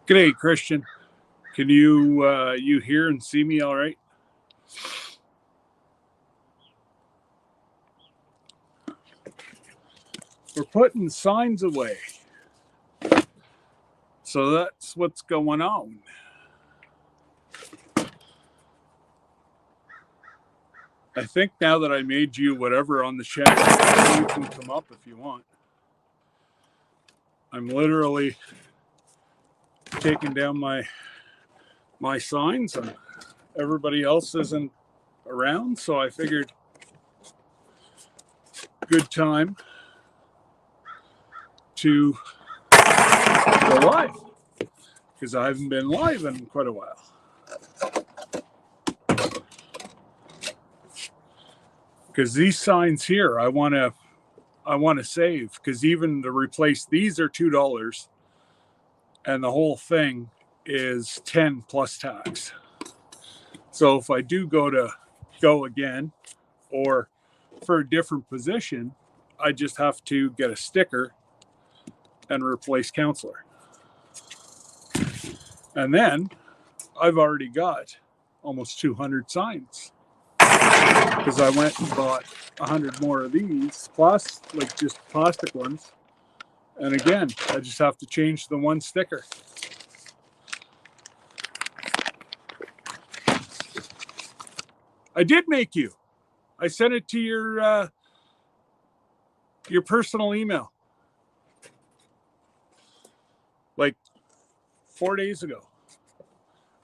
G'day, Christian. Can you hear and see me all right? We're putting signs away. So that's what's going on. I think now that I made you whatever on the chat, you can come up if you want. I'm literally taking down my signs and everybody else isn't around, so I figured good time to go live because I haven't been live in quite a while. Because these signs here, I want to save, because even to replace these are $2, and the whole thing is 10 plus tax. So if I do go again, or for a different position, I just have to get a sticker and replace counselor. And then I've already got almost 200 signs because I went and bought 100 more of these, plus like just plastic ones. And again, I just have to change the one sticker. I did make you. I sent it to your personal email like 4 days ago.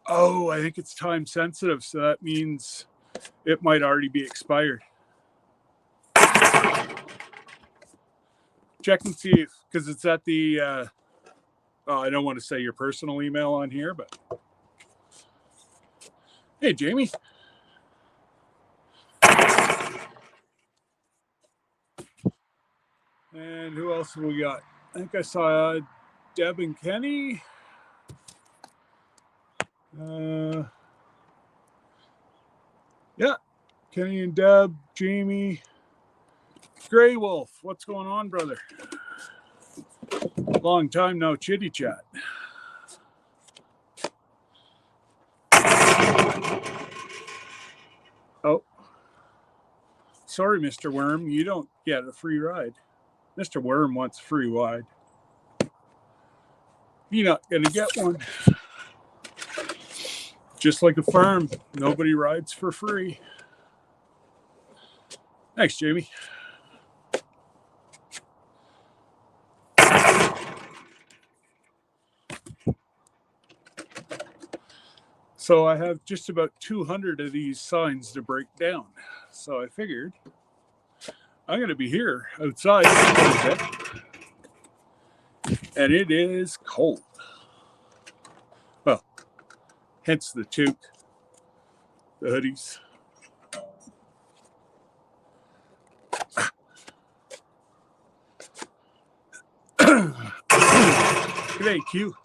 Oh, I think it's time sensitive, so that means it might already be expired. Check and see if, because it's at the I don't want to say your personal email on here, but hey, Jamie. And who else have we got? I think I saw Deb and Kenny. Yeah, Kenny and Deb, Jamie, Grey Wolf. What's going on, brother? Long time no chitty chat. Oh, sorry, Mr. Worm, you don't get a free ride. Mr. Worm wants a free ride. You're not gonna get one. Just like a farm, nobody rides for free. Thanks, Jamie. So I have just about 200 of these signs to break down. So I figured I'm going to be here outside a bit, and it is cold. Well, hence the toque, the hoodies. G'day, Q.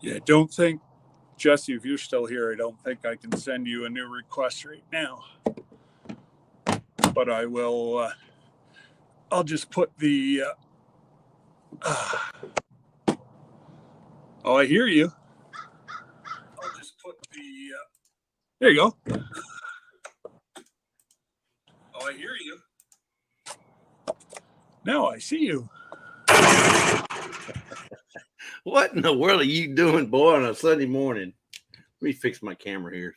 Yeah, don't think, Jesse, if you're still here, I don't think I can send you a new request right now. But I will, I'll just put the, oh, I hear you. I'll just put the, there you go. Oh, I hear you. Now I see you. What in the world are you doing, boy, on a Sunday morning? Let me fix my camera here.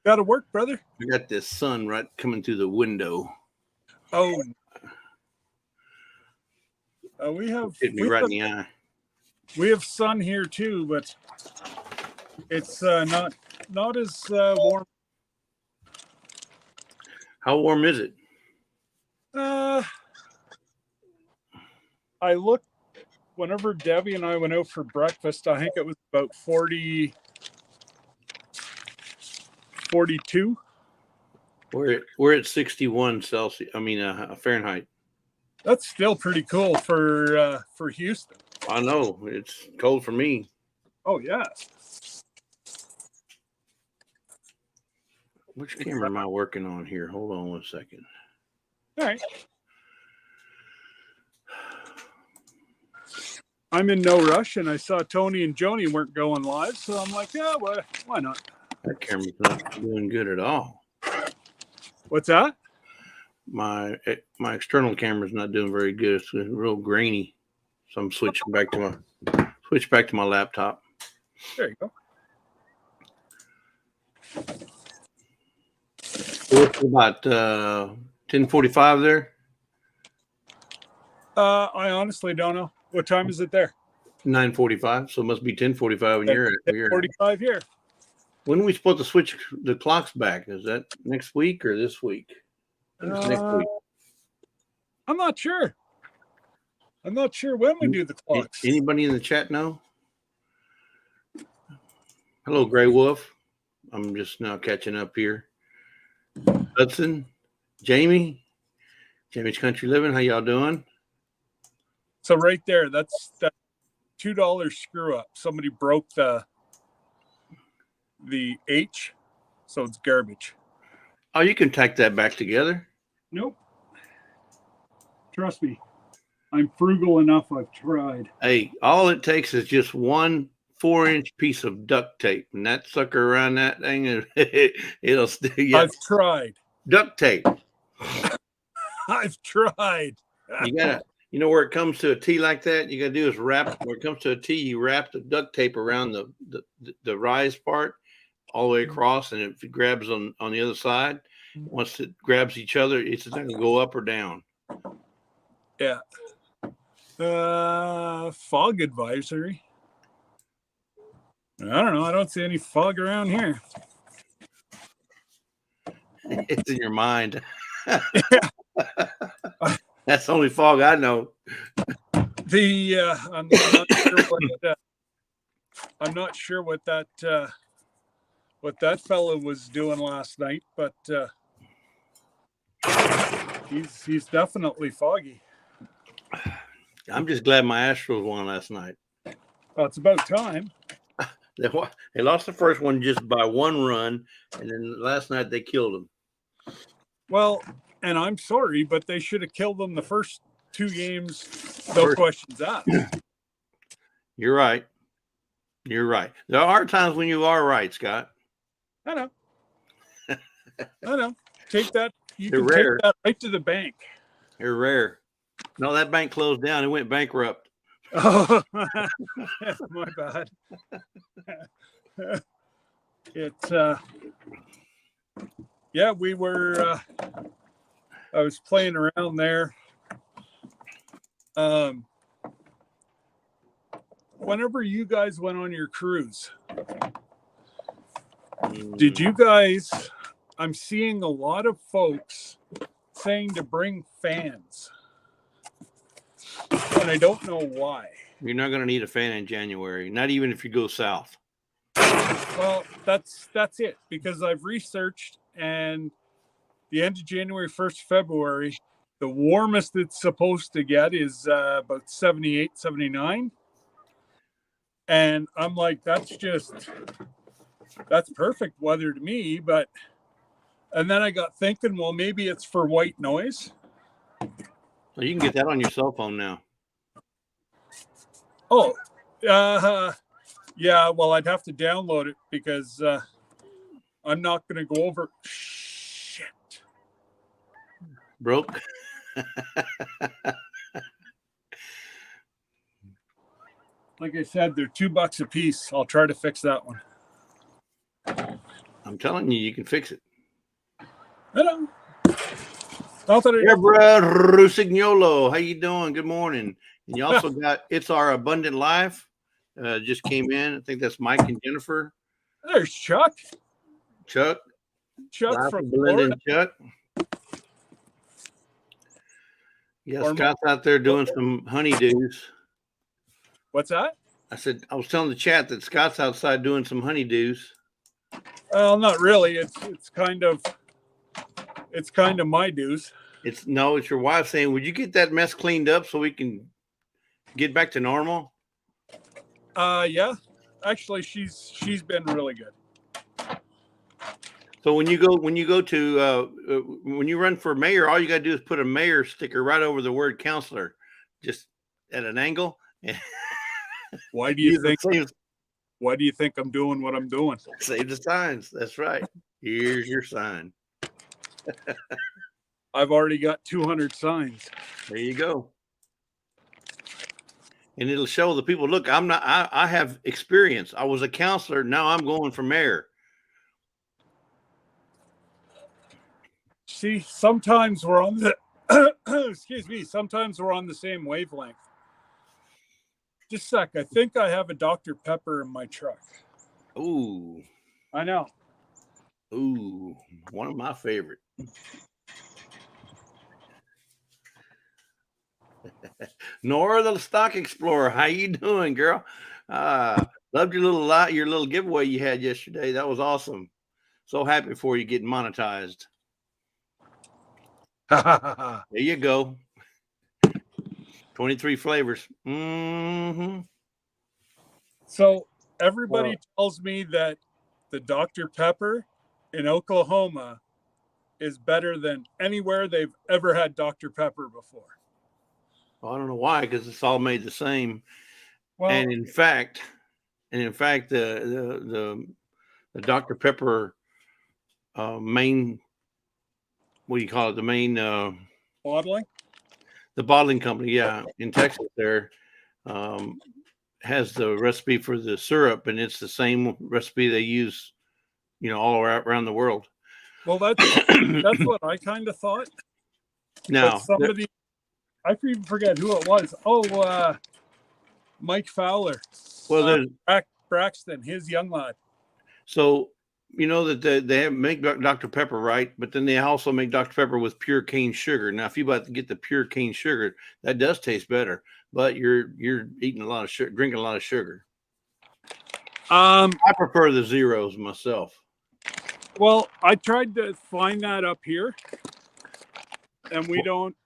Got to work, brother. We got this sun right coming through the window. Oh, we have Hit me right in the eye. We have sun here too, but it's not as warm. How warm is it? I looked whenever Debbie and I went out for breakfast. I think it was about 40, 42. We're at 61 Celsius. I mean, Fahrenheit. That's still pretty cool for Houston. I know it's cold for me. Oh yeah. Which camera am I working on here? Hold on 1 second. All right. I'm in no rush, and I saw Tony and Joni weren't going live, so I'm like, yeah, why not? That camera's not doing good at all. What's that? My external camera's not doing very good. It's real grainy, so I'm switching back to my laptop. There you go. It's about 10:45 there. I honestly don't know. What time is it there? 9:45, so it must be 10:45 when you're at. 10:45 here. When are we supposed to switch the clocks back? Is that next week or this week? It's next week. I'm not sure. I'm not sure when we do the clocks. Anybody in the chat know? Hello, Gray Wolf. I'm just now catching up here. Hudson, Jamie's Country Living. How y'all doing? So right there, that's that $2 screw up. Somebody broke the H, so it's garbage. Oh, you can tack that back together. Nope. Trust me, I'm frugal enough. I've tried. Hey, all it takes is just 1 4-inch piece of duct tape, and that sucker around that thing, it'll still. Yeah. I've tried. Duct tape. I've tried. You gotta, where it comes to a T like that, you gotta do is wrap. Where it comes to a T, you wrap the duct tape around the rise part all the way across, and if it grabs on the other side, once it grabs each other, it's not gonna go up or down. Yeah. Fog advisory. I don't know. I don't see any fog around here. It's in your mind. That's the only fog I know. I'm not sure what that fellow was doing last night, but he's definitely foggy. I'm just glad my Astros won last night. Well, it's about time. They lost the first one just by 1 run, and then last night they killed them. Well, and I'm sorry, but they should have killed them the first 2 games. No questions asked. You're right. You're right. There are times when you are right, Scott. I know. I know. Take that. You They're can rare. take that right to the bank. They're rare. No, that bank closed down. It went bankrupt. Oh, my bad. Yeah, we were, I was playing around there. Whenever you guys went on your cruise, did you guys, I'm seeing a lot of folks saying to bring fans. And I don't know why. You're not going to need a fan in January, not even if you go south. Well, that's it, because I've researched, and the end of January, 1st February, the warmest it's supposed to get is about 78, 79. And I'm like, that's perfect weather to me. And then I got thinking, well, maybe it's for white noise. Well, you can get that on your cell phone now. Oh, yeah. Well, I'd have to download it because I'm not going to go over. Shit. Broke. Like I said, they're $2 a piece. I'll try to fix that one. I'm telling you, you can fix it. Hello. Not that I Deborah Rusignolo, how you doing? Good morning. And you also got It's Our Abundant Life. Just came in. I think that's Mike and Jennifer. There's Chuck. Chuck Chuck from Belinda Florida. and Chuck. Yeah, Scott's out there doing some honeydews. What's that? I said I was telling the chat that Scott's outside doing some honeydews. Well, not really. It's kind of my dues. It's your wife saying, "Would you get that mess cleaned up so we can get back to normal?" Yeah. Actually, she's been really good. So when you run for mayor, all you got to do is put a mayor sticker right over the word counselor, just at an angle. Why do you think I'm doing what I'm doing? Save the signs. That's right. Here's your sign. I've already got 200 signs. There you go. And it'll show the people, look, I have experience. I was a counselor. Now I'm going for mayor. See, sometimes we're on the sometimes we're on the same wavelength. Just a sec. I think I have a Dr. Pepper in my truck. Ooh. I know. Ooh, one of my favorite. Nora, the Stock Explorer, how you doing, girl? Loved your little giveaway you had yesterday. That was awesome. So happy for you getting monetized. There you go. 23 flavors. Mm-hmm. So everybody tells me that the Dr. Pepper in Oklahoma is better than anywhere they've ever had Dr. Pepper before. Well, I don't know why, because it's all made the same. Well, and in fact, the Dr. Pepper main, what do you call it? The main bottling. The bottling company, yeah, in Texas there has the recipe for the syrup, and it's the same recipe they use, all around the world. Well, that's what I kind of thought. Now, somebody, I even forget who it was. Oh, Mike Fowler. Well, Braxton, his young lad. So that they make Dr. Pepper, right? But then they also make Dr. Pepper with pure cane sugar. Now, if you about to get the pure cane sugar, that does taste better, but you're eating a lot of sugar, drinking a lot of sugar. I prefer the zeros myself. Well, I tried to find that up here, and we don't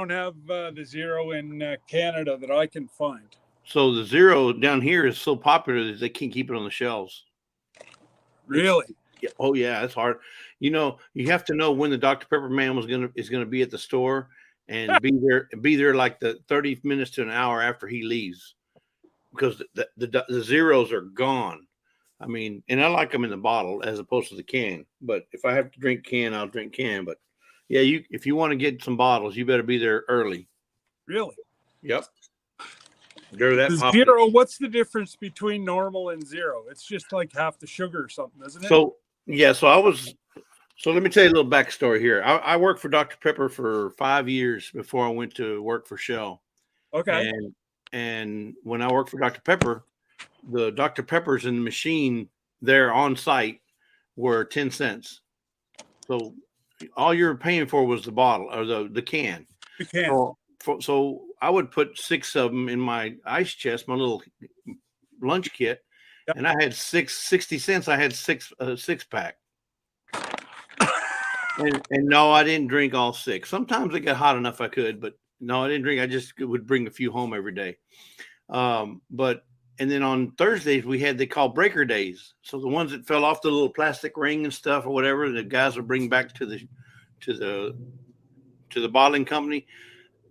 have the zero in Canada that I can find. So the zero down here is so popular that they can't keep it on the shelves. Really? Oh yeah, it's hard. You have to know when the Dr. Pepper man is gonna be at the store and be there like the 30 minutes to an hour after he leaves, because the zeros are gone. I mean, and I like them in the bottle as opposed to the can. But if I have to drink can, I'll drink can. But yeah, if you want to get some bottles, you better be there early. Really? Yep. They're that popular. Zero. What's the difference between normal and zero? It's just like half the sugar or something, isn't it? So yeah. So let me tell you a little backstory here. I worked for Dr. Pepper for 5 years before I went to work for Shell. Okay. And when I worked for Dr. Pepper, the Dr. Peppers in the machine there on site were 10 cents. So all you're paying for was the bottle or the can. The can. So I would put 6 of them in my ice chest, my little lunch kit, yep. And I had 60 cents. I had a 6-pack. and no, I didn't drink all 6. Sometimes it got hot enough I could, but no, I didn't drink. I just would bring a few home every day. But then on Thursdays we had they call breaker days. So the ones that fell off the little plastic ring and stuff or whatever, the guys would bring back to the bottling company.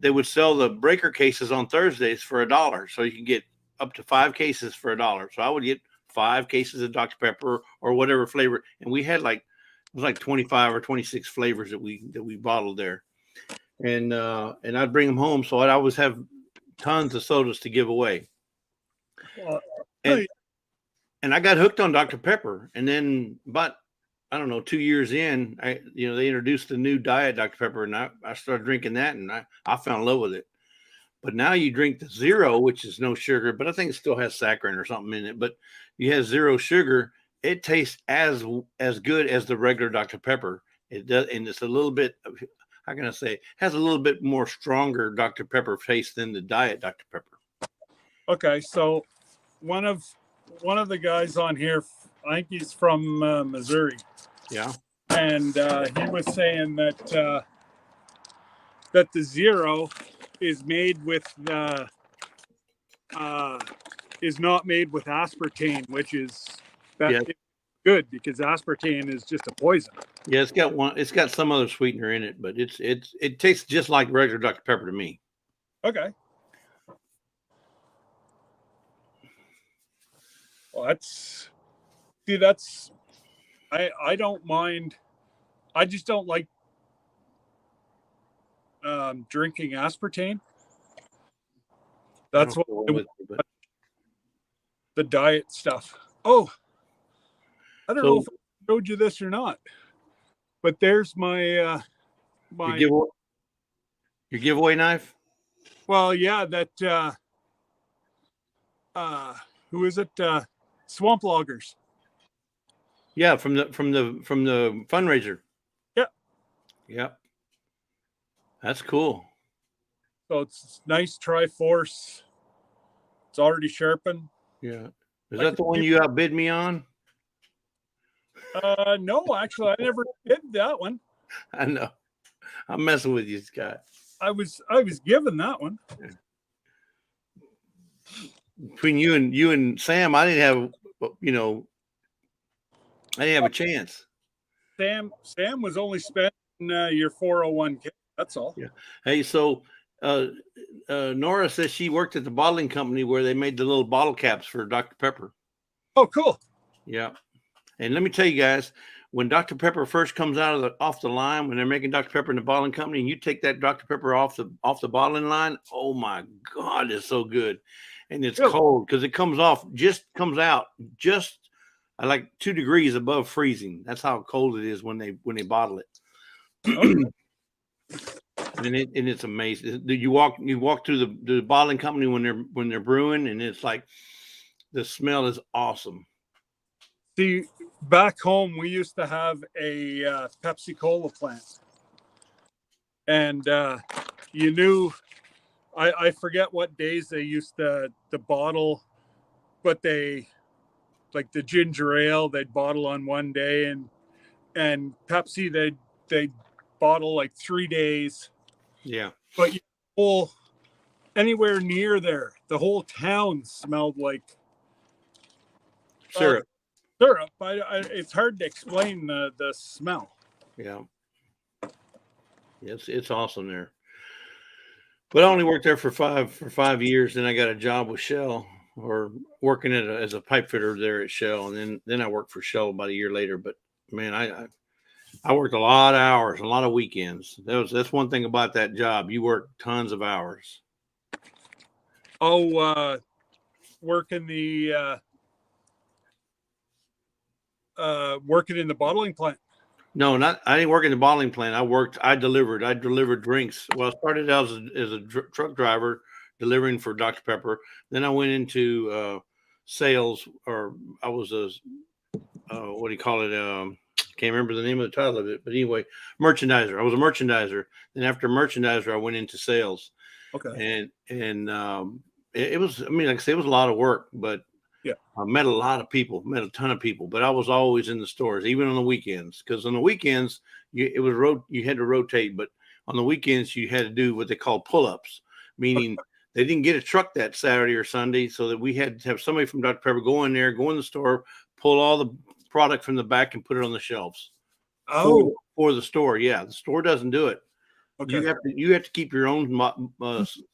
They would sell the breaker cases on Thursdays for $1. So you can get up to 5 cases for $1. So I would get 5 cases of Dr. Pepper or whatever flavor. And we had it was like 25 or 26 flavors that we bottled there. And I'd bring them home. So I'd always have tons of sodas to give away. And I got hooked on Dr. Pepper. And then about, I don't know, 2 years in, they introduced the new diet Dr. Pepper, and I started drinking that, and I fell in love with it. But now you drink the zero, which is no sugar, but I think it still has saccharin or something in it. But you have zero sugar. It tastes as good as the regular Dr. Pepper. It does, and it's a little bit, how can I say, has a little bit more stronger Dr. Pepper taste than the diet Dr. Pepper. Okay, so one of the guys on here, I think he's from Missouri. Yeah. And he was saying that that the zero is made with is not made with aspartame, which is good because aspartame is just a poison. Yeah, it's got some other sweetener in it, but it tastes just like regular Dr. Pepper to me. Okay. Well, I don't mind. I just don't like drinking aspartame. That's what the diet stuff. Oh, I don't know if I showed you this or not, but there's my your giveaway knife. Well, yeah, that who is it? Swamp Loggers. Yeah, from the fundraiser. Yeah. Yep. That's cool. So it's nice Triforce. It's already sharpened. Yeah. Is that the one you outbid me on? No, actually, I never did that one. I know. I'm messing with you, Scott. I was given that one. Between you and Sam, I didn't have, I didn't have a chance. Sam was only spending your 401k. That's all. Yeah. Hey, so Nora says she worked at the bottling company where they made the little bottle caps for Dr. Pepper. Oh, cool. Yeah. And let me tell you guys, when Dr. Pepper first comes off the line, when they're making Dr. Pepper in the bottling company, and you take that Dr. Pepper off the bottling line, oh my God, it's so good. And it's cold because it comes out just like 2 degrees above freezing. That's how cold it is when they bottle it. Okay. and it's amazing. You walk through the bottling company when they're brewing, and it's like the smell is awesome. See, back home we used to have a Pepsi Cola plant, and you knew. I forget what days they used to bottle, but they, like the ginger ale, they'd bottle on one day, and Pepsi they'd bottle like 3 days. Yeah. But anywhere near there, the whole town smelled like syrup. Syrup. It's hard to explain the smell. Yeah. It's awesome there. But I only worked there for 5 years. Then I got a job with Shell, or working as a pipe fitter there at Shell, and then I worked for Shell about a year later. But man, I worked a lot of hours, a lot of weekends. That's one thing about that job. You work tons of hours. Oh, working in the bottling plant. No, I didn't work in the bottling plant. I delivered drinks. Well, I started out as a truck driver delivering for Dr. Pepper. Then I went into sales, or I was what do you call it? Can't remember the name of the title of it, but anyway, merchandiser. I was a merchandiser. Then after merchandiser, I went into sales. Okay. And it was, I mean, like I say, it was a lot of work, but yeah, I met a lot of people, met a ton of people, but I was always in the stores, even on the weekends, because on the weekends you had to rotate, but on the weekends you had to do what they call pull-ups, meaning they didn't get a truck that Saturday or Sunday, so that we had to have somebody from Dr. Pepper go in there, go in the store, pull all the product from the back and put it on the shelves. Oh, For the store. Yeah, the store doesn't do it. okay. You have to keep your own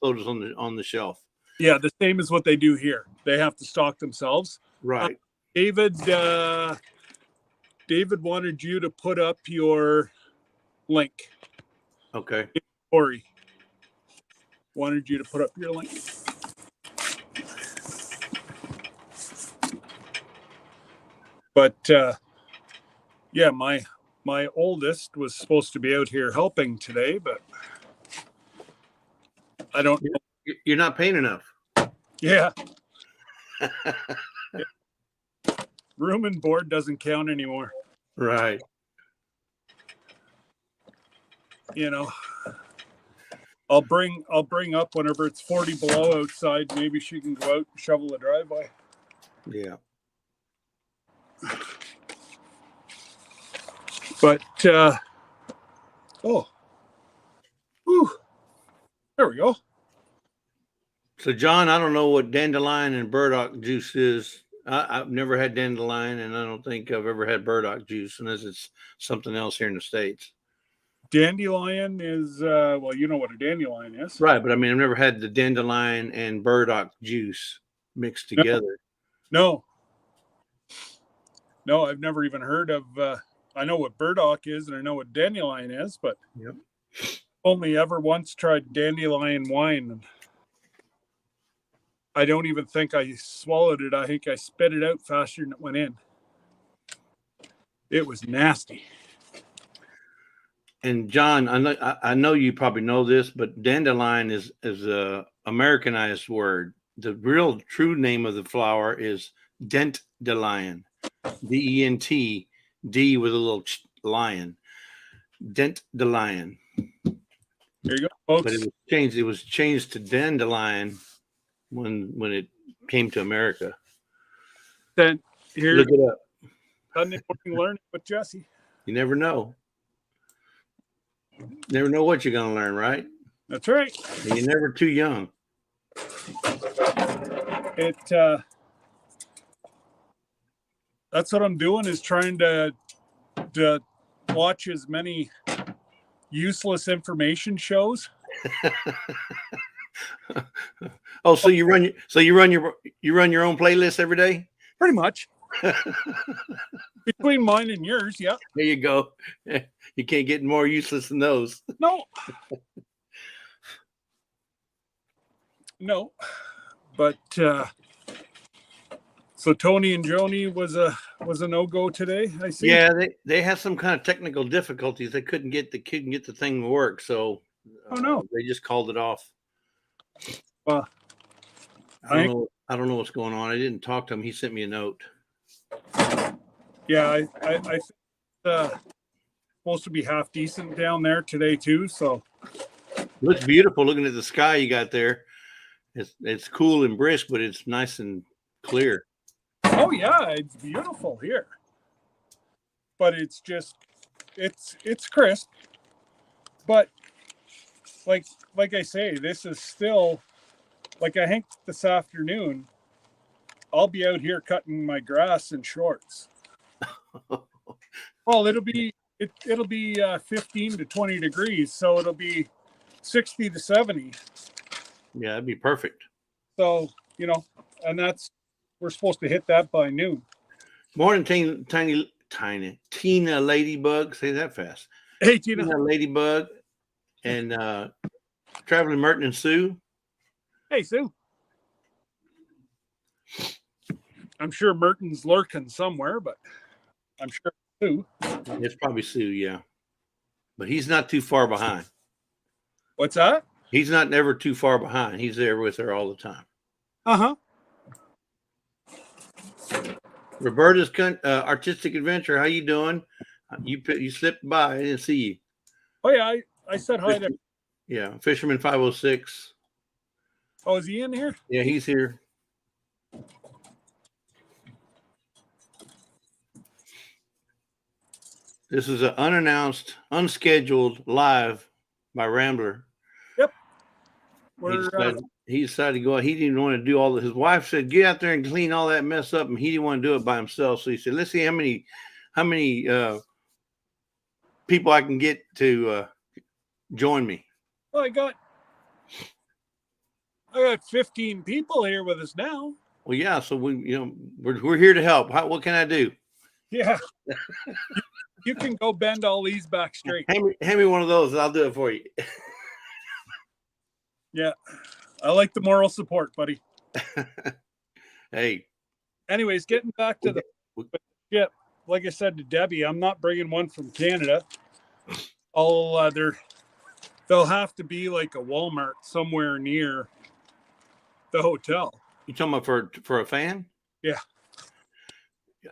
sodas on the shelf. Yeah, the same as what they do here. They have to stock themselves. Right. David wanted you to put up your link. Okay. Corey wanted you to put up your link. But yeah, my oldest was supposed to be out here helping today, but I don't know. You're not paying enough. Yeah. Room and board doesn't count anymore. Right. You know, I'll bring up whenever it's 40 below outside. Maybe she can go out and shovel the driveway. Yeah. But oh, whew, there we go. So, John, I don't know what dandelion and burdock juice is. I've never had dandelion, and I don't think I've ever had burdock juice, unless it's something else here in the States. Dandelion is well, you know what a dandelion is, Right, but I mean, I've never had the dandelion and burdock juice mixed together. No, I've never even heard of. I know what burdock is, and I know what dandelion is, but Yep. only ever once tried dandelion wine. I don't even think I swallowed it. I think I spit it out faster than it went in. It was nasty. And John, I know you probably know this, but dandelion is a Americanized word. The real true name of the flower is dentdelion, D-E-N-T, D with a little lion, dentdelion. There you go, folks. But it was changed to dandelion when it came to America. Then here, Look it up. Sunday morning learning with Jesse. You never know. Never know what you're going to learn, right? That's right. And you're never too young. That's what I'm doing, is trying to watch as many useless information shows. Oh, so you run your own playlist every day? Pretty much. Between mine and yours, yeah. There you go. You can't get more useless than those. No. But so Tony and Joni was a no-go today, I see. Yeah, they had some kind of technical difficulties. They couldn't get the thing to work, so they just called it off. Well, I don't know what's going on. I didn't talk to him. He sent me a note. Yeah, I think supposed to be half decent down there today too. So it looks beautiful looking at the sky you got there. It's cool and brisk, but it's nice and clear. Oh yeah, it's beautiful here. But it's just it's crisp. But like I say, this is still, like, I think this afternoon I'll be out here cutting my grass in shorts. Well, it'll be 15 to 20 degrees, so it'll be 60 to 70. Yeah, that'd be perfect. So, and we're supposed to hit that by noon. Morning, Tina Ladybug. Say that fast. Hey, Tina Ladybug, and Traveling Merton and Sue. Hey, Sue. I'm sure Merton's lurking somewhere, but I'm sure Sue. It's probably Sue, yeah. But he's not too far behind. What's that? He's not never too far behind. He's there with her all the time. Uh-huh. Roberta's Artistic Adventure. How you doing? You slipped by. I didn't see you. Oh, yeah. I said hi to. Yeah. Fisherman 506. Oh, is he in here? Yeah, he's here. This is an unannounced, unscheduled live by Rambler. Yep. he decided to go out. He didn't want to do all his wife said, get out there and clean all that mess up. And he didn't want to do it by himself. So he said, let's see how many people I can get to join me. Well, I got 15 people here with us now. Well, yeah. So we're here to help. What can I do? Yeah. You can go bend all these back straight. Hand me one of those and I'll do it for you. Yeah. I like the moral support, buddy. Hey. Anyways, getting back to the ship, like I said to Debbie, I'm not bringing one from Canada. They'll have to be like a Walmart somewhere near the hotel. You talking about for a fan? Yeah.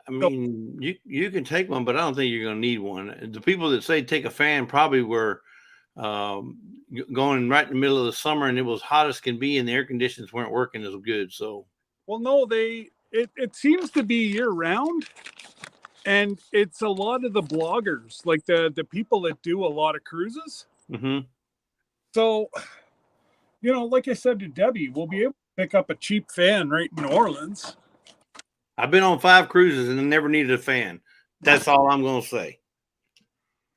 I mean, you can take one, but I don't think you're going to need one. The people that say take a fan probably were going right in the middle of the summer, and it was hot as can be, and the air conditions weren't working as good. So, well, no, it seems to be year round, and it's a lot of the bloggers, like the people that do a lot of cruises. Mm-hmm. So, like I said to Debbie, we'll be able to pick up a cheap fan right in New Orleans. I've been on 5 cruises and I never needed a fan. That's all I'm going to say.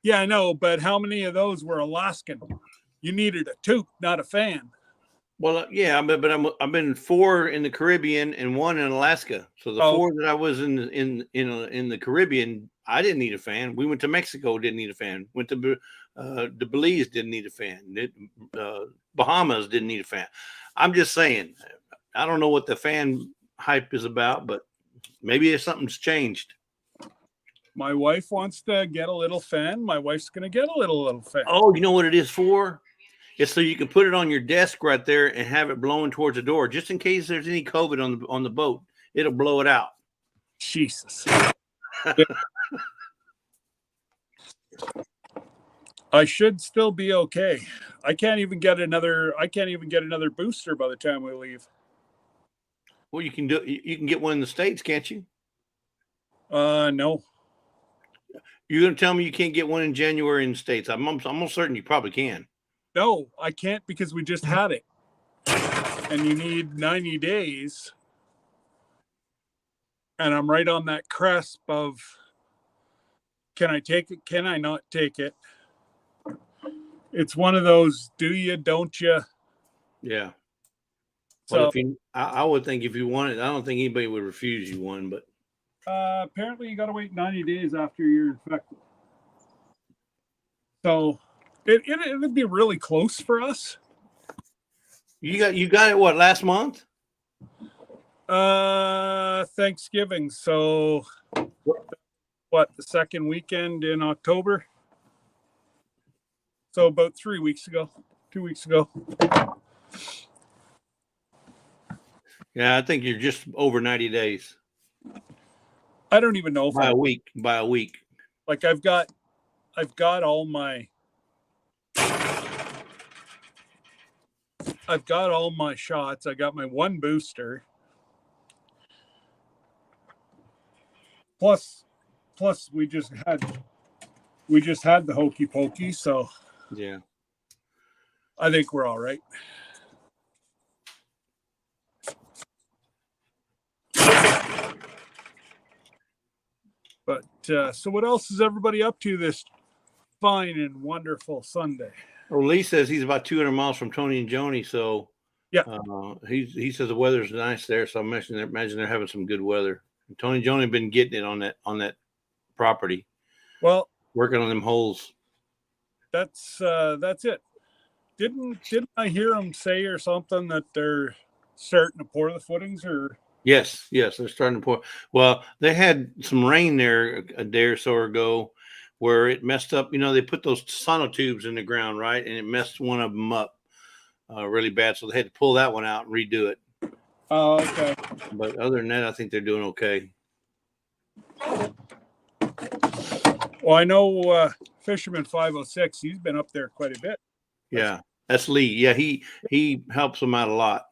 Yeah, I know, but how many of those were Alaskan? You needed a toque, not a fan. Well, yeah, but I've been 4 in the Caribbean and 1 in Alaska. So the 4 that I was in the Caribbean, I didn't need a fan. We went to Mexico, didn't need a fan. Went to the Belize, didn't need a fan. Bahamas didn't need a fan. I'm just saying, I don't know what the fan hype is about, but maybe something's changed. My wife wants to get a little fan. My wife's going to get a little fan. Oh, you know what it is for? It's so you can put it on your desk right there and have it blowing towards the door, just in case there's any COVID on the boat. It'll blow it out. Jesus. I should still be okay. I can't even get another booster by the time we leave. Well, you can get one in the States, can't you? No. You're going to tell me you can't get one in January in the States? I'm almost certain you probably can. No, I can't because we just had it. And you need 90 days. And I'm right on that cusp of, can I take it? Can I not take it? It's one of those, do you, don't you? Yeah. So well, I would think if you want it, I don't think anybody would refuse you one, but apparently you got to wait 90 days after you're infected. So it would be really close for us. You got it what, last month? Thanksgiving. So what, the second weekend in October? So about 2 weeks ago. Yeah, I think you're just over 90 days. I don't even know if by a week. Like I've got all my shots. I got my 1 booster. Plus we just had the hokey pokey, so yeah. I think we're all right. But so what else is everybody up to this fine and wonderful Sunday? Well, Lee says he's about 200 miles from Tony and Joni, so yeah, he says the weather's nice there. So I imagine they're having some good weather. And Tony and Joni have been getting it on that property. Well, working on them holes. That's it. Didn't I hear them say or something that they're starting to pour the footings or? Yes, they're starting to pour. Well, they had some rain there a day or so ago where it messed up. They put those sonotubes in the ground, right? And it messed one of them up really bad. So they had to pull that one out and redo it. Oh, okay. But other than that, I think they're doing okay. Well, I know Fisherman 506, he's been up there quite a bit. Yeah, that's Lee. Yeah, he helps them out a lot.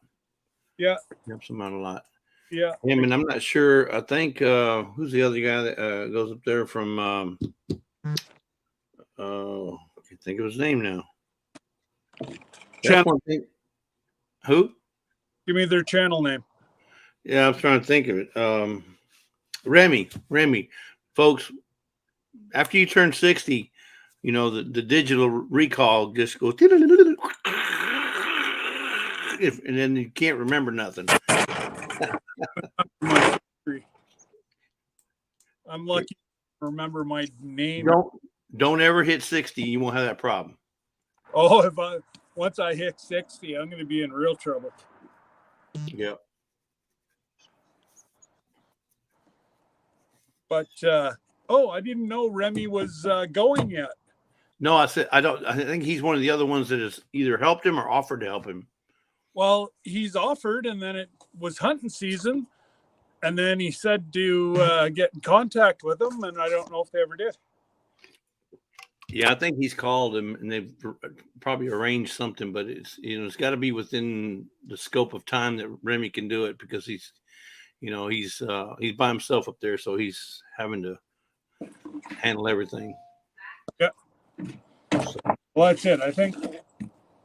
Yeah. Helps them out a lot. Yeah. I mean, I'm not sure. I think who's the other guy that goes up there from I can't think of his name now. Who? Give me their channel name. Yeah, I'm trying to think of it. Remy, folks. After you turn 60, you know the digital recall just goes, and then you can't remember nothing. I'm lucky to remember my name. Don't ever hit 60. You won't have that problem. Oh, once I hit 60, I'm going to be in real trouble. Yeah. But I didn't know Remy was going yet. No, I said I don't. I think he's one of the other ones that has either helped him or offered to help him. Well, he's offered, and then it was hunting season, and then he said to get in contact with him, and I don't know if they ever did. Yeah, I think he's called him, and they've probably arranged something, but it's got to be within the scope of time that Remy can do it, because he's by himself up there, so he's having to handle everything. Yeah. Well, that's it. I think.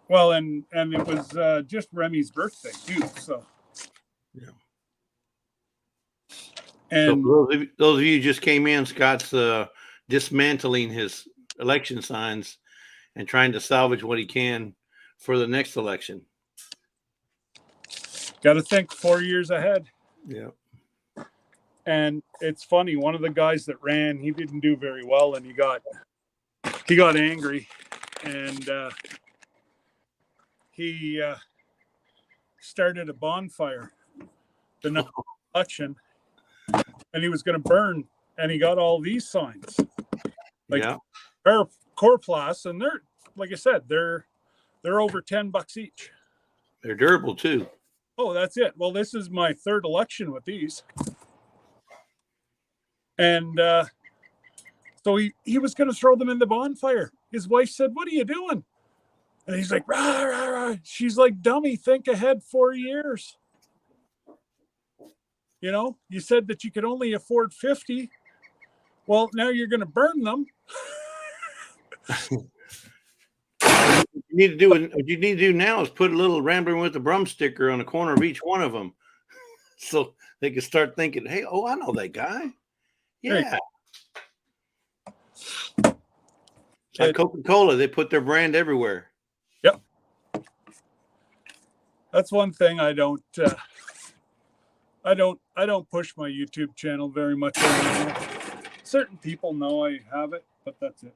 Well, and it was just Remy's birthday too. So. Yeah. And so for those of you who just came in, Scott's dismantling his election signs and trying to salvage what he can for the next election. Got to think 4 years ahead. Yeah. And it's funny, one of the guys that ran, he didn't do very well, and he got angry, and he started a bonfire the night of the election, and he was going to burn, and he got all these signs, like Coroplast, and they're, like I said, they're over $10 each. They're durable too. Oh, that's it. Well, this is my third election with these. And so he was going to throw them in the bonfire. His wife said, "What are you doing?" And he's like, "Rah, rah, rah." She's like, "Dummy, think ahead 4 years. You said that you could only afford 50. Well, now you're going to burn them." What you need to do now is put a little Rambling with the Brum sticker on the corner of each one of them, so they can start thinking, "Hey, I know that guy." Yeah. Like Coca-Cola, they put their brand everywhere. Yep. That's one thing I don't push my YouTube channel very much anymore. Certain people know I have it, but that's it.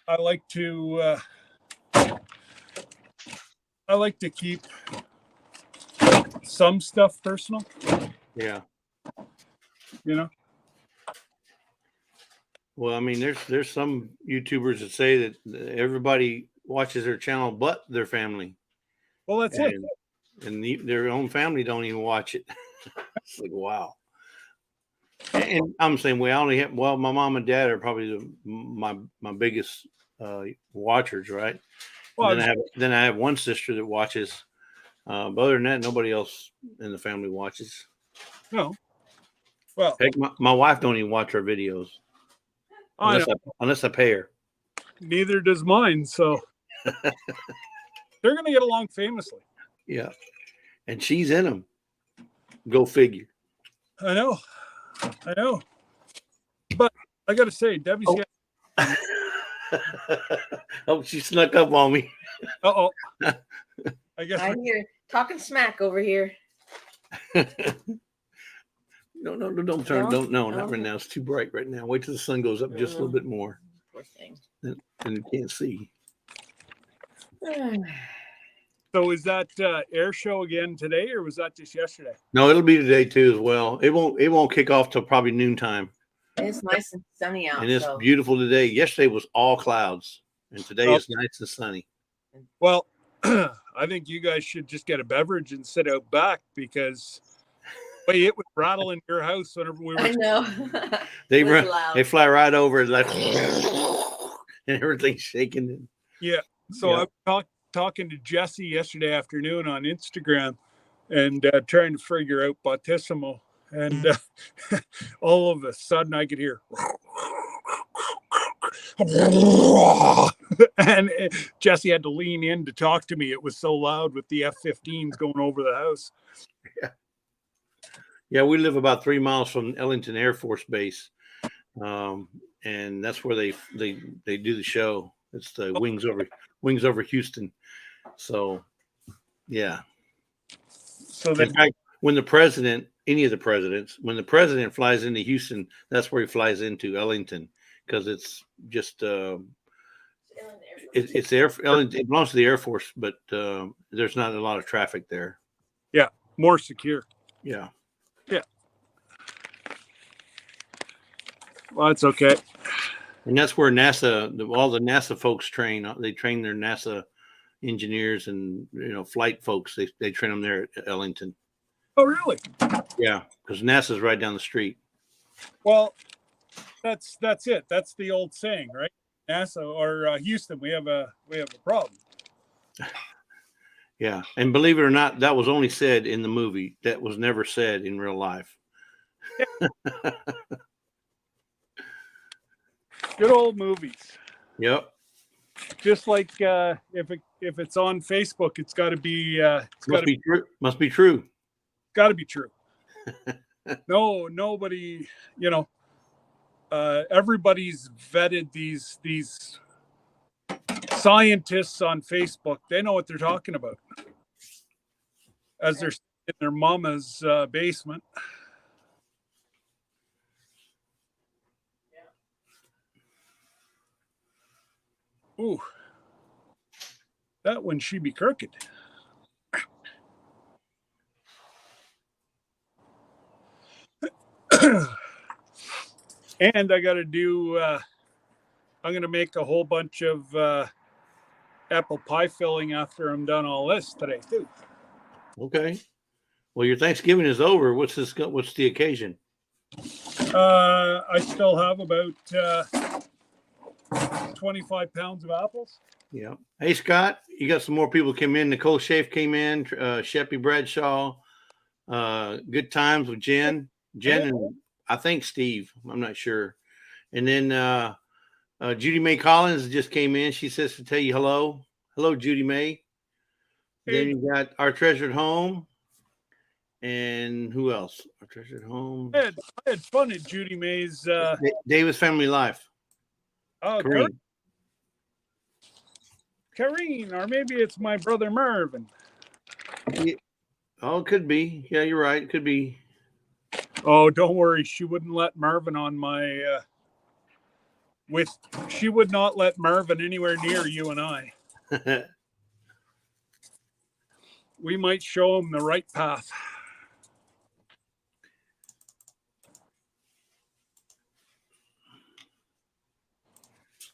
I like to keep some stuff personal. Yeah. Well, I mean, there's some YouTubers that say that everybody watches their channel but their family. Well, that's it. And their own family don't even watch it. It's like, wow. And I'm the same way. I only have, my mom and dad are probably my biggest watchers, right? Well, then I have one sister that watches. But other than that, nobody else in the family watches. No. Well, heck, my wife don't even watch our videos unless I pay her. Neither does mine. So they're going to get along famously. Yeah, and she's in them. Go figure. I know. But I got to say, Debbie's oh, she snuck up on me. Uh-oh. I guess I'm here talking smack over here. No, don't turn. Don't, no, not right now. It's too bright right now. Wait till the sun goes up just a little bit more. Poor thing. And you can't see. So is that air show again today, or was that just yesterday? No, it'll be today too as well. It won't kick off till probably noontime. It's nice and sunny out. And it's beautiful today. Yesterday was all clouds, and today it's nice and sunny. Well, I think you guys should just get a beverage and sit out back, because it would rattle in your house whenever we were. I know. They fly right over like, and everything's shaking. Yeah. So I was talking to Jesse yesterday afternoon on Instagram, and trying to figure out Bautissimo, and all of a sudden I could hear. And Jesse had to lean in to talk to me. It was so loud with the F-15s going over the house. Yeah, we live about 3 miles from Ellington Air Force Base, and that's where they do the show. It's the wings over Houston. So, yeah. So In then, fact, when the president, any of the presidents, when the president flies into Houston, that's where he flies into Ellington, because it's just it's Ellington. It belongs to the Air Force, but there's not a lot of traffic there. yeah, more secure. Yeah. Yeah. Well, that's okay. And that's where NASA, all the NASA folks train. They train their NASA engineers and flight folks. They train them there at Ellington. Oh, really? Yeah, because NASA's right down the street. Well, that's it. That's the old saying, right? NASA or Houston, we have a problem. Yeah, and believe it or not, that was only said in the movie. That was never said in real life. Good old movies. Yep. Just like if it's on Facebook, it's got to be True. Must be true. Got to be true. No, nobody, everybody's vetted these scientists on Facebook. They know what they're talking about as they're in their mama's basement. Ooh, that one she be crooked. And I got to do, I'm going to make a whole bunch of apple pie filling after I'm done all this today, too. Okay. Well, your Thanksgiving is over. What's the occasion? I still have about 25 pounds of apples. Yeah. Hey, Scott, you got some more people came in. Nicole Schaaf came in. Sheppy Bradshaw. Good times with Jen, and I think Steve. I'm not sure. And then Judy May Collins just came in. She says to tell you hello. Hello, Judy May. Hey. Then you got Our Treasured Home. And who else? Our Treasured Home. I had fun at Judy May's. Davis Family Life. Oh, Kareen. Kareen, or maybe it's my brother Marvin. Yeah. Oh, it could be. Yeah, you're right. It could be. Oh, don't worry. She wouldn't let Marvin on my she would not let Marvin anywhere near you and I. We might show him the right path.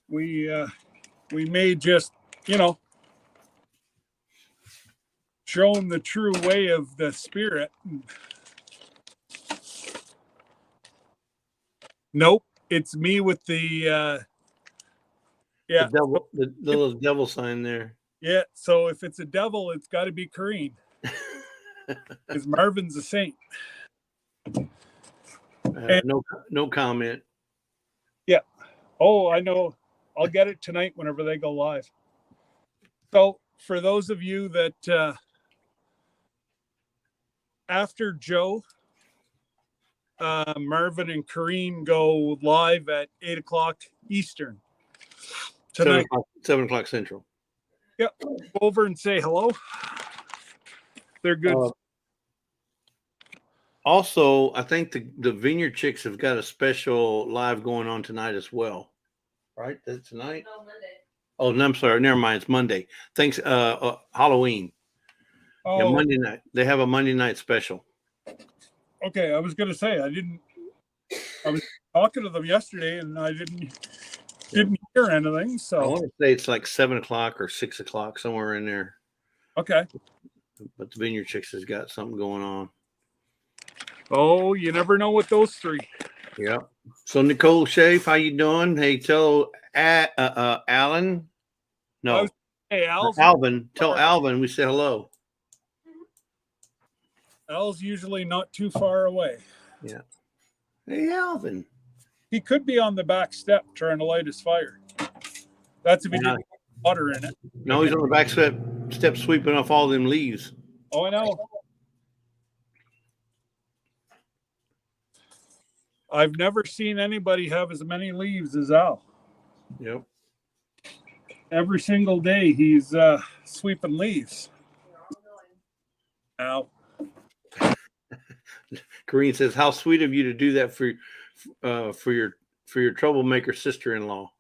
We may just, show him the true way of the spirit. Nope, it's me with the the little devil sign there. Yeah, so if it's a devil, it's got to be Kareen, because Marvin's a saint. No comment. Yeah. Oh, I know. I'll get it tonight whenever they go live. So for those of you that after Joe, Marvin and Kareen go live at 8:00 Eastern tonight. 7 o'clock Central. Yep. Go over and say hello. They're good. Also, I think the Vineyard Chicks have got a special live going on tonight as well. Right? That's tonight? No, Monday. Oh, no, I'm sorry. Never mind. It's Monday. Thanks. Halloween. Oh, Yeah, Monday night. They have a Monday night special. Okay. I was going to say, I was talking to them yesterday and I didn't hear anything. I So, want to say it's like 7 o'clock or 6 o'clock, somewhere in there. okay. But the Vineyard Chicks has got something going on. Oh, you never know with those three. Yeah. So Nicole Schaaf, how you doing? Hey, tell Alan. No, Hey, Alvin. Tell Alvin we say hello. Al's usually not too far away. Yeah. Hey, Alvin. He could be on the back step trying to light his fire. That's if he Yeah. didn't put water in it. No, he's on the back step sweeping off all them leaves. Oh, I know. I've never seen anybody have as many leaves as Al. Yep. Every single day he's sweeping leaves. Al. Corrine says, "How sweet of you to do that for your troublemaker sister-in-law."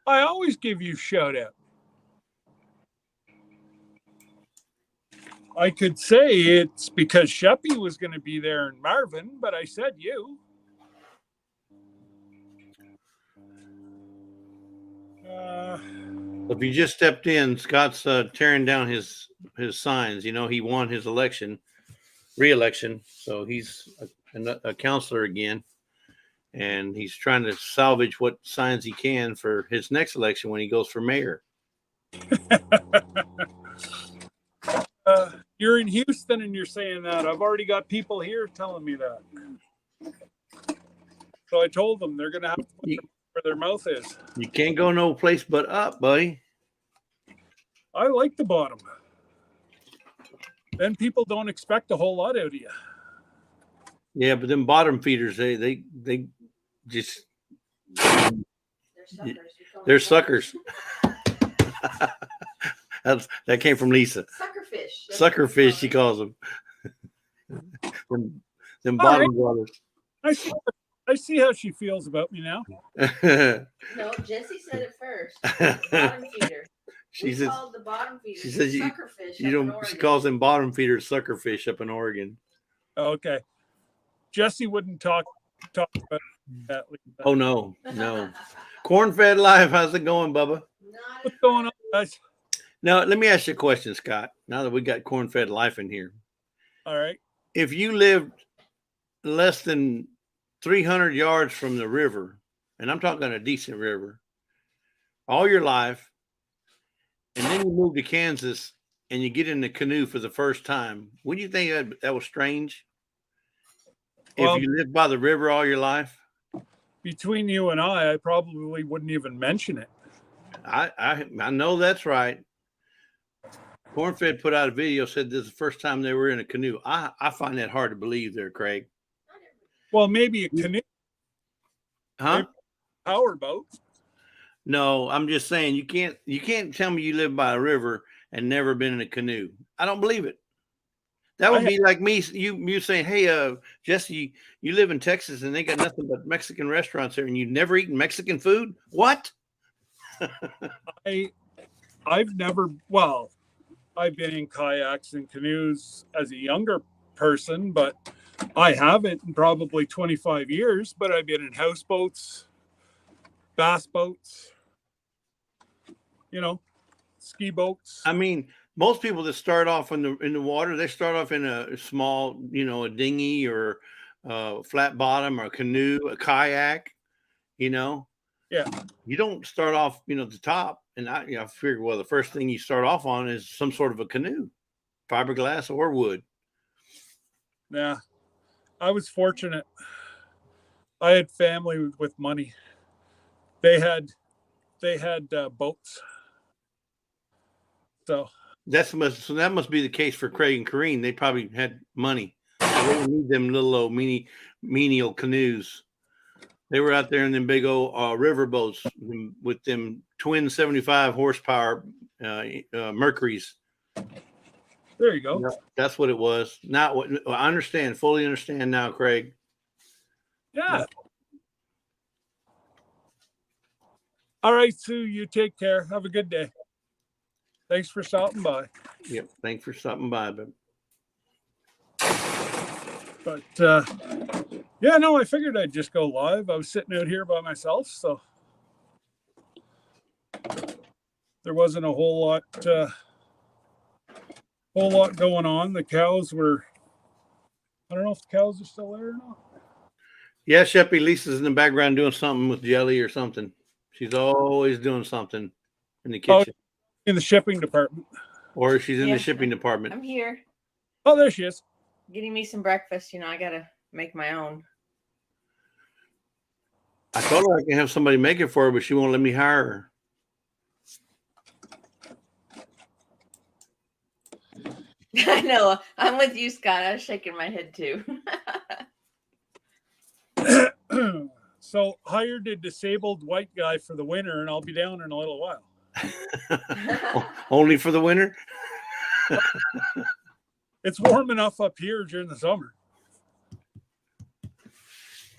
I always give you shout out. I could say it's because Sheppy was going to be there in Marvin, but I said you. If you just stepped in, Scott's tearing down his signs. You know, he won his re-election, so he's a counselor again, and he's trying to salvage what signs he can for his next election when he goes for mayor. You're in Houston and you're saying that. I've already got people here telling me that. So I told them they're going to have to put where their mouth is. You can't go no place but up, buddy. I like the bottom. Then people don't expect a whole lot out of you. Yeah, but them bottom feeders, they just they're suckers. That came from Lisa. Suckerfish. Suckerfish, she calls them. them bottom brothers. I see how she feels about me now. No, Jesse said it first. Bottom feeder. She says called the bottom feeder. She says suckerfish. You don't. She calls them bottom feeders suckerfish up in Oregon. Okay. Jesse wouldn't talk about that. Oh no. Corn-fed Life, how's it going, Bubba? What's going on, guys? Now, let me ask you a question, Scott. Now that we got Corn-fed Life in here. All right. If you lived less than 300 yards from the river, and I'm talking a decent river, all your life, and then you move to Kansas and you get in the canoe for the first time, wouldn't you think that was strange? Well, if you lived by the river all your life? Between you and I probably wouldn't even mention it. I know that's right. Corn-fed put out a video, said this is the first time they were in a canoe. I find that hard to believe there, Craig. Well, maybe a canoe. Huh? Power boat. No, I'm just saying you can't tell me you live by a river and never been in a canoe. I don't believe it. That would be like me, you saying, "Hey, Jesse, you live in Texas and they got nothing but Mexican restaurants there, and you've never eaten Mexican food? What?" I've never. Well, I've been in kayaks and canoes as a younger person, but I haven't in probably 25 years. But I've been in houseboats, bass boats, ski boats. I mean, most people that start off in the water, they start off in a small, a dinghy or a flat bottom or a canoe, a kayak, Yeah. You don't start off, the top. And I figure, well, the first thing you start off on is some sort of a canoe, fiberglass or wood. Yeah. I was fortunate. I had family with money. They had boats. So that must be the case for Craig and Corrine. They probably had money. They didn't need them little old menial canoes. They were out there in them big old river boats with them twin 75 horsepower Mercuries. There you go. Yeah, that's what it was. Now I fully understand now, Craig. Yeah. All right, Sue, you take care. Have a good day. Thanks for stopping by. Yep. Thanks for stopping by, But yeah, no, I figured I'd just go live. I was sitting out here by myself, so there wasn't a whole lot going on. The cows were, I don't know if the cows are still there or not. Yeah, Sheppy, Lisa's in the background doing something with jelly or something. She's always doing something in the kitchen. In the shipping department. Or she's in the shipping department. I'm here. Oh, there she is. Getting me some breakfast. I got to make my own. I told her I can have somebody make it for her, but she won't let me hire her. I know. I'm with you, Scott. I was shaking my head too. So hired a disabled white guy for the winter, and I'll be down in a little while. Only for the winter? It's warm enough up here during the summer.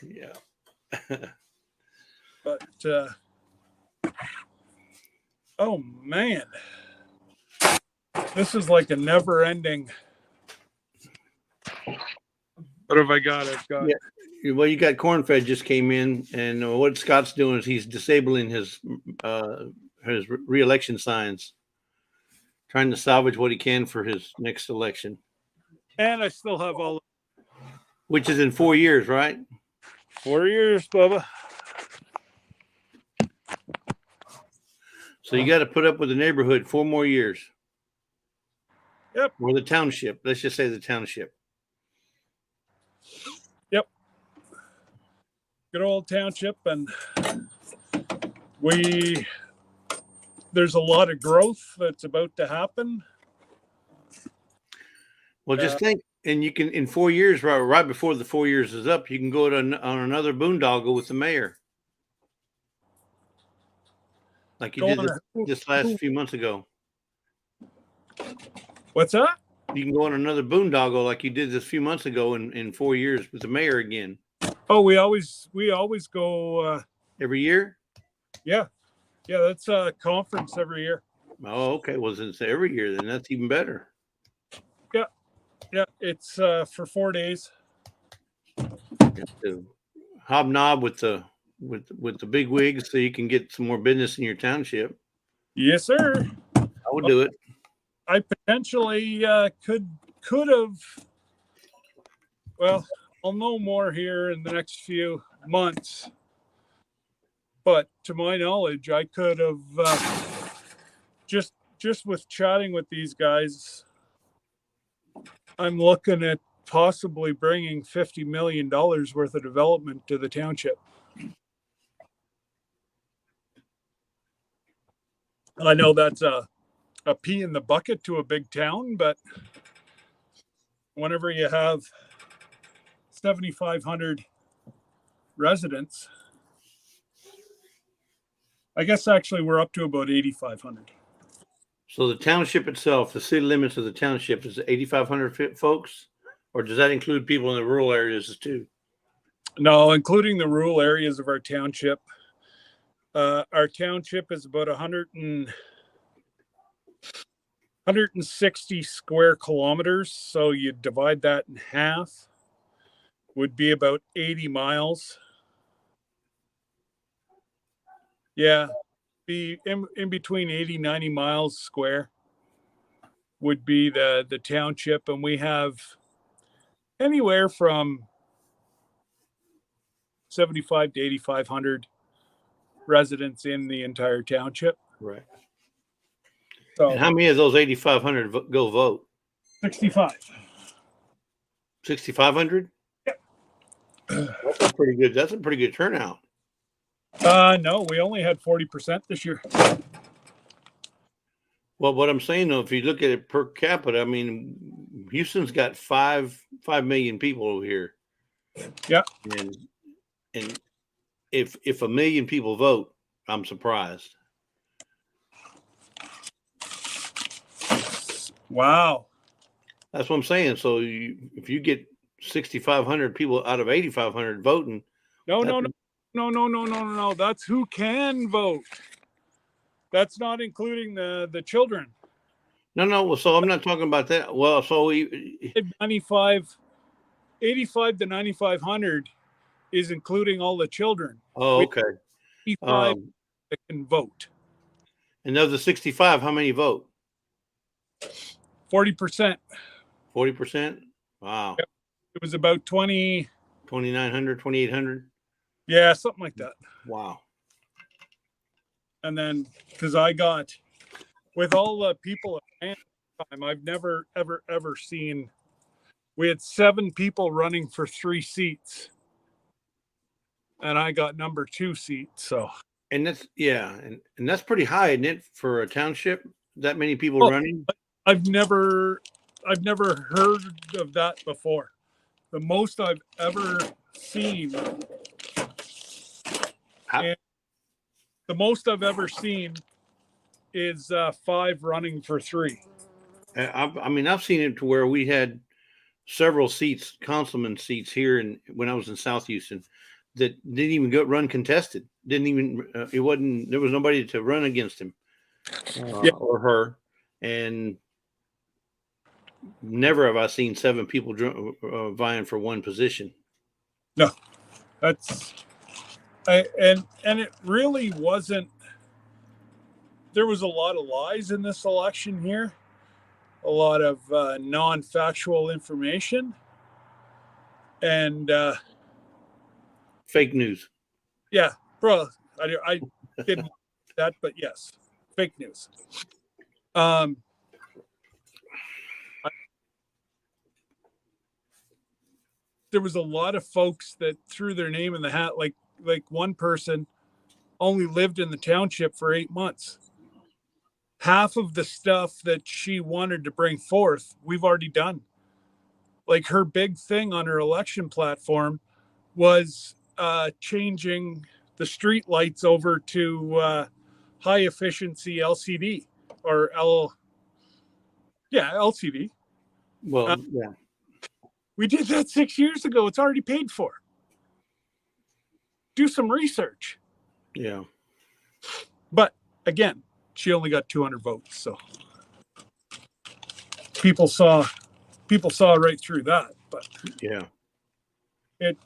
Yeah. But oh man, this is like a never-ending. What have I got? I've got. Yeah. Well, you got corn-fed just came in, and what Scott's doing is he's disabling his re-election signs, trying to salvage what he can for his next election, And I still have all which is in 4 years, right? 4 years, Bubba. So you got to put up with the neighborhood 4 more years. Yep. Or the township. Let's just say the township. Yep. Good old township, and there's a lot of growth that's about to happen. Well, just think, and you can in 4 years, right before the 4 years is up, you can go on another boondoggle with the mayor, like you did this last few months ago. What's that? You can go on another boondoggle like you did this few months ago in 4 years with the mayor again. Oh, we always go every year. Yeah, that's a conference every year. Oh, okay. Well, since every year, then that's even better. Yeah, it's for 4 days. To hobnob with the big wigs, so you can get some more business in your township. Yes, sir. I would do it. I potentially could have. Well, I'll know more here in the next few months. But to my knowledge, I could have just with chatting with these guys. I'm looking at possibly bringing $50 million worth of development to the township. I know that's a pea in the bucket to a big town, but whenever you have 7,500 residents, I guess actually we're up to about 8,500. So the township itself, the city limits of the township is 8,500 folks, or does that include people in the rural areas too? No, including the rural areas of our township. Our township is about 160 square kilometers. So you divide that in half, would be about 80 miles. Yeah, be in between 80, 90 miles square would be the township. And we have anywhere from 75 to 8,500 residents in the entire township. Right. So and how many of those 8,500 go vote? 65. 6,500? Yep. That's pretty good. That's a pretty good turnout. No, we only had 40% this year. Well, what I'm saying though, if you look at it per capita, I mean, Houston's got 5 million people over here. Yeah. And if 1 million people vote, I'm surprised. Wow. That's what I'm saying. So if you get 6,500 people out of 8,500 voting, No. That's who can vote. That's not including the children. No. So I'm not talking about that. Well, so 85 to 9,500 is including all the children. Oh, okay. 85 that can vote. And of the 65, how many vote? 40%. 40%? Wow. Yep. It was about 2,900, 2,800? Yeah, something like that. Wow. And then, because I got, with all the people at time, I've never, ever seen, we had 7 people running for 3 seats. and I got number 2 seat. So And that's and that's pretty high, isn't it, for a township? That many people Oh. running? I've never heard of that before. The most I've ever seen I- the most I've ever seen is 5 running for 3. I mean, I've seen it to where we had several seats, councilman seats here, and when I was in South Houston, that didn't even go run contested. Didn't even it wasn't there was nobody to run against him or her, and never have I seen 7 people vying for one position. No, that's and it really wasn't. There was a lot of lies in this election here, a lot of non-factual information, and Fake news. yeah, bro, I didn't that, but yes, fake news. There was a lot of folks that threw their name in the hat. Like one person only lived in the township for 8 months. Half of the stuff that she wanted to bring forth, we've already done. Like her big thing on her election platform was changing the street lights over to high efficiency LCD or LCD. Well, yeah. We did that 6 years ago. It's already paid for. Do some research. Yeah. But again, she only got 200 votes, so people saw right through that. But Yeah. it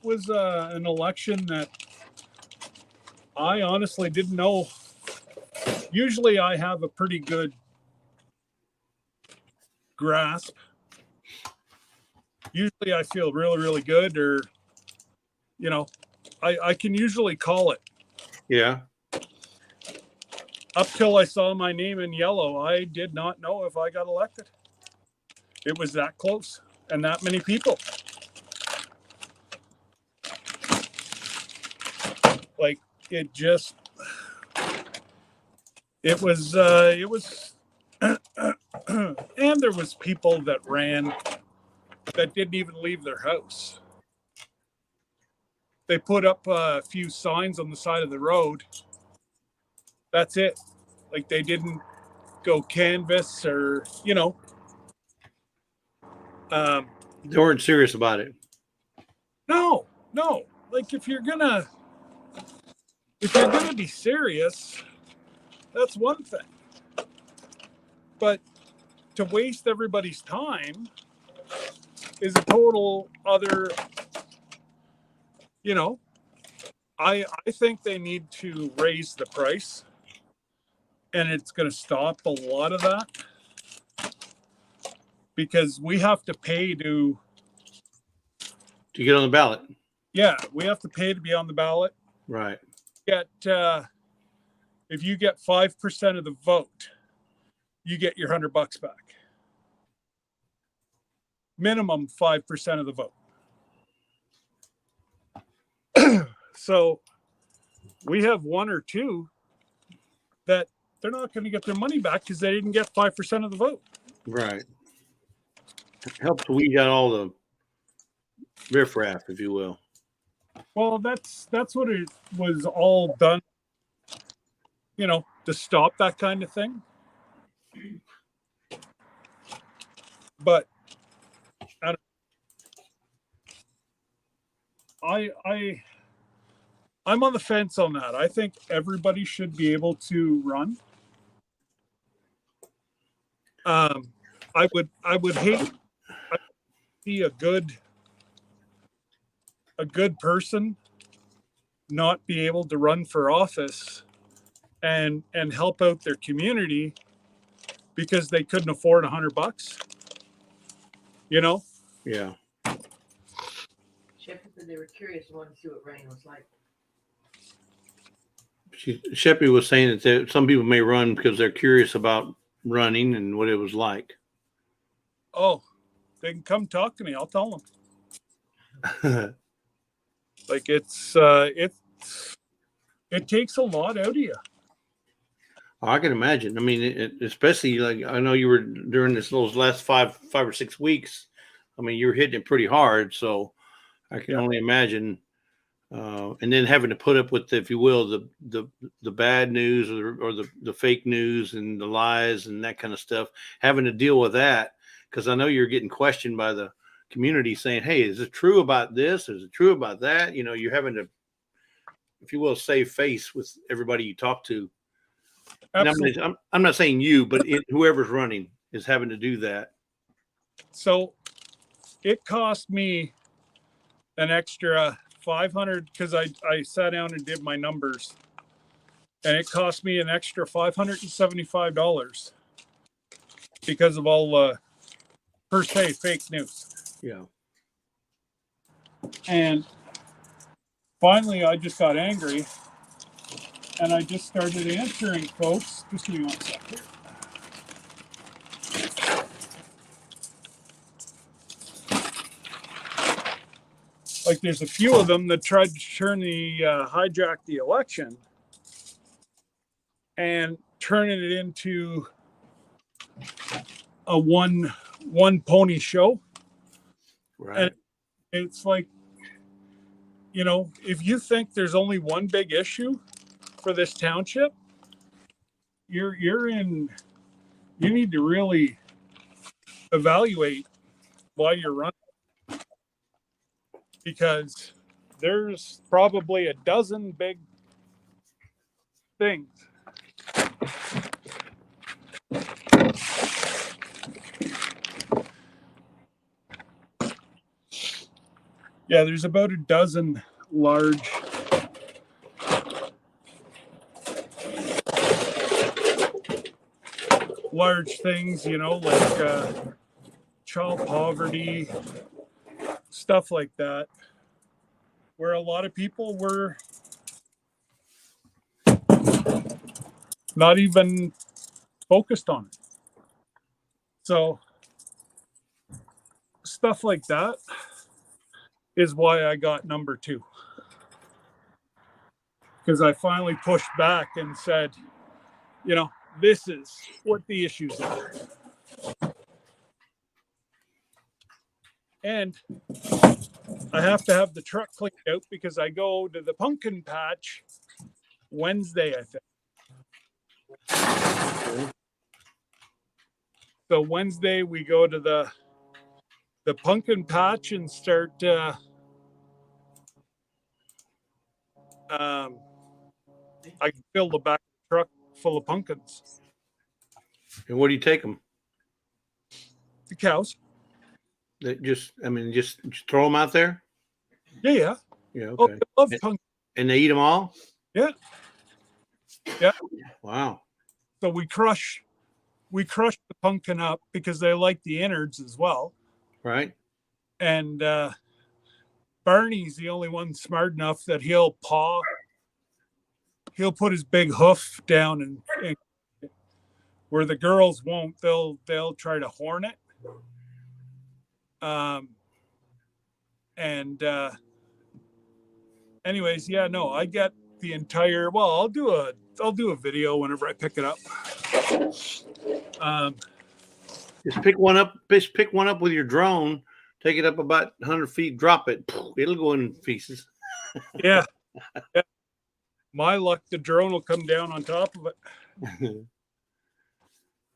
was an election that I honestly didn't know. Usually I have a pretty good grasp. Usually I feel really, really good, or I can usually call it. Yeah. Up till I saw my name in yellow, I did not know if I got elected. It was that close and that many people. Like it was and there was people that ran that didn't even leave their house. They put up a few signs on the side of the road. That's it. Like they didn't go canvas or, They weren't serious about it. No. Like if you're gonna be serious, that's one thing. But to waste everybody's time is a total other, I think they need to raise the price, and it's going to stop a lot of that, because we have to pay to get on the ballot. Yeah, we have to pay to be on the ballot. Right. If you get 5% of the vote, you get your $100 back. Minimum 5% of the vote. So we have 1 or 2 that they're not going to get their money back because they didn't get 5% of the vote. Right. Help to weed out all the riffraff, if you will. Well, that's what it was all done, to stop that kind of thing. But I'm on the fence on that. I think everybody should be able to run. I would hate to see a good person not be able to run for office and help out their community because they couldn't afford $100. Yeah. Shepherd said they were curious and wanted to see what rain was like. Sheppy was saying that some people may run because they're curious about running and what it was like. Oh, they can come talk to me. I'll tell them. Like it takes a lot out of you. I can imagine. I mean, especially like I know you were during those last five or 6 weeks. I mean, you're hitting it pretty hard, so I can only imagine. And then having to put up with, if you will, the bad news or the fake news and the lies and that kind of stuff. Having to deal with that because I know you're getting questioned by the community saying, "Hey, is it true about this? Is it true about that?" You know, you're having to, if you will, save face with everybody you talk to. And I'm not saying you, but whoever's running is having to do that. So it cost me an extra 500 because I sat down and did my numbers, and it cost me an extra $575 because of all the per se fake news. Yeah. And finally, I just got angry, and I just started answering folks. Just give me 1 second. Like there's a few of them that tried to hijack the election and turning it into a one pony show. Right. And it's like, you know, if you think there's only one big issue for this township, you need to really evaluate why you're running, because there's probably a dozen big things. Yeah, there's about a dozen large things, you know, like child poverty, stuff like that, where a lot of people were not even focused on it. So stuff like that is why I got number 2. Because I finally pushed back and said, you know, this is what the issues are. And I have to have the truck cleaned out because I go to the pumpkin patch Wednesday, I think. So Wednesday we go to the pumpkin patch and start I fill the back of the truck full of pumpkins. And where do you take them? The cows. Just throw them out there? Yeah. Yeah, Oh, okay. I love pumpkin. And they eat them all? Yeah. Yeah. Wow. So we crush the pumpkin up because they like the innards as well. Right. And Barney's the only one smart enough that he'll put his big hoof down and where the girls won't, they'll try to horn it. Anyways, yeah, no, I get the entire, well, I'll do a video whenever I pick it up. Just pick one up with your drone, take it up about 100 feet, drop it. It'll go in pieces. Yeah. My luck, the drone will come down on top of it.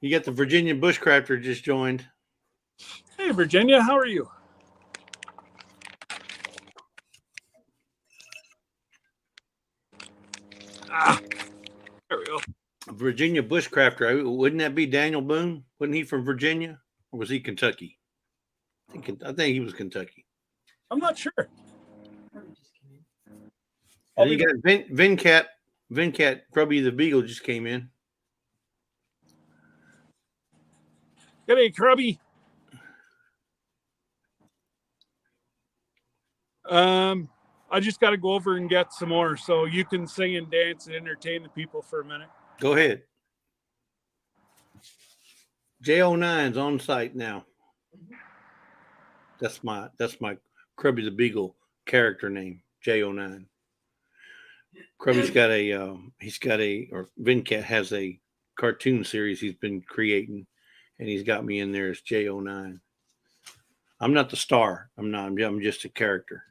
You got the Virginia Bushcrafter just joined. Hey, Virginia, how are you? There we go. Virginia Bushcrafter. Wouldn't that be Daniel Boone? Wasn't he from Virginia? Or was he Kentucky? I think he was Kentucky. I'm not sure. And you got Venkat Grubby the Beagle just came in. G'day, Krubby. I just got to go over and get some more, so you can sing and dance and entertain the people for a minute. Go ahead. J09's on site now. That's my Krubby the Beagle character name. J09. Krubby's got or Vincat has a cartoon series he's been creating, and he's got me in there as J09. I'm not the star. I'm just a character.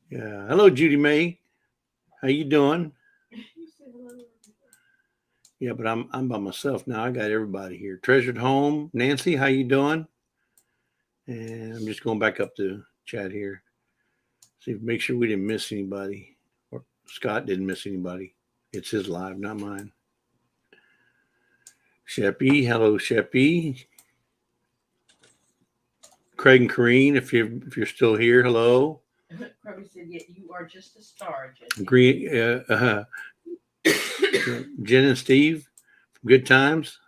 Yeah. Hello, Judy May. How you doing? Yeah, but I'm by myself now. I got everybody here. Treasured Home, Nancy, how you doing? And I'm just going back up to chat here. See, make sure we didn't miss anybody, or Scott didn't miss anybody. It's his live, not mine. Sheppy, hello, Sheppy. Craig and Corrine, if you're still here, hello. Probably said, "Yet you are just a star, Jesse." Green, Jen and Steve, Good Times.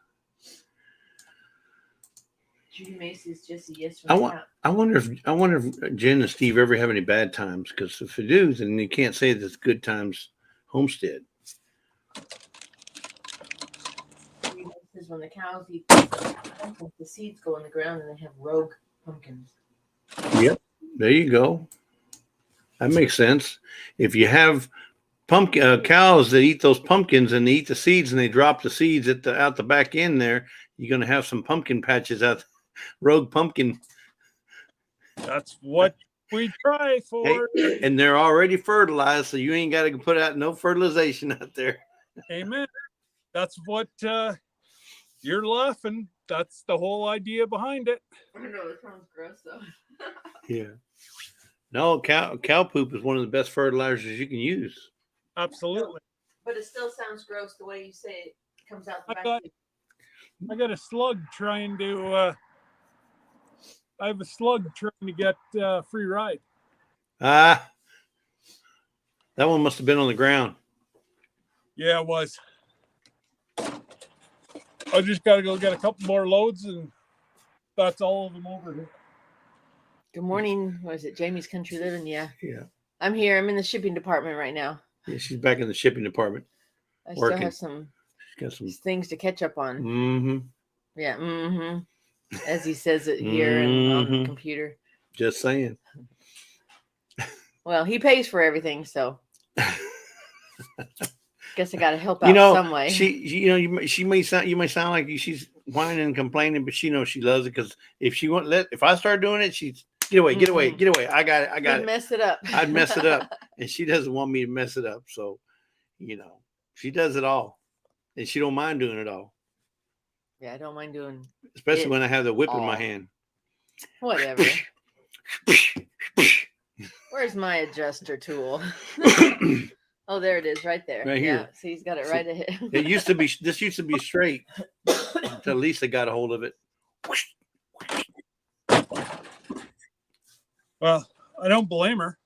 Judy May says, "Jesse, yes." I wonder if Jen and Steve ever have any bad times, because if they do, then you can't say that it's Good Times Homestead. Judy May says, "When the cows eat the seeds go in the ground and they have rogue pumpkins." Yep, there you go. That makes sense. If you have cows that eat those pumpkins and they eat the seeds and they drop the seeds out the back end there, you're going to have some pumpkin patches out. Rogue pumpkin. That's what we try for. Hey, and they're already fertilized, so you ain't got to put out no fertilization out there. Amen. That's what you're laughing. That's the whole idea behind it. I don't know. It sounds gross though. Yeah. No, cow poop is one of the best fertilizers you can use. Absolutely. But it still sounds gross the way you say it comes out the I back. I got a slug trying to. I have a slug trying to get free ride. That one must have been on the ground. Yeah, it was. I just got to go get a couple more loads, and that's all of them over here. Good morning. What is it? Jamie's Country Living. Yeah. Yeah. I'm here. I'm in the shipping department right now. Yeah, she's back in the shipping department. I Working. still have She's got some things to catch up on. Mm-hmm. Yeah. Mm-hmm. As he says it here and on the computer. Just saying. Well, he pays for everything, so guess I got to help out some way. You may sound like she's whining and complaining, but she knows she loves it, because if I start doing it, she's get away. I got it. Mess it up. I'd mess it up, and she doesn't want me to mess it up. So, she does it all, and she don't mind doing it all. Yeah, I don't mind doing. Especially when I have the whip in my hand. Whatever. Where's my adjuster tool? Oh, there it is, right there. Right here. Yeah, so he's got it right ahead. This used to be straight until Lisa got a hold of it. Well, I don't blame her.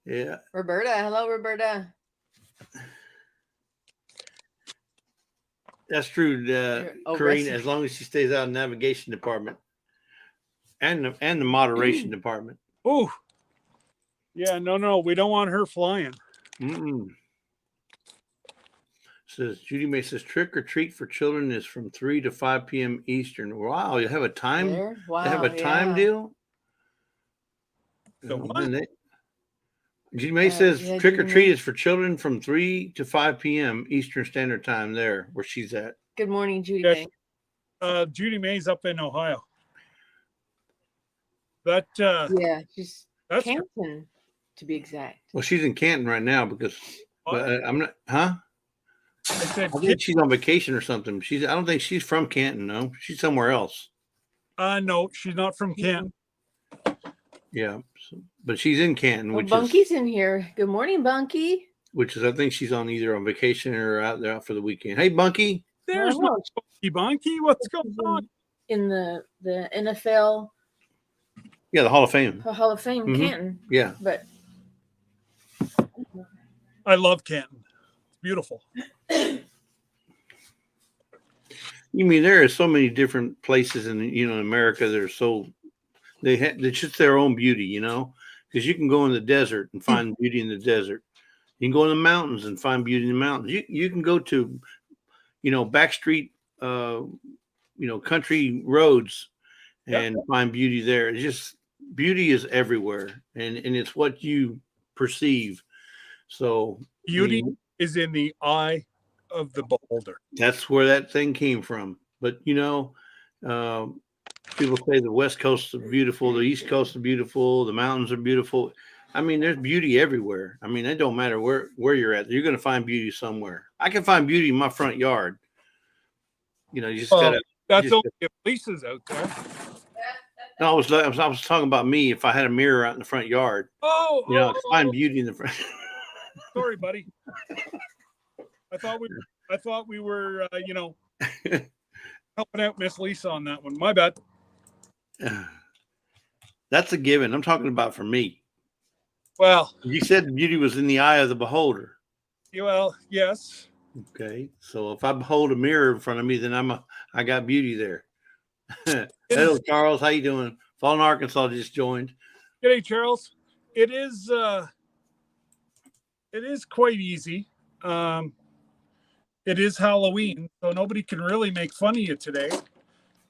Yeah. Roberta, hello, Roberta. That's true, Corrine. As long as she stays out of the navigation department and the moderation department. Oh, yeah, no, we don't want her flying. Says Judy May says trick or treat for children is from 3 to 5 p.m. Eastern. Wow, you have a time? Wow, they have a time deal. Judy May says trick or treat is for children from 3 to 5 p.m. Eastern Standard Time. There, where she's at. Good morning, Judy May. Judy May's up in Ohio. That's Canton, to be exact. Well, she's in Canton right now because I'm not. Huh? I think she's on vacation or something. I don't think she's from Canton. No, she's somewhere else. No, she's not from Canton. Yeah, but she's in Canton. Well, Bunky's in here. Good morning, Bunky. Which is, I think she's either on vacation or out there for the weekend. Hey, Bunky. There's no Bunky. What's going on? In the NFL. Yeah, the Hall of Fame. Hall of Fame, Canton. Yeah. But I love Canton. It's beautiful. You mean there are so many different places in America that are so it's just their own beauty, because you can go in the desert and find beauty in the desert. You can go in the mountains and find beauty in the mountains. You can go to, Backstreet country roads Yep. and find beauty there. It's just beauty is everywhere, and it's what you perceive. So Beauty is in the eye of the beholder. that's where that thing came from. But people say the West Coast is beautiful, the East Coast is beautiful, the mountains are beautiful. I mean, there's beauty everywhere. I mean, it don't matter where you're at. You're going to find beauty somewhere. I can find beauty in my front yard. You just gotta. That's only if Lisa's out there. No, I was talking about me. If I had a mirror out in the front yard, I could find beauty in the front. Sorry, buddy. I thought we were helping out Miss Lisa on that one. My bad. That's a given. I'm talking about for me. Well, You said beauty was in the eye of the beholder. well, yes. Okay, so if I behold a mirror in front of me, then I got beauty there. Hello, Charles. How you doing? Fallen, Arkansas just joined. G'day, Charles. It is quite easy. It is Halloween, so nobody can really make fun of you today.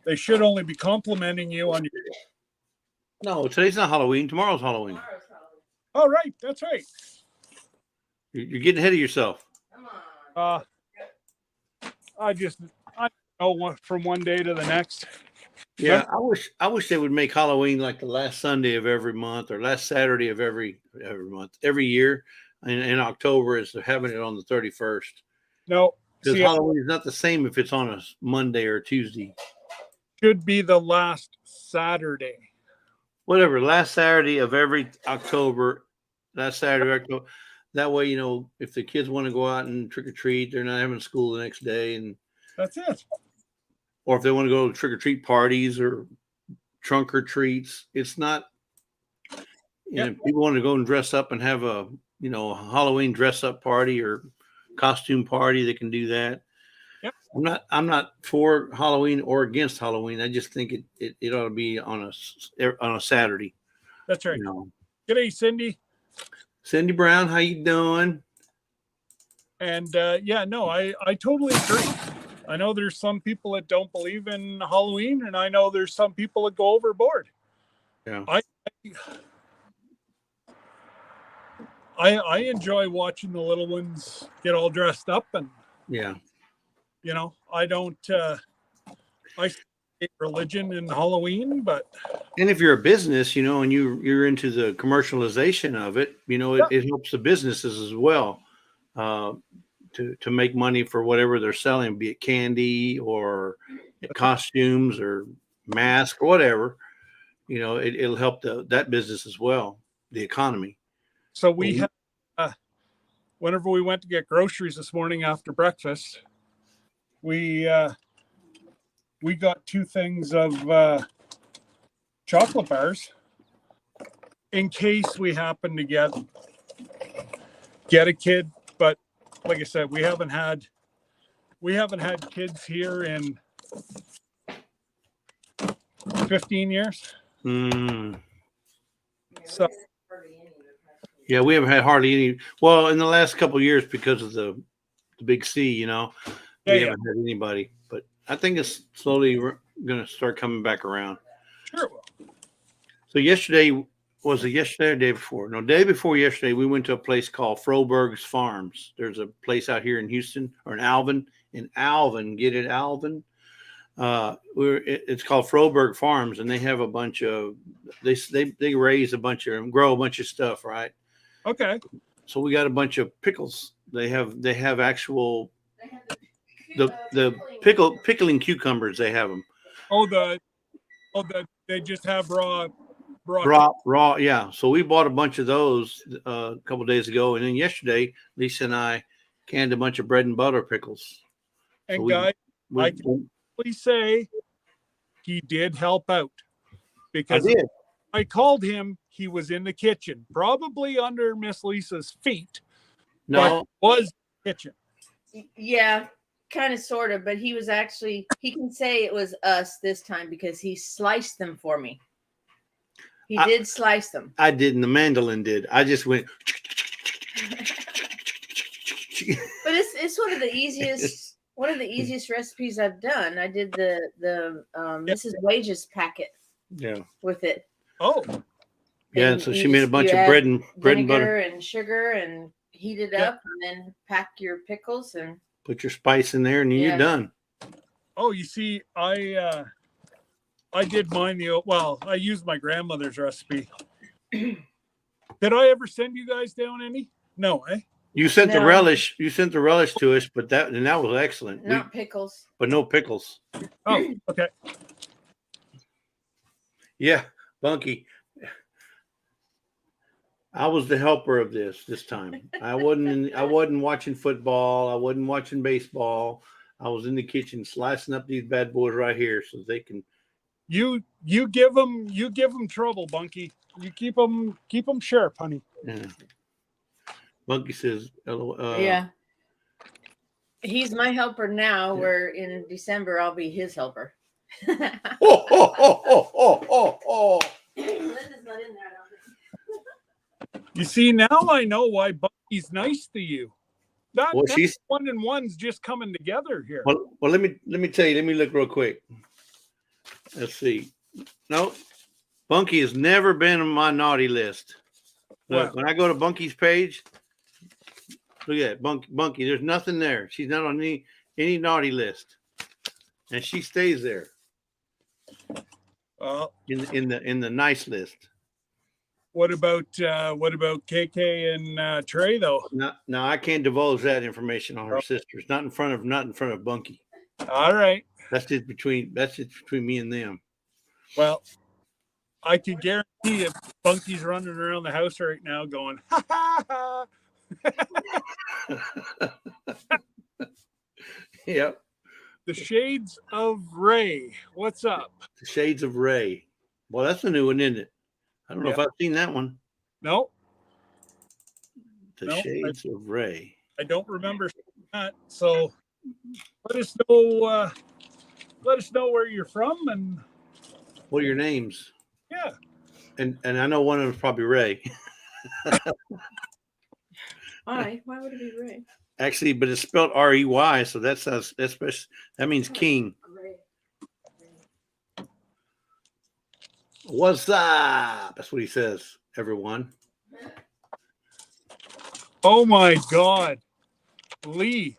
They should only be complimenting you on your. No, today's not Halloween. Tomorrow's Halloween. Oh, right, that's right. You're getting ahead of yourself. Come on. I know from one day to the next. Yeah, I wish they would make Halloween like the last Sunday of every month or last Saturday of every month, every year. And in October is having it on the 31st. No, Because Halloween is not the same if it's on a Monday or Tuesday. Should be the last Saturday. Whatever, last Saturday of every October, last Saturday of October. That way, if the kids want to go out and trick or treat, they're not having school the next day, and That's it. or if they want to go to trick or treat parties or trunk or treats, it's not. People want to go and dress up and have a Halloween dress up party or costume party. They can do that. Yep. I'm not for Halloween or against Halloween. I just think it ought to be on a Saturday. That's right. G'day, Cindy. Cindy Brown, how you doing? And I totally agree. I know there's some people that don't believe in Halloween, and I know there's some people that go overboard. Yeah. I enjoy watching the little ones get all dressed up, and yeah. I don't I hate religion and Halloween, but And if you're a business, and you're into the commercialization of it, it helps the businesses as well to make money for whatever they're selling, be it candy or costumes or masks or whatever. It'll help that business as well, the economy. So we had whenever we went to get groceries this morning after breakfast, we got 2 things of chocolate bars in case we happen to get a kid. But like I said, we haven't had kids here in 15 years. So yeah, we haven't had hardly any. Well, in the last couple of years because of the big C, we haven't had anybody. But I think it's slowly going to start coming back around. Sure. So yesterday, was it yesterday or day before? No, day before yesterday, we went to a place called Froberg's Farms. There's a place out here in Houston or in Alvin. Get it, Alvin? It's called Froberg Farms, and they have a bunch of they raise a bunch of and grow a bunch of stuff, right? Okay. So we got a bunch of pickles. They have actual the pickling cucumbers. They have them. They just have raw. Yeah. So we bought a bunch of those a couple of days ago, and then yesterday, Lisa and I canned a bunch of bread and butter pickles. And so guys, I can really say he did help out because I called him. He was in the kitchen, probably under Miss Lisa's feet. No, but was kitchen. Yeah, kind of, sort of. But he was actually. He can say it was us this time because he sliced them for me. He did slice them. I didn't. The mandolin did. I just went. But it's one of the easiest One of the easiest recipes I've done. I did the Mrs. Wages packet Yeah. with it. Oh, Yeah. And And so you she made a just- bunch you of add bread and butter. vinegar and sugar and heat it Yeah. up, and then pack your pickles and Put your spice in there, and then Yeah. you're done. oh, you see, I did mine I used my grandmother's recipe. Did I ever send you guys down any? No, eh? You sent the No. relish. You sent the relish to us, but that was excellent. not pickles. But no pickles. Oh, okay. Yeah, Bunky. I was the helper of this time. I wasn't watching football. I wasn't watching baseball. I was in the kitchen slicing up these bad boys right here so they can. You give them trouble, Bunky. You keep them sharp, honey. Yeah. Bunky says, Yeah. He's my helper now, Yeah. where in December I'll be his helper. oh. Linda's not in there, I don't think. You see, now I know why Bunky's nice to you. That Well, that she's 1 and 1's just coming together here. well. Let me tell you. Let me look real quick. Let's see. No, Bunky has never been on my naughty list. Look, Wow. when I go to Bunky's page, look at that. Bunky. There's nothing there. She's not on any naughty list, and she stays there in the nice list. What about KK and Trey though? Now I can't divulge that information on her sisters. Not in front of Bunky. All right. That's just between me and them. Well, I can guarantee if Bunky's running around the house right now going, ha ha ha. Yep. The Shades of Ray. What's up? The Shades of Ray. Well, that's a new one, isn't it? I don't know if Yeah. I've seen that one. No, The No, Shades of Ray. I don't remember that. So let us know. Let us know where you're from, and What are your names? yeah, And I know one of them is probably Ray. Why? Why would it be Ray? Actually, but it's spelled R-E-Y, so that means king. Ray. What's up? That's what he says, everyone. oh my God, Lee.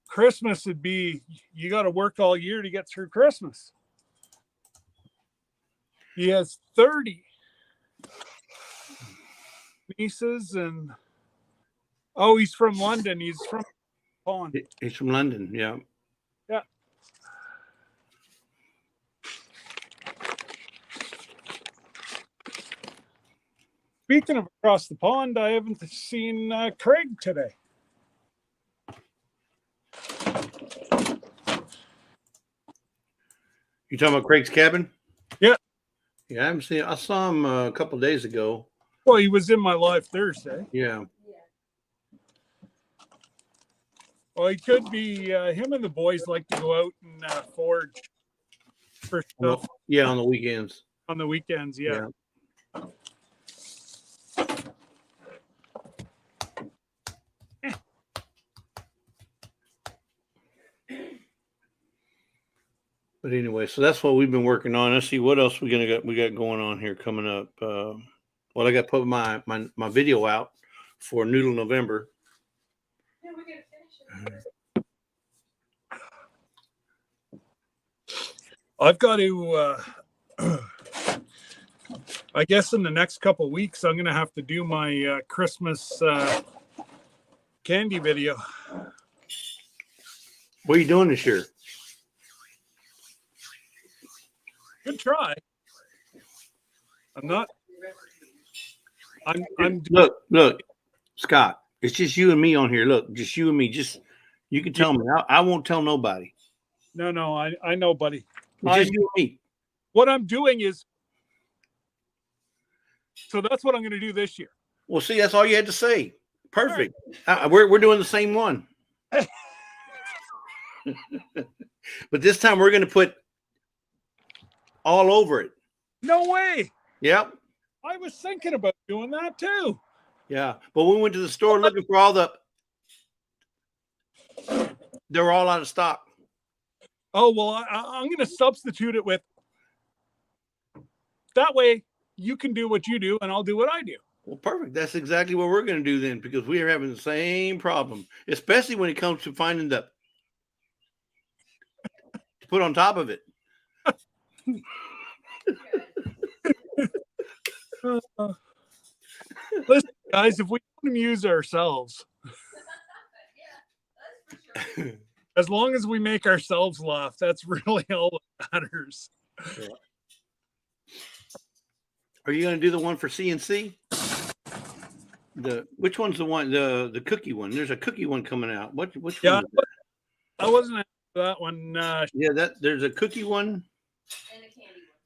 Christmas would be, you got to work all year to get through Christmas. He has 30 nieces and he's from London. He's from Pond. He's from London, yeah. Yeah. Speaking of across the pond, I haven't seen Craig today. You talking about Craig's cabin? Yeah. Yeah, I haven't seen. I saw him a couple of days ago. Well, he was in my live Thursday. Yeah. Well, he could be. Him and the boys like to go out and forage for stuff Yeah, on the weekends. on the weekends. Yeah. But anyway, so that's what we've been working on. Let's see what else we got going on here coming up. Well, I got to put my video out for Noodle November. Yeah, we're gonna finish it. I've got to. I guess in the next couple of weeks, I'm going to have to do my Christmas candy video. What are you doing this year? Good try. I'm not. I'm Look, Scott. It's just you and me on here. Look, just you and me. Just you can tell me. I won't tell nobody. No. I know, buddy. It's just you and me. What I'm doing is. So that's what I'm going to do this year. Well, see, that's all you had to say. Perfect. We're doing the same one. But this time we're going to put all over it. No way. Yep. I was thinking about doing that too. Yeah. But we went to the store looking for all the They're all out of stock. Oh, well, I'm going to substitute it with that way you can do what you do and I'll do what I do. Well, perfect. That's exactly what we're going to do then, because we are having the same problem, especially when it comes to finding the to put on top of it. Listen, guys, if we don't amuse ourselves, as long as we make ourselves laugh, that's really all that matters. Are you going to do the one for CNC? Which one's the one? The cookie one. There's a cookie one coming out. Which Yeah, one is that? I wasn't after that one. Yeah, there's a cookie one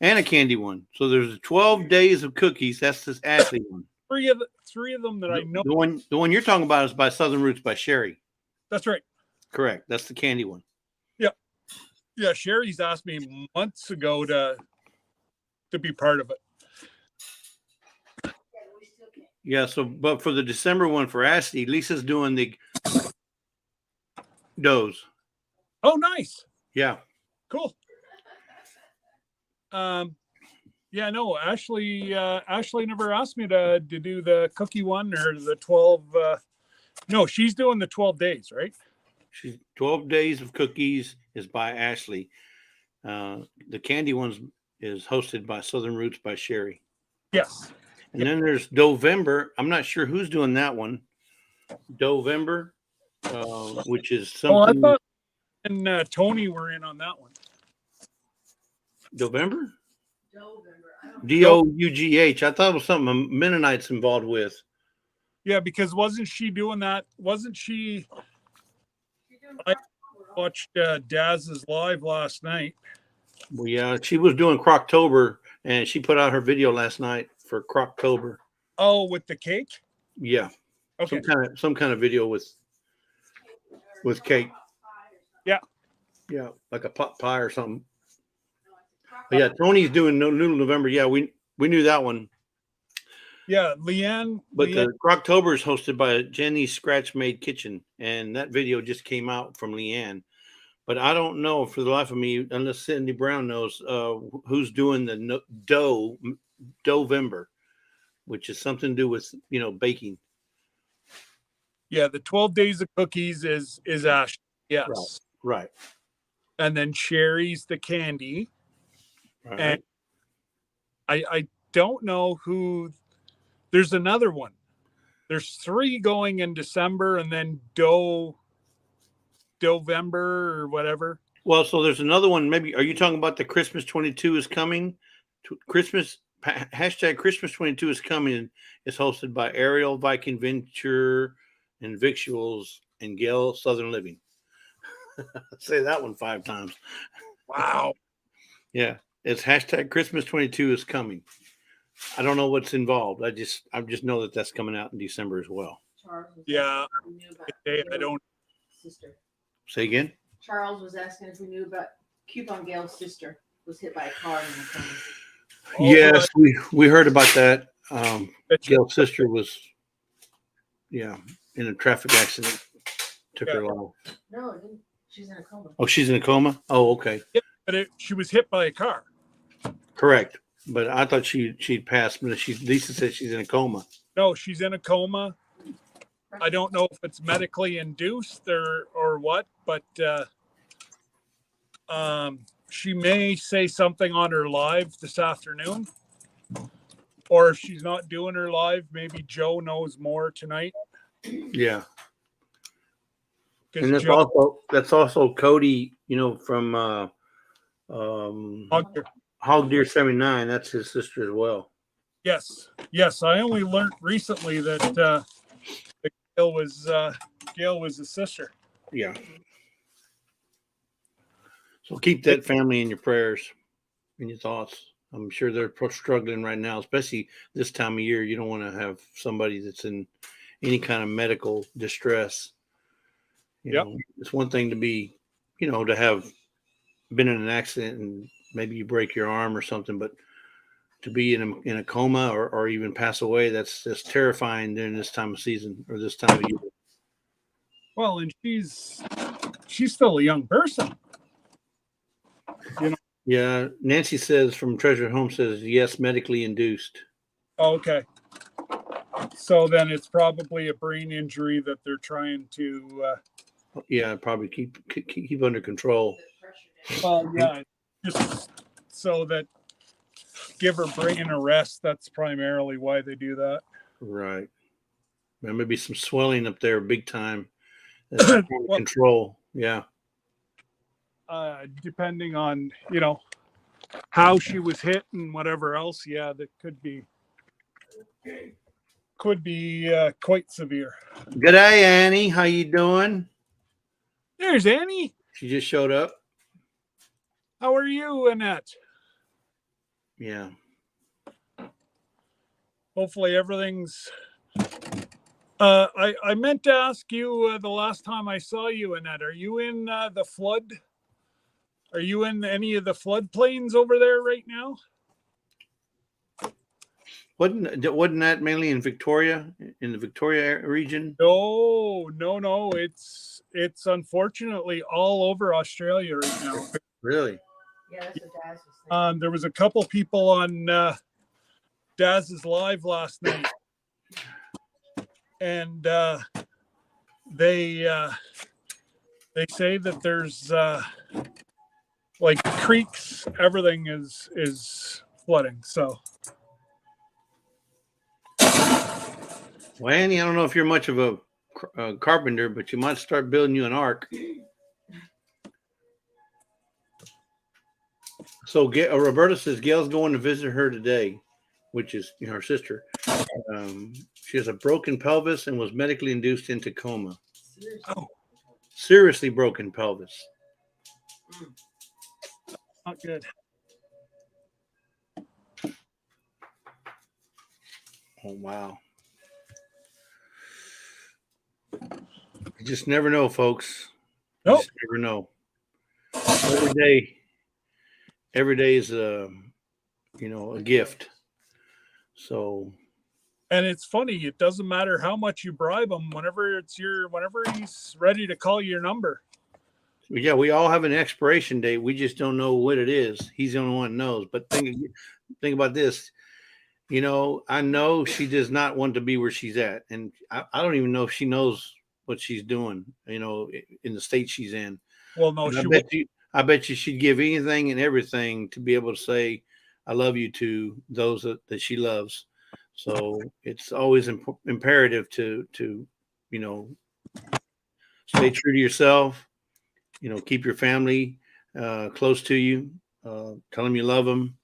and a candy one. So there's 12 days of cookies. That's this Ashley one. Three of them that I know. The one you're talking about is by Southern Roots by Sherry. That's right. Correct. That's the candy one. Yeah, Sherry's asked me months ago to be part of it. Yeah. So, but for the December one for Ashley, Lisa's doing the doughs. Oh, nice. Yeah. Cool. Yeah, no, Ashley never asked me to do the cookie one or the 12. No, she's doing the 12 days, right? She's 12 days of cookies is by Ashley. The candy ones is hosted by Southern Roots by Sherry. Yes. And then there's Dovember. I'm not sure who's doing that one. Dovember, which is Oh, I something. thought and Tony were in on that one. Dovember? Dough. I thought it was something Mennonites involved with. Yeah, because wasn't she doing that? Wasn't she? I watched Daz's live last night. Well, yeah, she was doing Croctober, and she put out her video last night for Croctober. Oh, with the cake? Yeah. Okay. Some kind of video with cake. Yeah. Yeah, like a pot pie or something. But yeah, Tony's doing Noodle November. Yeah, we knew that one. Yeah, Leanne. But the Croctober is hosted by Jenny's Scratch Made Kitchen, and that video just came out from Leanne. But I don't know for the life of me, unless Cindy Brown knows, who's doing the Dovember, which is something to do with baking. Yeah, the 12 days of cookies is Ash. Yes. Right. And then Sherry's the candy. Right. And I don't know who. There's another one. There's 3 going in December, and then Dovember or whatever. Well, so there's another one. Maybe are you talking about the Christmas 22 is coming? Christmas Christmas 22 is coming. It's hosted by Ariel Viking Venture and Victuals and Gail Southern Living. Say that one 5 times. Wow. Yeah, it's Christmas 22 is coming. I don't know what's involved. I just know that that's coming out in December as well. Yeah. I don't. Sister. Say again. Charles was asking if we knew about Coupon Gail's sister was hit by a car in the corner. Yes, we heard about that. Gail's sister was, in a traffic accident. Took her life. No, it didn't. She's in a coma. Oh, she's in a coma? Oh, okay. Yeah, but she was hit by a car. Correct. But I thought she'd passed. But Lisa said she's in a coma. No, she's in a coma. I don't know if it's medically induced or what, but she may say something on her live this afternoon. Or if she's not doing her live, maybe Joe knows more tonight. Yeah. And that's also Cody, from Hog Deer 79. That's his sister as well. Yes. I only learned recently that Gail was a sister. Yeah. So keep that family in your prayers, in your thoughts. I'm sure they're struggling right now, especially this time of year. You don't want to have somebody that's in any kind of medical distress. You know, it's one thing to be, to have been in an accident and maybe you break your arm or something, but to be in a coma or even pass away, that's just terrifying during this time of season or this time of year. Well, and she's she's still a young person. Yeah, Nancy says from Treasure Home says yes, medically induced. Okay. So then it's probably a brain injury that they're trying to. Yeah, probably keep under control. Well, yeah, just so that give her brain a rest. That's primarily why they do that. Right. There may be some swelling up there, big time. That's under Well, control. Yeah. depending on how she was hit and whatever else, yeah, that could be quite severe. G'day, Annie. How you doing? There's Annie. She just showed up. How are you, Annette? Yeah. Hopefully everything's. I meant to ask you the last time I saw you, Annette. Are you in the flood? Are you in any of the floodplains over there right now? Wasn't that mainly in Victoria, in the Victoria region? No. It's unfortunately all over Australia right now. Really? Yeah, that's what Daz was saying. There was a couple people on Daz's live last night, and they say that there's like creeks, everything is flooding. So Well, Annie, I don't know if you're much of a carpenter, but you might start building you an ark. So Roberta says Gail's going to visit her today, which is her sister. She has a broken pelvis and was medically induced into coma. oh, Seriously broken pelvis. not good. Oh, wow. You just never know, folks. You Nope. just never know. Every day is a gift. So, And it's funny, it doesn't matter how much you bribe him, whenever he's ready to call your number. yeah, we all have an expiration date. We just don't know what it is. He's the only one who knows. But think about this. I know she does not want to be where she's at. And I don't even know if she knows what she's doing, in the state she's in. Well, no, And I bet you she'd give anything and everything to be able to say, I love you to those that she loves. So it's always imperative to stay true to yourself, keep your family close to you, tell them you love them,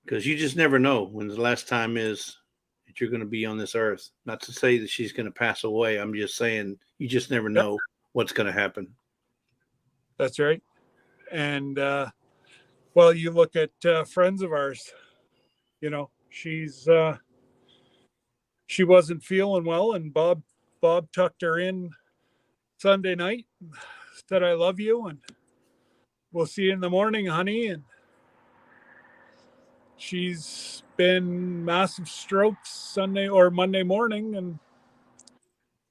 because you just never know when the last time is that you're going to be on this earth. Not to say that she's going to pass away. I'm just saying you just never know what's going to happen. That's right. And well, you look at friends of ours, she wasn't feeling well, and Bob tucked her in Sunday night, said, I love you, and we'll see you in the morning, honey. And she's been massive strokes Sunday or Monday morning, and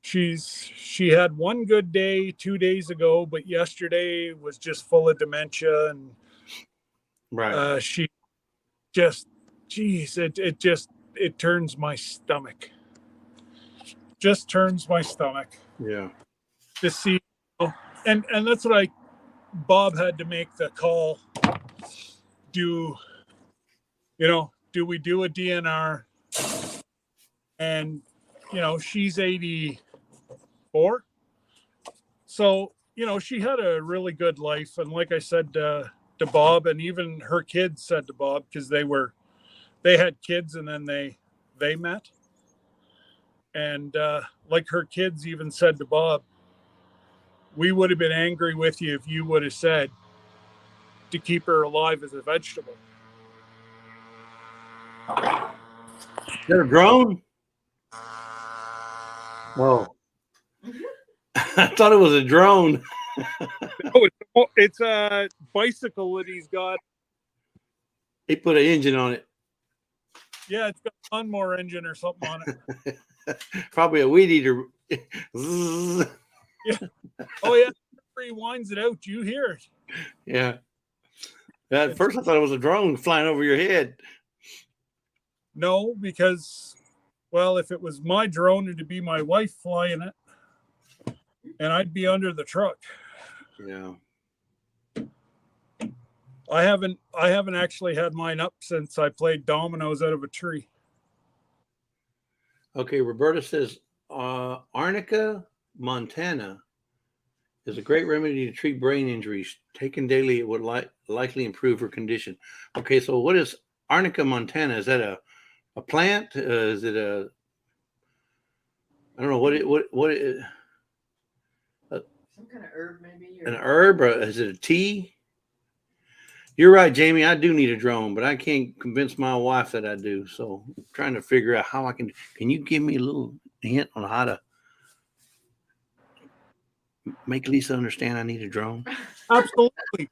she had one good day 2 days ago, but yesterday was just full of dementia, and right. she just, geez, it turns my stomach. Just turns my stomach. Yeah. To see, and that's what Bob had to make the call. Do we do a DNR? And she's 84, so she had a really good life. And like I said to Bob, and even her kids said to Bob, because they had kids and then they met, and like her kids even said to Bob, we would have been angry with you if you would have said to keep her alive as a vegetable. Is that a drone? Whoa. I thought it was a drone. It's a bicycle that he's got. He put an engine on it. Yeah, it's got a lawnmower engine or something on it. Probably a weed eater. Yeah. Oh yeah. he winds it out, you hear it. Yeah. At first, I thought it was a drone flying over your head. No, because, well, if it was my drone, it'd be my wife flying it, and I'd be under the truck. Yeah. I haven't actually had mine up since I played dominoes out of a tree. Okay. Roberta says, Arnica, Montana is a great remedy to treat brain injuries. Taken daily, it would likely improve her condition. Okay. So what is Arnica, Montana? Is that a plant? Is it a, I don't know what Some kind of herb, maybe. an herb, or is it a tea? You're right, Jamie. I do need a drone, but I can't convince my wife that I do. So I'm trying to figure out how I can. Can you give me a little hint on how to make Lisa understand I need a drone? Absolutely.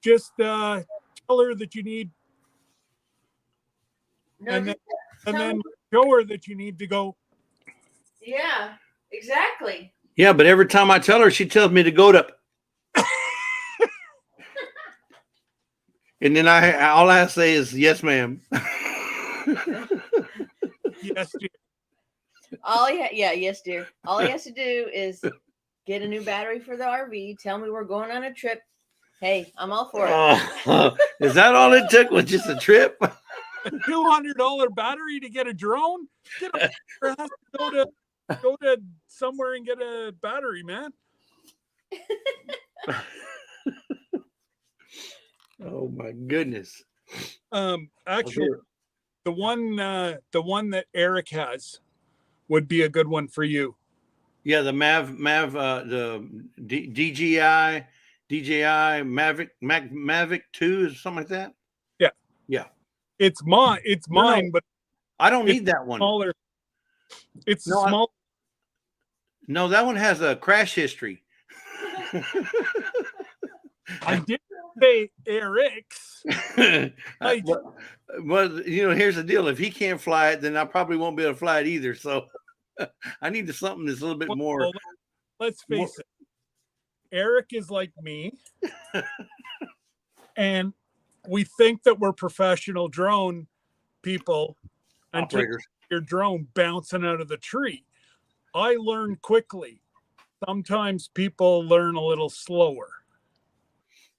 Just tell her that you need, No, and just and tell then me- show her that you need to go. yeah, exactly. Yeah, but every time I tell her, she tells me to go to. And then all I say is yes, ma'am. Yes, dear. Yes, dear. All he has to do is get a new battery for the RV. Tell me we're going on a trip. Hey, I'm all for it. Oh, is that all it took? Was just a trip? A $200 battery to get a drone? Get a has to go to somewhere and get a battery, man. Oh my goodness. Actually, Okay. the one that Eric has would be a good one for you. Yeah, the DJI Mavic 2 is something like that. Yeah. Yeah. It's mine, but I don't it's need that one. smaller. It's No, small. No, that one has a crash history. I did say Eric's. Right. Well, here's the deal. If he can't fly it, then I probably won't be able to fly it either. So I need something that's a little bit more. Well, let's face it. Eric is like me. And we think that we're professional drone people until Operators. your drone bouncing out of the tree. I learn quickly. Sometimes people learn a little slower.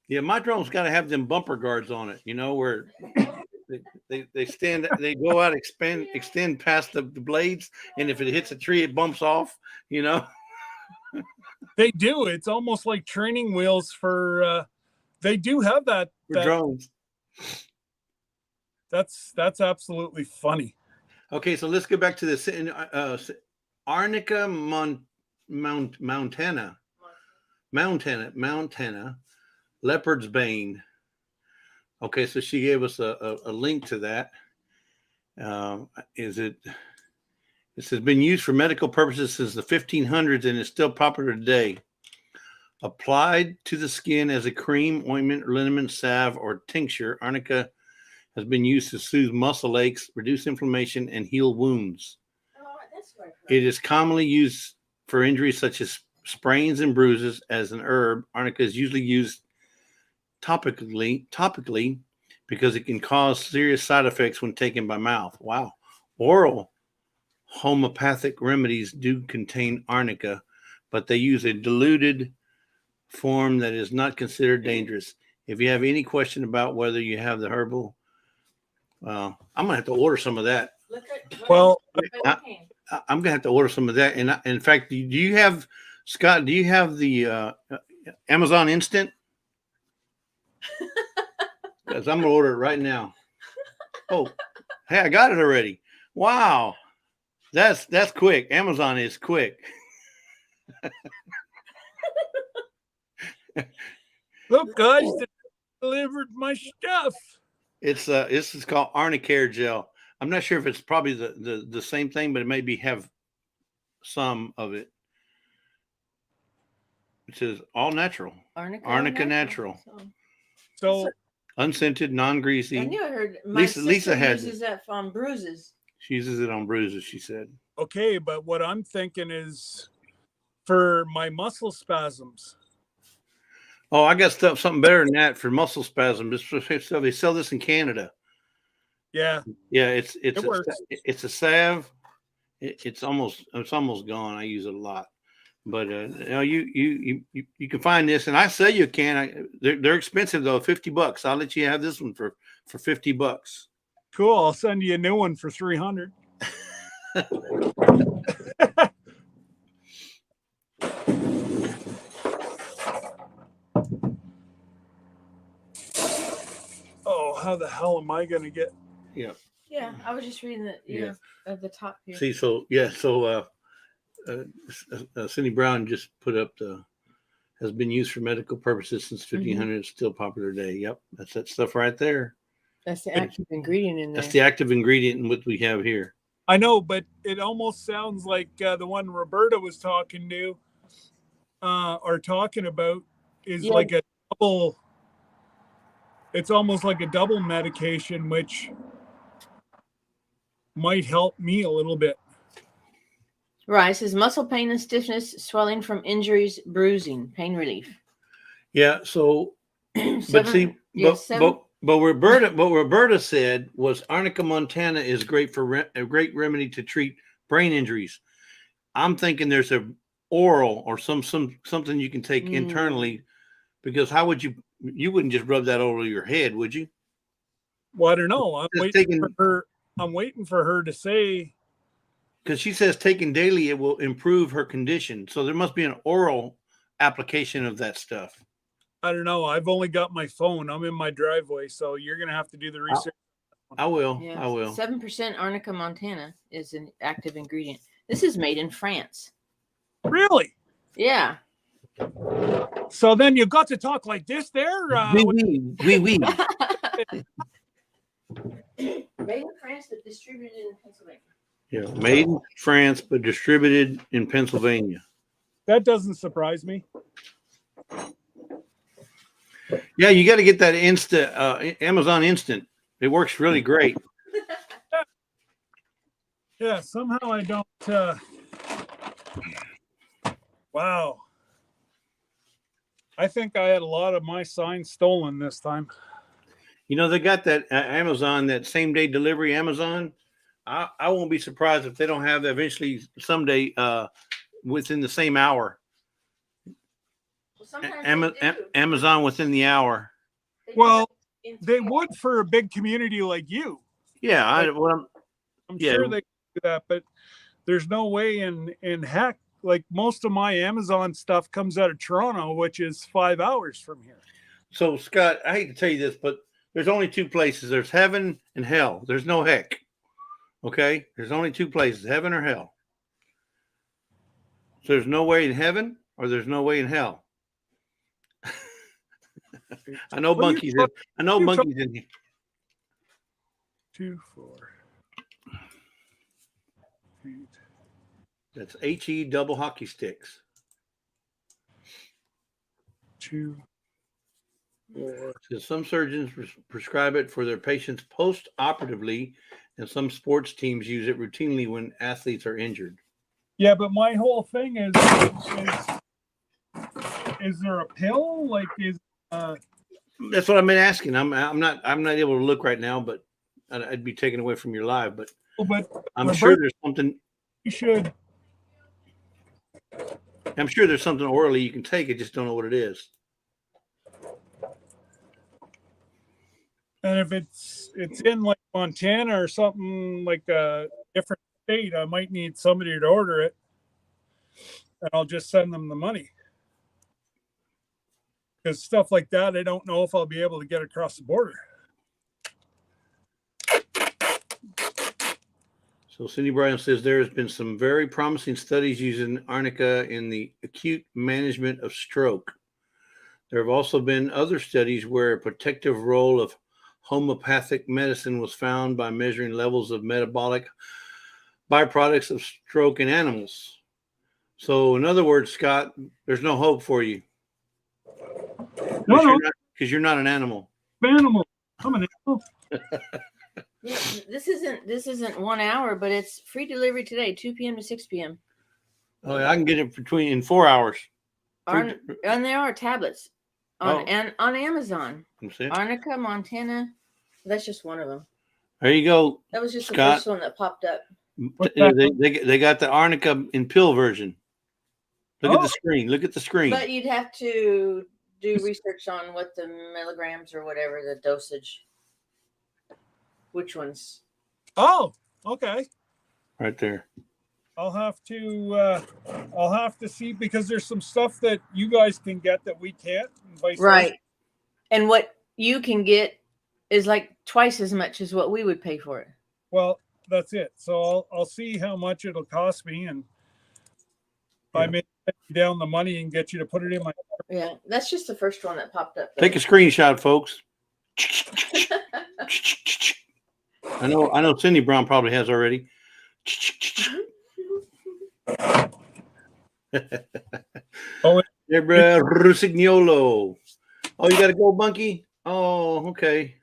Yeah, my drone's got to have them bumper guards on it, where they go out, extend past the blades, and if it hits a tree, it bumps off, They do. It's almost like training wheels for they do have that for drones. That's absolutely funny. Okay, so let's go back to this Arnica Montana, Leopard's Bane. Okay, so she gave us a link to that. It has been used for medical purposes since the 1500s and is still popular today. Applied to the skin as a cream, ointment, liniment, salve, or tincture, Arnica has been used to soothe muscle aches, reduce inflammation, and heal wounds. It is commonly used for injuries such as sprains and bruises. As an herb, Arnica is usually used topically because it can cause serious side effects when taken by mouth. Wow. Oral homeopathic remedies do contain Arnica, but they use a diluted form that is not considered dangerous. If you have any question about whether you have the herbal, I'm going to have to order some of that. Well, I'm going to have to order some of that. And in fact, do you have, Scott, do you have the Amazon Instant? Because I'm going to order it right now. Oh, hey, I got it already. Wow. That's quick. Amazon is quick. look, guys, they delivered my stuff. This is called Arnicare gel. I'm not sure if it's probably the same thing, but it maybe have some of it. It says all natural. Arnica natural. So Unscented, non-greasy. I knew I heard Lisa had uses that on bruises. She uses it on bruises, she said. okay, but what I'm thinking is for my muscle spasms, Oh, I got something better than that for muscle spasm. They sell this in Canada. Yeah, Yeah, it works. it's a salve. It's almost gone. I use it a lot, but you can find this, and I sell you a can. They're expensive though, $50. I'll let you have this one for $50. Cool. I'll send you a new one for 300. Oh, how the hell am I gonna get? Yeah. Yeah, I was just reading the at the top here. See, so Cindy Brown just put up has been used for medical purposes since 1500. It's still popular today. Yep, that's that stuff right there. That's the active ingredient in there. That's the active ingredient in what we have here. I know, but it almost sounds like the one Roberta was talking to, or talking about, is like a double. It's almost like a double medication, which might help me a little bit. Right. It says muscle pain and stiffness, swelling from injuries, bruising, pain relief. Yeah. So, but see, but what Roberta said was Arnica montana is great for a great remedy to treat brain injuries. I'm thinking there's a oral or something you can take internally, because how would you wouldn't just rub that over your head, would you? Well, I don't know. I'm waiting for her to say, because she says taken daily it will improve her condition. So there must be an oral application of that stuff. I don't know. I've only got my phone. I'm in my driveway, so you're gonna have to do the research. I will. Yeah. I will. 7% Arnica montana is an active ingredient. This is made in France. Really? Yeah. So then you got to talk like this there? Oui. Made in France, but distributed in Pennsylvania. Yeah, made in France, but distributed in Pennsylvania. That doesn't surprise me. Yeah, you got to get that Amazon Instant. It works really great. Yeah, somehow I don't. Wow. I think I had a lot of my signs stolen this time. You know, they got that Amazon, that same day delivery Amazon. I won't be surprised if they don't have that eventually someday within the same hour. Well, Amazon within the hour. Well, they would for a big community like you. Yeah, I'm sure they do that, but there's no way in heck. Like most of my Amazon stuff comes out of Toronto, which is 5 hours from here. So, Scott, I hate to tell you this, but there's only two places. There's heaven and hell. There's no heck. Okay? There's only two places, heaven or hell. So there's no way in heaven or there's no way in hell. I know monkeys. Monkeys in here. 2, 4, 8. That's HE double hockey sticks. 2, 4. So some surgeons prescribe it for their patients post-operatively, and some sports teams use it routinely when athletes are injured. Yeah, but my whole thing is there a pill? Like, that's what I've been asking. I'm not able to look right now, but I'd be taken away from your live. But I'm sure there's something. You should. I'm sure there's something orally you can take. I just don't know what it is. And if it's in like Montana or something like a different state, I might need somebody to order it, and I'll just send them the money. Because stuff like that, I don't know if I'll be able to get across the border. So Cindy Bryan says there has been some very promising studies using Arnica in the acute management of stroke. There have also been other studies where a protective role of homeopathic medicine was found by measuring levels of metabolic byproducts of stroke in animals. So in other words, Scott, there's no hope for you. No, because you're not an animal. Animal. I'm an animal. This isn't 1 hour, but it's free delivery today, 2 p.m. to 6 p.m. Oh, yeah, I can get it in 4 hours. And there are tablets on Amazon. That's it. Arnica, Montana. That's just one of them. There you go. That was just Scott. the first one that popped up. They got the arnica in pill version. Look at the screen. Look at the screen. But you'd have to do research on what the milligrams or whatever the dosage. Which ones? Oh, okay. Right there. I'll have to see, because there's some stuff that you guys can get that we can't. And vice Right. versa. And what you can get is like twice as much as what we would pay for it. Well, that's it. So I'll see how much it'll cost me, and I may put down the money and get you to put it in my. Yeah, that's just the first one that popped up. Take a screenshot, folks. I know Cindy Brown probably has already. Deborah Rusignolo. Oh, you got to go, Bunky? Oh, okay.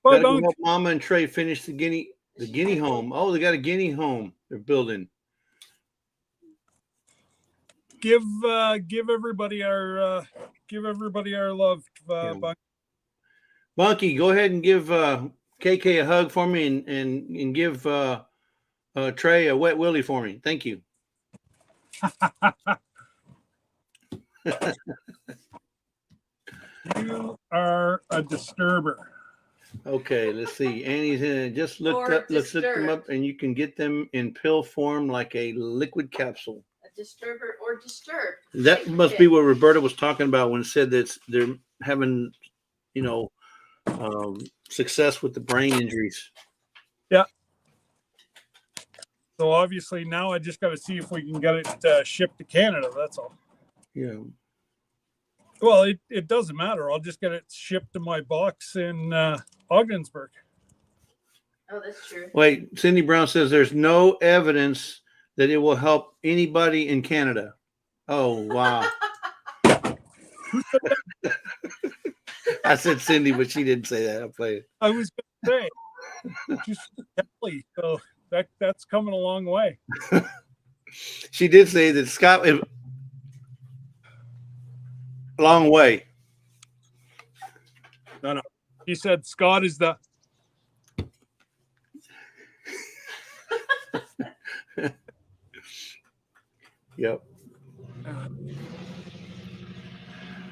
Bye, Got to go Bunk. help Mama and Trey finish the guinea home. Oh, they got a guinea home they're building. Give everybody our love, Bunk. Bunky, go ahead and give KK a hug for me, and give Trey a wet willy for me. Thank you. You are a disturber. Okay, let's see. Annie's just looked Or up. Let's look them disturbed. up, and you can get them in pill form, like a liquid capsule. A disturber or disturbed. That must be what Roberta was talking about when it said that they're having, success with the brain injuries. Yeah. So obviously now I just got to see if we can get it shipped to Canada. That's all. Yeah. Well, it doesn't matter. I'll just get it shipped to my box in Ogdensburg. Oh, that's true. Wait, Cindy Brown says there's no evidence that it will help anybody in Canada. Oh, wow. I said Cindy, but she didn't say that. I'll play it. I was going to say, just Kelly. So that's coming a long way. She did say that Scott is a long way. No. He said Scott is the. Yep.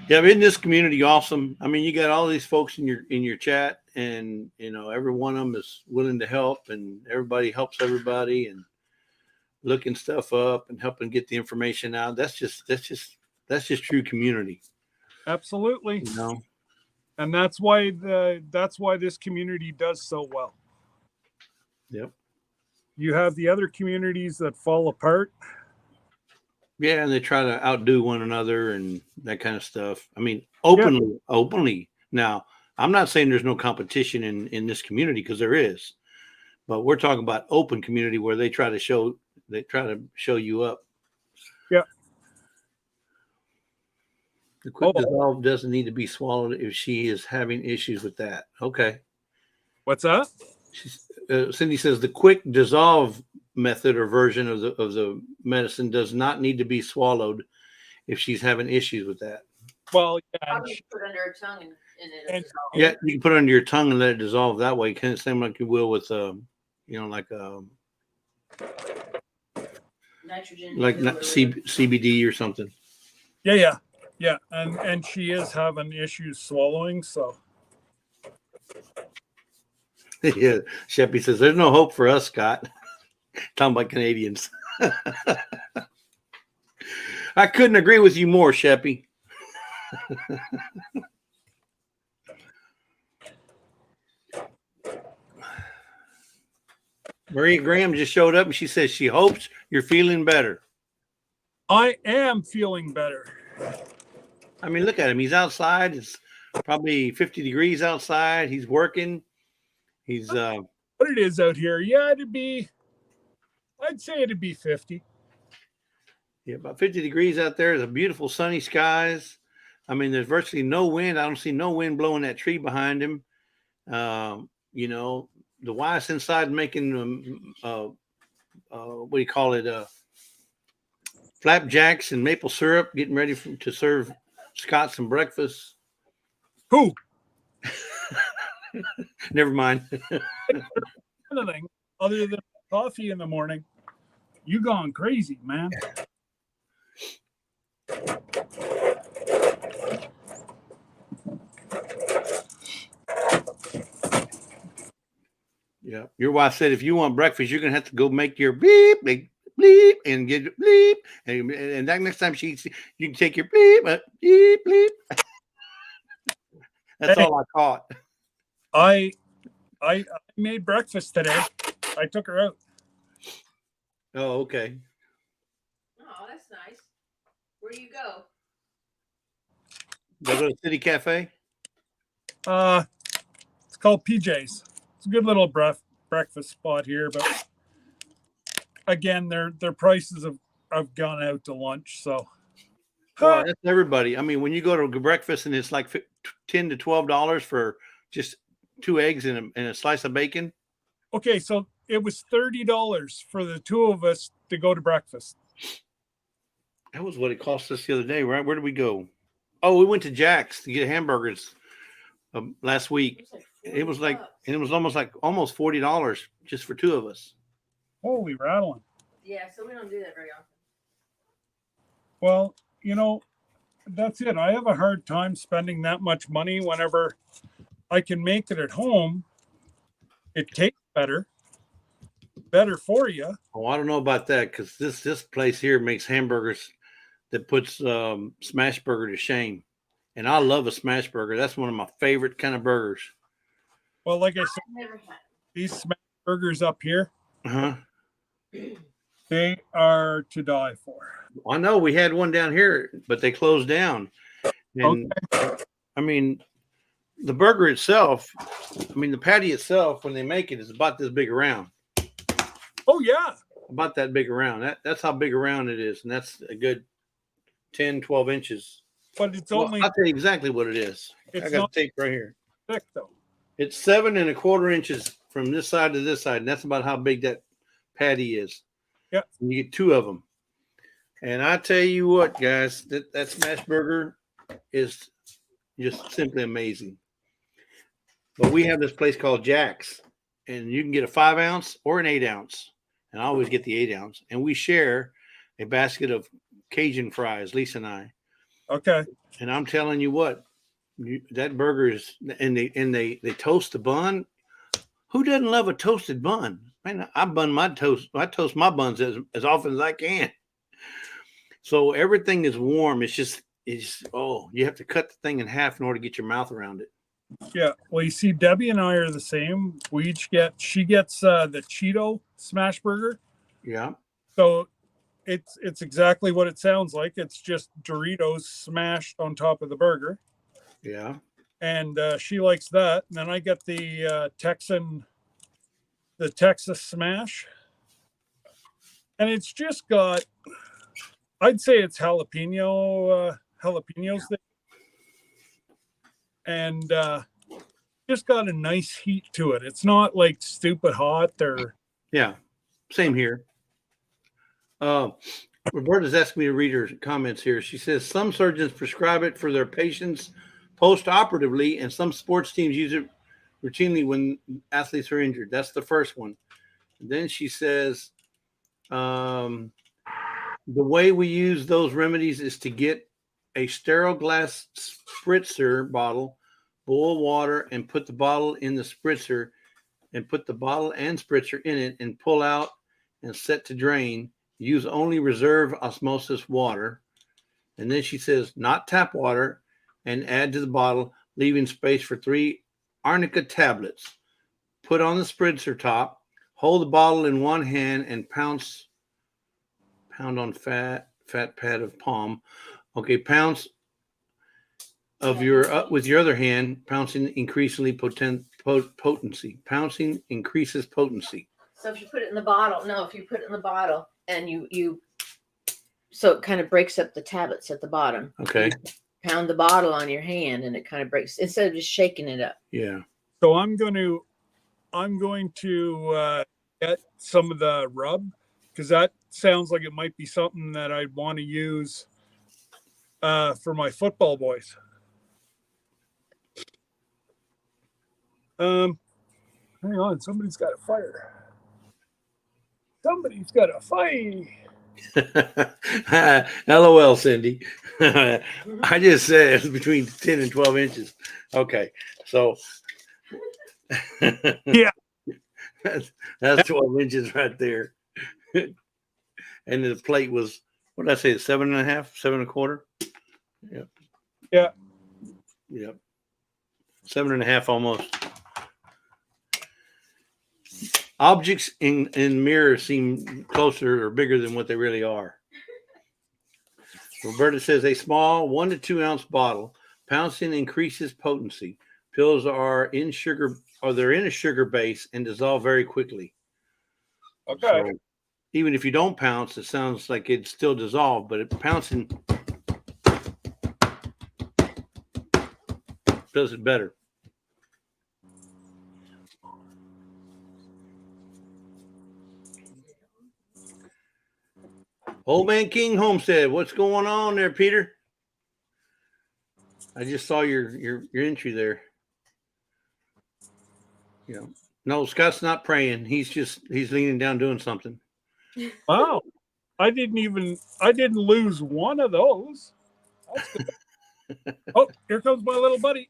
Yeah, isn't this community awesome? I mean, you got all these folks in your chat, and every one of them is willing to help, and everybody helps everybody, and looking stuff up and helping get the information out. That's just true community. Absolutely. You know? And that's why this community does so well. Yep. You have the other communities that fall apart. Yeah, and they try to outdo one another and that kind of stuff. I mean, openly. Now, I'm not saying there's no competition in this community, because there is, but we're talking about open community where they try to show you up. Yeah. The quick dissolve doesn't need to be swallowed if she is having issues with that. Okay. What's that? Cindy says the quick dissolve method or version of the medicine does not need to be swallowed if she's having issues with that. Well, yeah. Probably put under her tongue and it. Yeah, you can put it under your tongue and let it dissolve that way. Kind of same like you will with Nitrogen. like CBD or something. Yeah. And she is having issues swallowing, so. Yeah, Sheppy says there's no hope for us, Scott. Talking about Canadians. I couldn't agree with you more, Sheppy. Maria Graham just showed up and she says she hopes you're feeling better. I am feeling better. I mean, look at him. He's outside. It's probably 50 degrees outside. He's working. He's what it is out here. Yeah, I'd say it'd be 50. Yeah, about 50 degrees out there. There's a beautiful sunny skies. I mean, there's virtually no wind. I don't see no wind blowing that tree behind him. The wife's inside making what do you call it? Flapjacks and maple syrup, getting ready to serve Scott some breakfast. Who? Never mind. Anything other than coffee in the morning. You gone crazy, man. Yeah. Your wife said if you want breakfast, you're gonna have to go make your bleep, bleep, bleep, and get your bleep. And that next time she eats, you can take your bleep, bleep, bleep. That's Hey. all I caught. I made breakfast today. I took her out. Oh, okay. Oh, that's nice. Where do you go? Go to the City Cafe. It's called PJ's. It's a good little breakfast spot here, but again, their prices have gone out to lunch. So, Well, that's everybody. I mean, when you go to breakfast and it's like $10 to $12 for just 2 eggs and a slice of bacon. okay, so it was $30 for the two of us to go to breakfast. That was what it cost us the other day, right? Where did we go? Oh, we went to Jack's to get hamburgers last week. It was like, and it was almost $40 just for two of us. Holy rattling! Yeah, so we don't do that very often. Well, that's it. I have a hard time spending that much money whenever I can make it at home. It tastes better for you. Oh, I don't know about that because this place here makes hamburgers that puts smash burger to shame. And I love a smash burger. That's one of my favorite kind of burgers. Well, like I said, Never had. these smash burgers up here, Uh-huh. they are to die for. I know we had one down here, but they closed down. And I mean, the burger itself, the patty itself, when they make it, is about this big around. Oh yeah. About that big around. That's how big around it is. And that's a good 10, 12 inches. But it's Well, only I'll tell you exactly what it is. I it's got not the tape right here. thick though. It's 7 1/4 inches from this side to this side. And that's about how big that patty is. Yeah. And you get 2 of them. And I tell you what, guys, that smash burger is just simply amazing. But we have this place called Jack's, and you can get a 5 ounce or an 8 ounce. And I always get the 8 ounce. And we share a basket of Cajun fries, Lisa and I. Okay. And I'm telling you what, that burger is, and they toast the bun. Who doesn't love a toasted bun? Man, I toast my buns as often as I can. So everything is warm. It's you have to cut the thing in half in order to get your mouth around it. Yeah. Well, you see, Debbie and I are the same. She gets the Cheeto smash burger. Yeah. So it's exactly what it sounds like. It's just Doritos smashed on top of the burger. Yeah. And she likes that. And then I get the Texas smash. And it's just got, I'd say it's jalapenos there. And just got a nice heat to it. It's not like stupid hot or. Yeah. Same here. Roberta's asked me to read her comments here. She says some surgeons prescribe it for their patients post-operatively, and some sports teams use it routinely when athletes are injured. That's the first one. And then she says the way we use those remedies is to get a sterile glass spritzer bottle, boil water, and put the bottle in the spritzer, and put the bottle and spritzer in it, and pull out and set to drain. Use only reserve osmosis water. And then she says, not tap water, and add to the bottle, leaving space for 3 arnica tablets. Put on the spritzer top, hold the bottle in one hand, and pound on fat pad of palm. Okay, pounce of with your other hand, pouncing increasingly potency. Pouncing increases potency. So if you put it in the bottle, and so it kind of breaks up the tablets at the bottom. Okay. Pound the bottle on your hand and it kind of breaks instead of just shaking it up. Yeah. So I'm going to get some of the rub, because that sounds like it might be something that I'd want to use for my football boys. Hang on, somebody's got a fire. Somebody's got a fire. LOL, Cindy. I just said it's between 10 and 12 inches. Okay. So Yeah. that's 12 inches right there. And the plate was, what did I say, 7.5, 7.25? Yep. Yeah. Yep. 7.5 almost. Objects in mirrors seem closer or bigger than what they really are. Roberta says a small 1 to 2 ounce bottle. Pouncing increases potency. Pills are in sugar, or they're in a sugar base and dissolve very quickly. Okay. So even if you don't pounce, it sounds like it's still dissolved, but pouncing does it better. Old Man King Homestead, what's going on there, Peter? I just saw your entry there. Yeah. No, Scott's not praying. He's leaning down doing something. Wow. I didn't lose one of those. That's good. Oh, here comes my little buddy.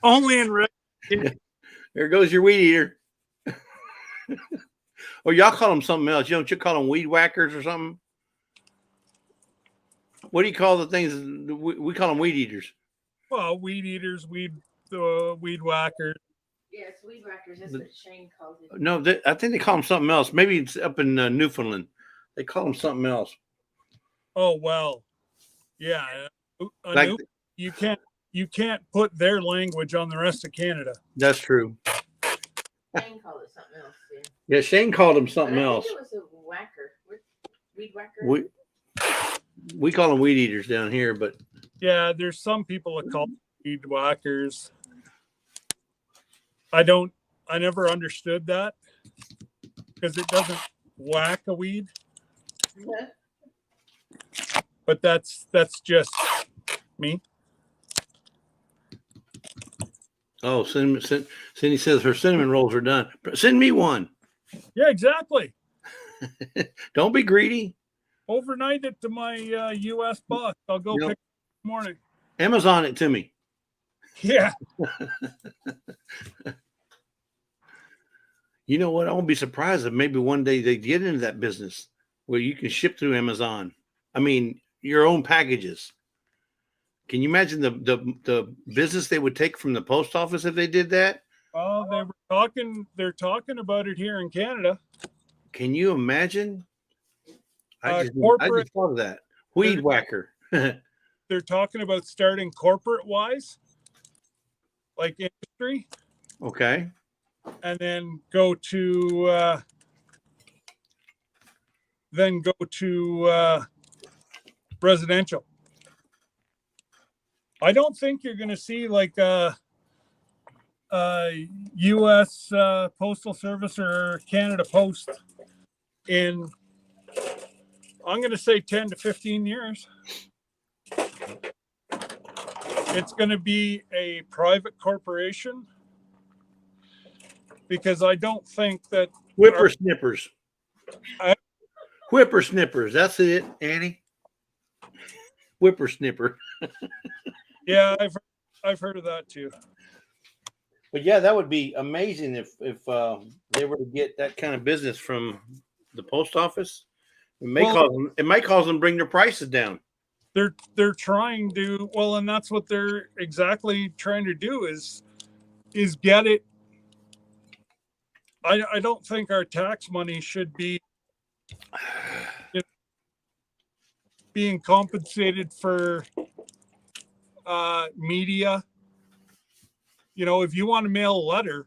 Only in red. There goes your weed eater. Or y'all call them something else. You don't you call them weed whackers or something? What do you call the things? We call them weed eaters. Well, weed eaters, weed whackers. Yes, weed whackers. That's what Shane calls it. No, I think they call them something else. Maybe it's up in Newfoundland. They call them something else. Oh well, yeah. Like, you can't put their language on the rest of Canada. That's true. Shane called it something else. Yeah, Shane called them something else. It was a whacker, weed whacker. We call them weed eaters down here, but yeah, there's some people that call them weed whackers. I never understood that because it doesn't whack a weed. But that's just me. oh, Cindy says her cinnamon rolls are done. Send me one. Yeah, exactly. Don't be greedy. Overnight it to my U.S. box. I'll go pick it this morning. Amazon it to me. Yeah. You know what? I won't be surprised if maybe one day they get into that business where you can ship through Amazon. I mean, your own packages. Can you imagine the business they would take from the post office if they did that? Well, they're talking about it here in Canada. Can you imagine? I just thought of that. Weed whacker. They're talking about starting corporate wise, like industry. Okay. And then go to residential. I don't think you're going to see like U.S. Postal Service or Canada Post in, I'm going to say 10 to 15 years. It's going to be a private corporation because I don't think that Whippersnippers. Whippersnippers. That's it, Annie. Whippersnipper. Yeah, I've heard of that too. But yeah, that would be amazing if they were to get that kind of business from the post office. It might cause them to bring their prices down. They're trying to, well, and that's what they're exactly trying to do is get it. I don't think our tax money should be being compensated for media. You know, if you want to mail a letter,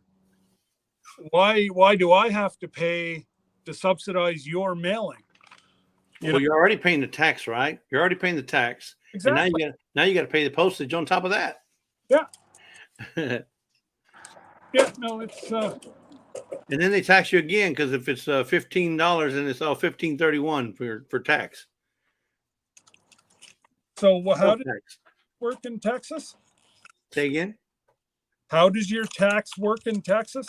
why do I have to pay to subsidize your mailing? You're already paying the tax, right? You're already paying the tax. Exactly. And now you got to pay the postage on top of that. Yeah. Yeah, no, it's and then they tax you again because if it's $15 and it's all $15.31 for tax. So how Sales does it tax. work in Texas? Say again. How does your tax work in Texas?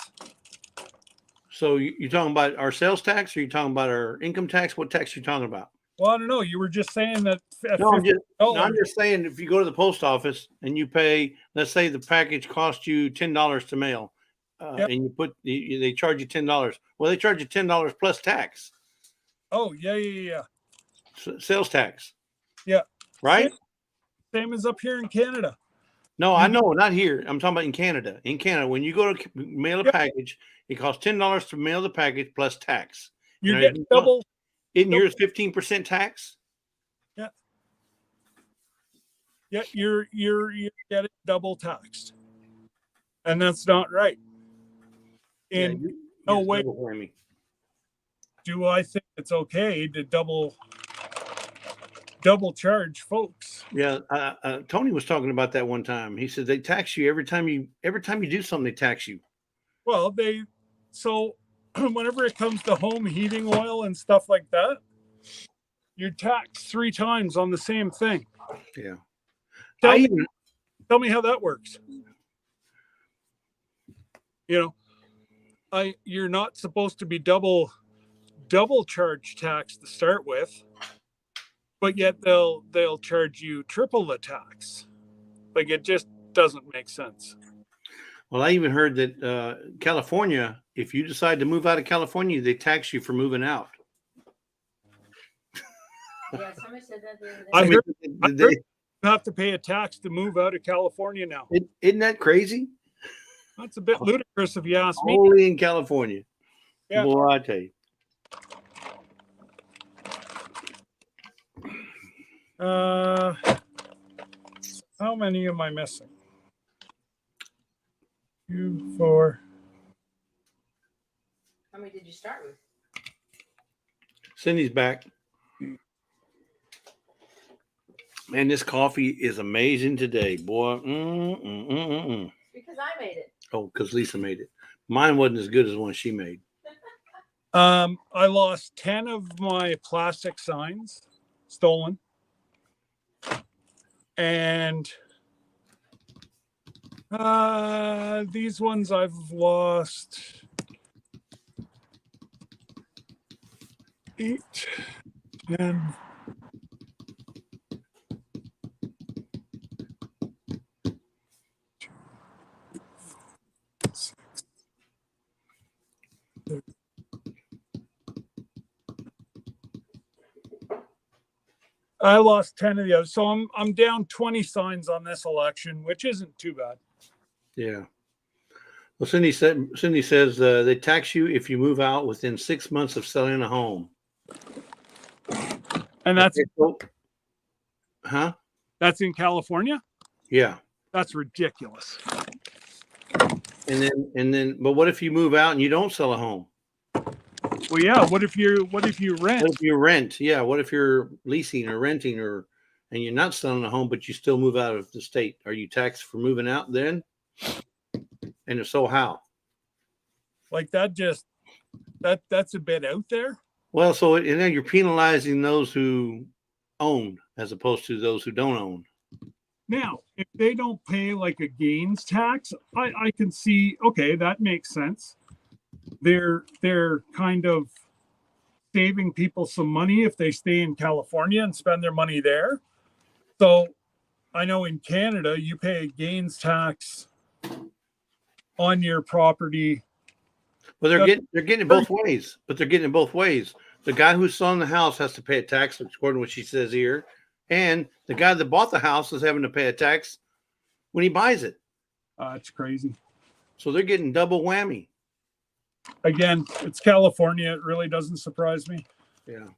So you're talking about our sales tax, or you talking about our income tax? What tax you talking about? Well, I don't know. You were just saying that at No, I'm $50, just saying if you go to the post office and you pay, let's say the package cost you $10 to mail, Yep. and they charge you $10. Well, they charge you $10 plus tax, oh yeah. sales tax. Yeah. Right? Same as up here in Canada. No, I know, not here. I'm talking about in Canada. In Canada, when you go to mail a Yep. package, it costs $10 to mail the package plus tax. You're And getting double. Isn't yours 15% tax? Yeah, you're getting double taxed, and that's not right. In no Yes, way double whammy. do I think it's okay to double charge folks. Yeah, Tony was talking about that one time. He said they tax you every time you do something. They tax you. Well, so whenever it comes to home heating oil and stuff like that, you're taxed 3 times on the same thing. Yeah. Tell me how that works. You're not supposed to be double charge tax to start with, but yet they'll charge you triple the tax. Like, it just doesn't make sense. Well, I even heard that California, if you decide to move out of California, they tax you for moving out. Yeah, somebody said that the other day. I heard They- you have to pay a tax to move out of California now. Isn't that crazy? That's a bit ludicrous if you ask me. Only in California. Yeah. Boy, I tell you. How many am I missing? 2, 4. How many did you start with? Cindy's back. Man, this coffee is amazing today, boy. Because I made it. Oh, because Lisa made it. Mine wasn't as good as one she made. I lost 10 of my plastic signs stolen. And these ones I've lost 8, 10. I lost 10 of the others. So I'm down 20 signs on this election, which isn't too bad. Yeah. Well, Cindy says they tax you if you move out within 6 months of selling a home. And that's Huh? that's in California? Yeah. That's ridiculous. And then but what if you move out and you don't sell a home? Well, yeah, what if you rent? What if you rent? Yeah, what if you're leasing or renting and you're not selling a home but you still move out of the state? Are you taxed for moving out then? And if so, how? Like, that's a bit out there. Well, so and then you're penalizing those who own as opposed to those who don't own. Now, if they don't pay like a gains tax, I can see, okay, that makes sense. They're kind of saving people some money if they stay in California and spend their money there. So I know in Canada, you pay a gains tax on your property. Well, they're getting it both ways, but they're getting it both ways. The guy who's selling the house has to pay a tax, according to what she says here. And the guy that bought the house is having to pay a tax when he buys it. It's crazy. So they're getting double whammy. Again, it's California. It really doesn't surprise me. Yeah.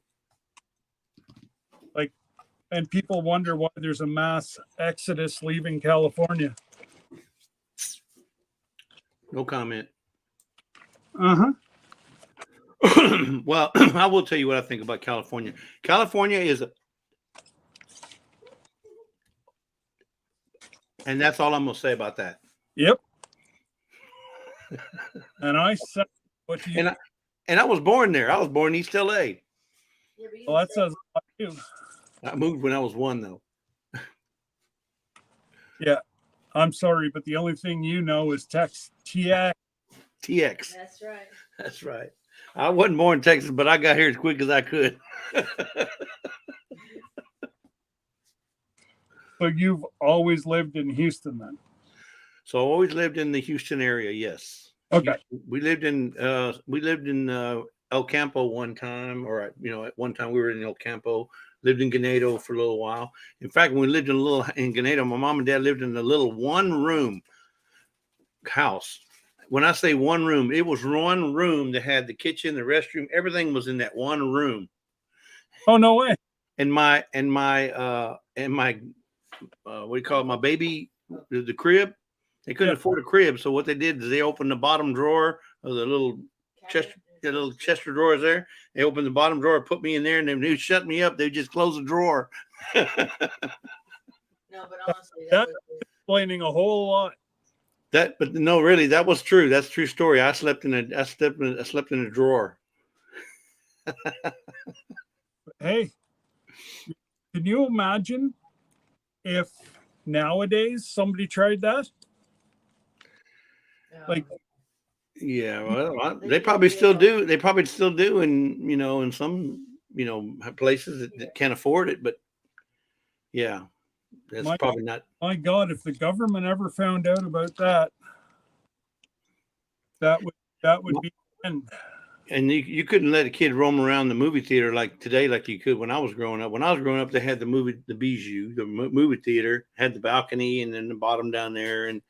And people wonder why there's a mass exodus leaving California. No comment. Uh-huh. Well, I will tell you what I think about California. California and that's all I'm going to say about that. Yep. And I said what you. And I was born there. I was born in East LA. Yeah, Well, that says a lot too. I moved when I was 1, though. I'm sorry, but the only thing you know is text TX. TX. That's right. That's right. I wasn't born in Texas, but I got here as quick as I could. So you've always lived in Houston then? So I always lived in the Houston area. Yes. Okay. We lived in El Campo one time, or at one time we were in El Campo. Lived in Ganado for a little while. In fact, when we lived in Ganado, my mom and dad lived in a little one-room house. When I say one room, it was one room that had the kitchen, the restroom, everything was in that one room. Oh, no way. And my what do you call it? My baby, the crib. They couldn't afford a crib, so what they did is they opened the bottom drawer of the little Chester drawers there. They opened the bottom drawer, put me in there, and then they would shut me up. They would just close the drawer. No, but honestly, That's explaining a whole lot. But no, really, that was true. That's a true story. I slept in a drawer. Hey, can you imagine if nowadays somebody tried that? Like, yeah, well, they probably still do. They probably still do, and in some places that can't afford it. But yeah, that's probably not. My God, if the government ever found out about that, that would be the end. And you couldn't let a kid roam around the movie theater like today, like you could when I was growing up. When I was growing up, they had the Bijou, the movie theater, had the balcony, and then the bottom down there, and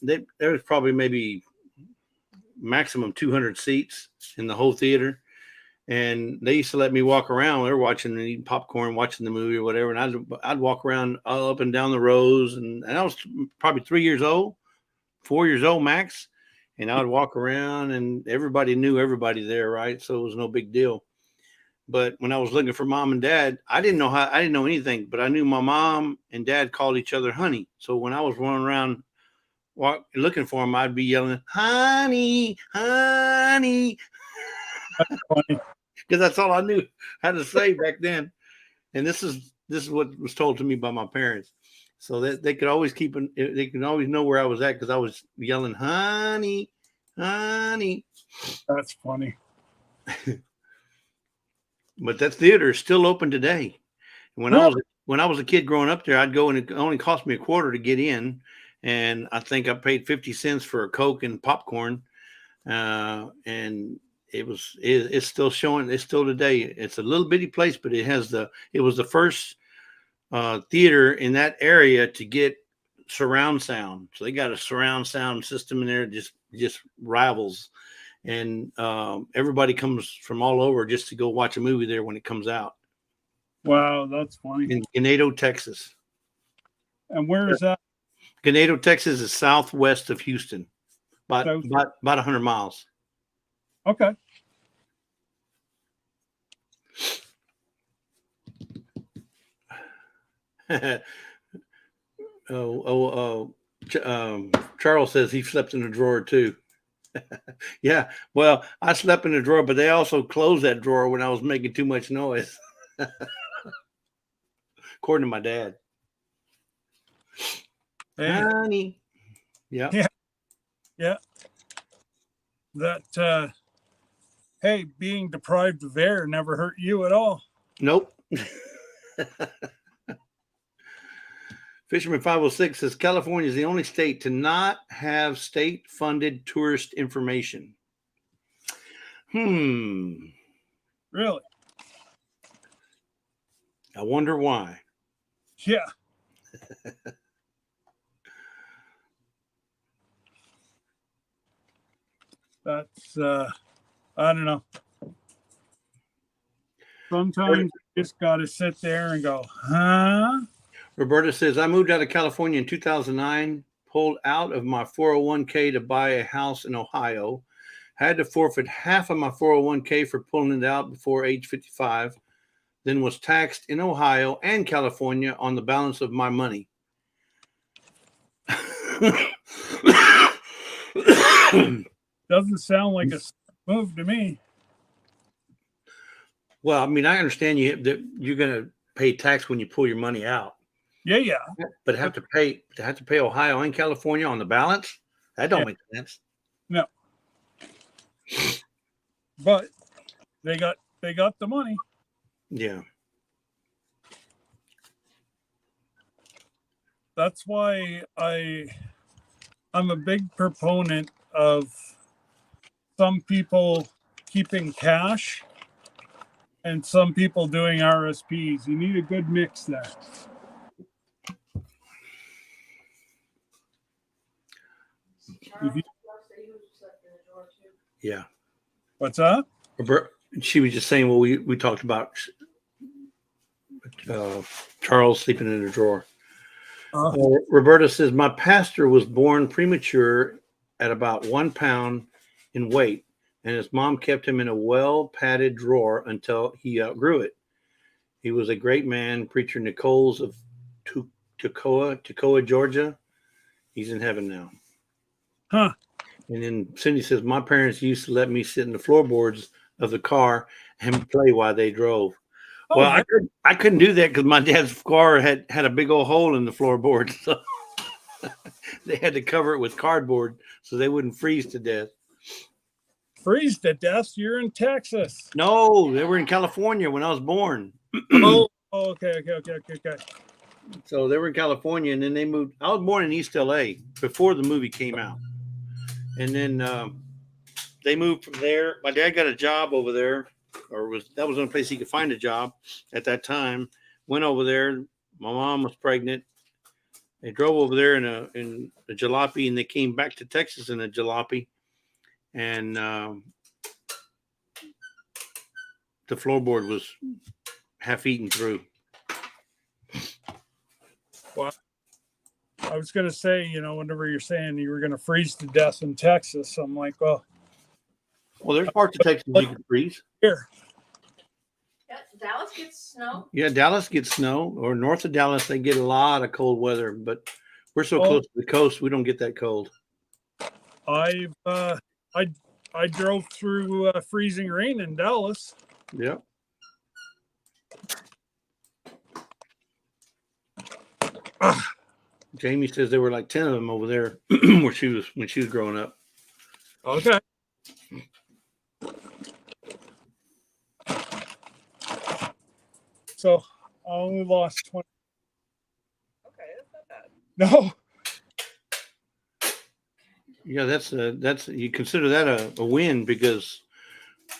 there was probably maybe maximum 200 seats in the whole theater, and they used to let me walk around. They were watching and eating popcorn, watching the movie or whatever, and I'd walk around all up and down the rows, and I was probably 4 years old max. And I would walk around, and everybody knew everybody there, right? So it was no big deal. But when I was looking for mom and dad, I didn't know anything, but I knew my mom and dad called each other honey. So when I was running around looking for them, I'd be yelling, honey, honey. Because that's all I knew how to say back then. And this is what was told to me by my parents. So that they could always know where I was at because I was yelling, honey, honey. That's funny. But that theater is still open today. When I was a kid growing up there, I'd go and it only cost me $0.25 to get in. And I think I paid 50 cents for a Coke and popcorn. And it's still showing. It's still today. It's a little bitty place, but it was the first theater in that area to get surround sound. So they got a surround sound system in there, just rivals. And everybody comes from all over just to go watch a movie there when it comes out. Wow, that's funny. In Ganado, Texas. And where is that? Ganado, Texas is southwest of Houston, about 100 miles. Okay. Charles says he slept in a drawer too. Yeah, well, I slept in a drawer, but they also closed that drawer when I was making too much noise. According to my dad. Hey. Honey. Yeah. That hey, being deprived of air never hurt you at all. Nope. Fisherman 506 says California is the only state to not have state-funded tourist information. Really? I wonder why. Yeah. That's I don't know. Sometimes you just got to sit there and go, huh? Roberta says, I moved out of California in 2009, pulled out of my 401k to buy a house in Ohio, had to forfeit half of my 401k for pulling it out before age 55, then was taxed in Ohio and California on the balance of my money. Doesn't sound like a move to me. Well, I mean, I understand you're going to pay tax when you pull your money out. Yeah. But have to pay Ohio and California on the balance. That don't Yeah. make sense. No. But they got the money. Yeah. That's why I'm a big proponent of some people keeping cash and some people doing RSPs. You need a good mix there. If you- Yeah. What's that? She was just saying, well, we talked about Charles sleeping in a drawer. Roberta says, my pastor was born premature at about 1 pound in weight, and his mom kept him in a well-padded drawer until he outgrew it. He was a great man, Preacher Nichols of Toccoa, Georgia. He's in heaven now. Huh. And then Cindy says, my parents used to let me sit in the floorboards of the car and play while they drove. Oh, Well, I couldn't do that because my dad's car had a big old hole in the floorboard. So they had to cover it with cardboard so they wouldn't freeze to death. Freeze to death? You're in Texas. No, they were in California when I was born. Okay. So they were in California, and then they moved. I was born in East LA before the movie came out. And then they moved from there. My dad got a job over there, that was the only place he could find a job at that time. Went over there. My mom was pregnant. They drove over there in a jalopy, and they came back to Texas in a jalopy. And the floorboard was half eaten through. Well, I was going to say, whenever you're saying you were going to freeze to death in Texas, I'm like, well, there's parts of Texas you can freeze. Here. Yeah, Dallas gets snow. Yeah, Dallas gets snow, or north of Dallas, they get a lot of cold weather, but we're so close to the coast, we don't get that cold. I drove through freezing rain in Dallas. Yep. Jamie says there were like 10 of them over there when she was growing up. Okay. So I only lost 20. Okay, that's not bad. No. Yeah, that's you consider that a win because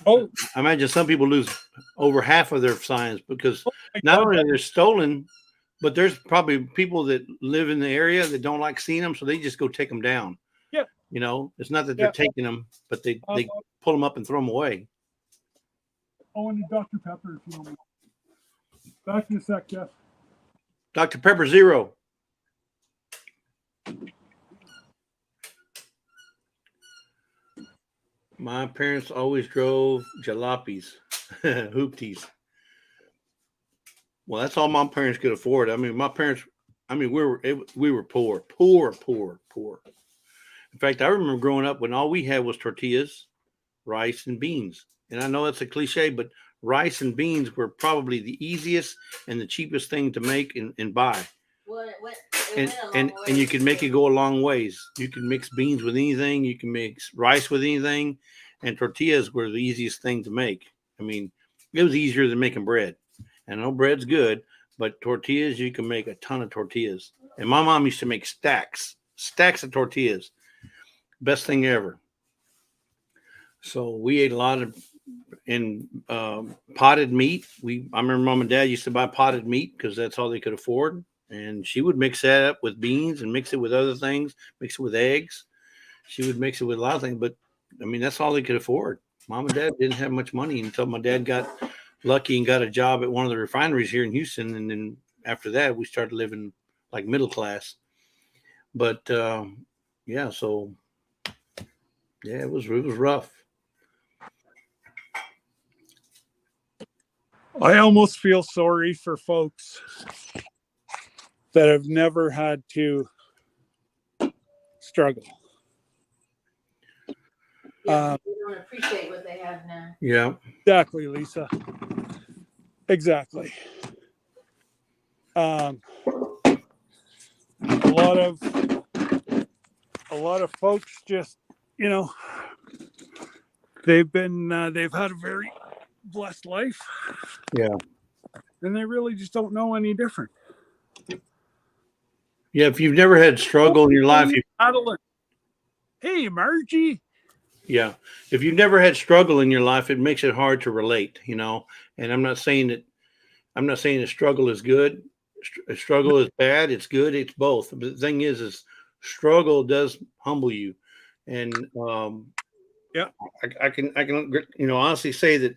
I imagine some people lose over half of their signs because not God. only are they stolen, but there's probably people that live in the area that don't like seeing them, so they just go take them down. Yeah. It's not that they're taking them, but they pull them up and throw them away. I need Dr. Pepper if you don't mind. Back in a sec, Jeff. Dr. Pepper Zero. My parents always drove jalopies, hoopties. Well, that's all my parents could afford. I mean, we were poor. In fact, I remember growing up when all we had was tortillas, rice, and beans. And I know that's a cliche, but rice and beans were probably the easiest and the cheapest thing to make and buy. Well, And you can make it go a long ways. You can mix beans with anything. You can mix rice with anything. And tortillas were the easiest thing to make. I mean, it was easier than making bread. And I know bread's good, but tortillas, you can make a ton of tortillas. And my mom used to make stacks of tortillas. Best thing ever. So we ate a lot of potted meat. I remember mom and dad used to buy potted meat because that's all they could afford. And she would mix that up with beans and mix it with other things, mix it with eggs. She would mix it with a lot of things. But, I mean, that's all they could afford. Mom and dad didn't have much money until my dad got lucky and got a job at one of the refineries here in Houston. And then after that, we started living like middle class. But, it was rough. I almost feel sorry for folks that have never had to struggle. Yeah, they don't appreciate what they have now. Yeah. Exactly, Lisa. Exactly. lot of folks just, you know, they've had a very blessed life. Yeah. And they really just don't know any different. Yeah. If you've never had struggle in your life, Madeline. Hey, Margie. yeah. If you've never had struggle in your life, it makes it hard to relate, you know. And I'm not saying that struggle is good. Struggle is bad. It's good. It's both. But the thing is struggle does humble you. And yeah, I can honestly say that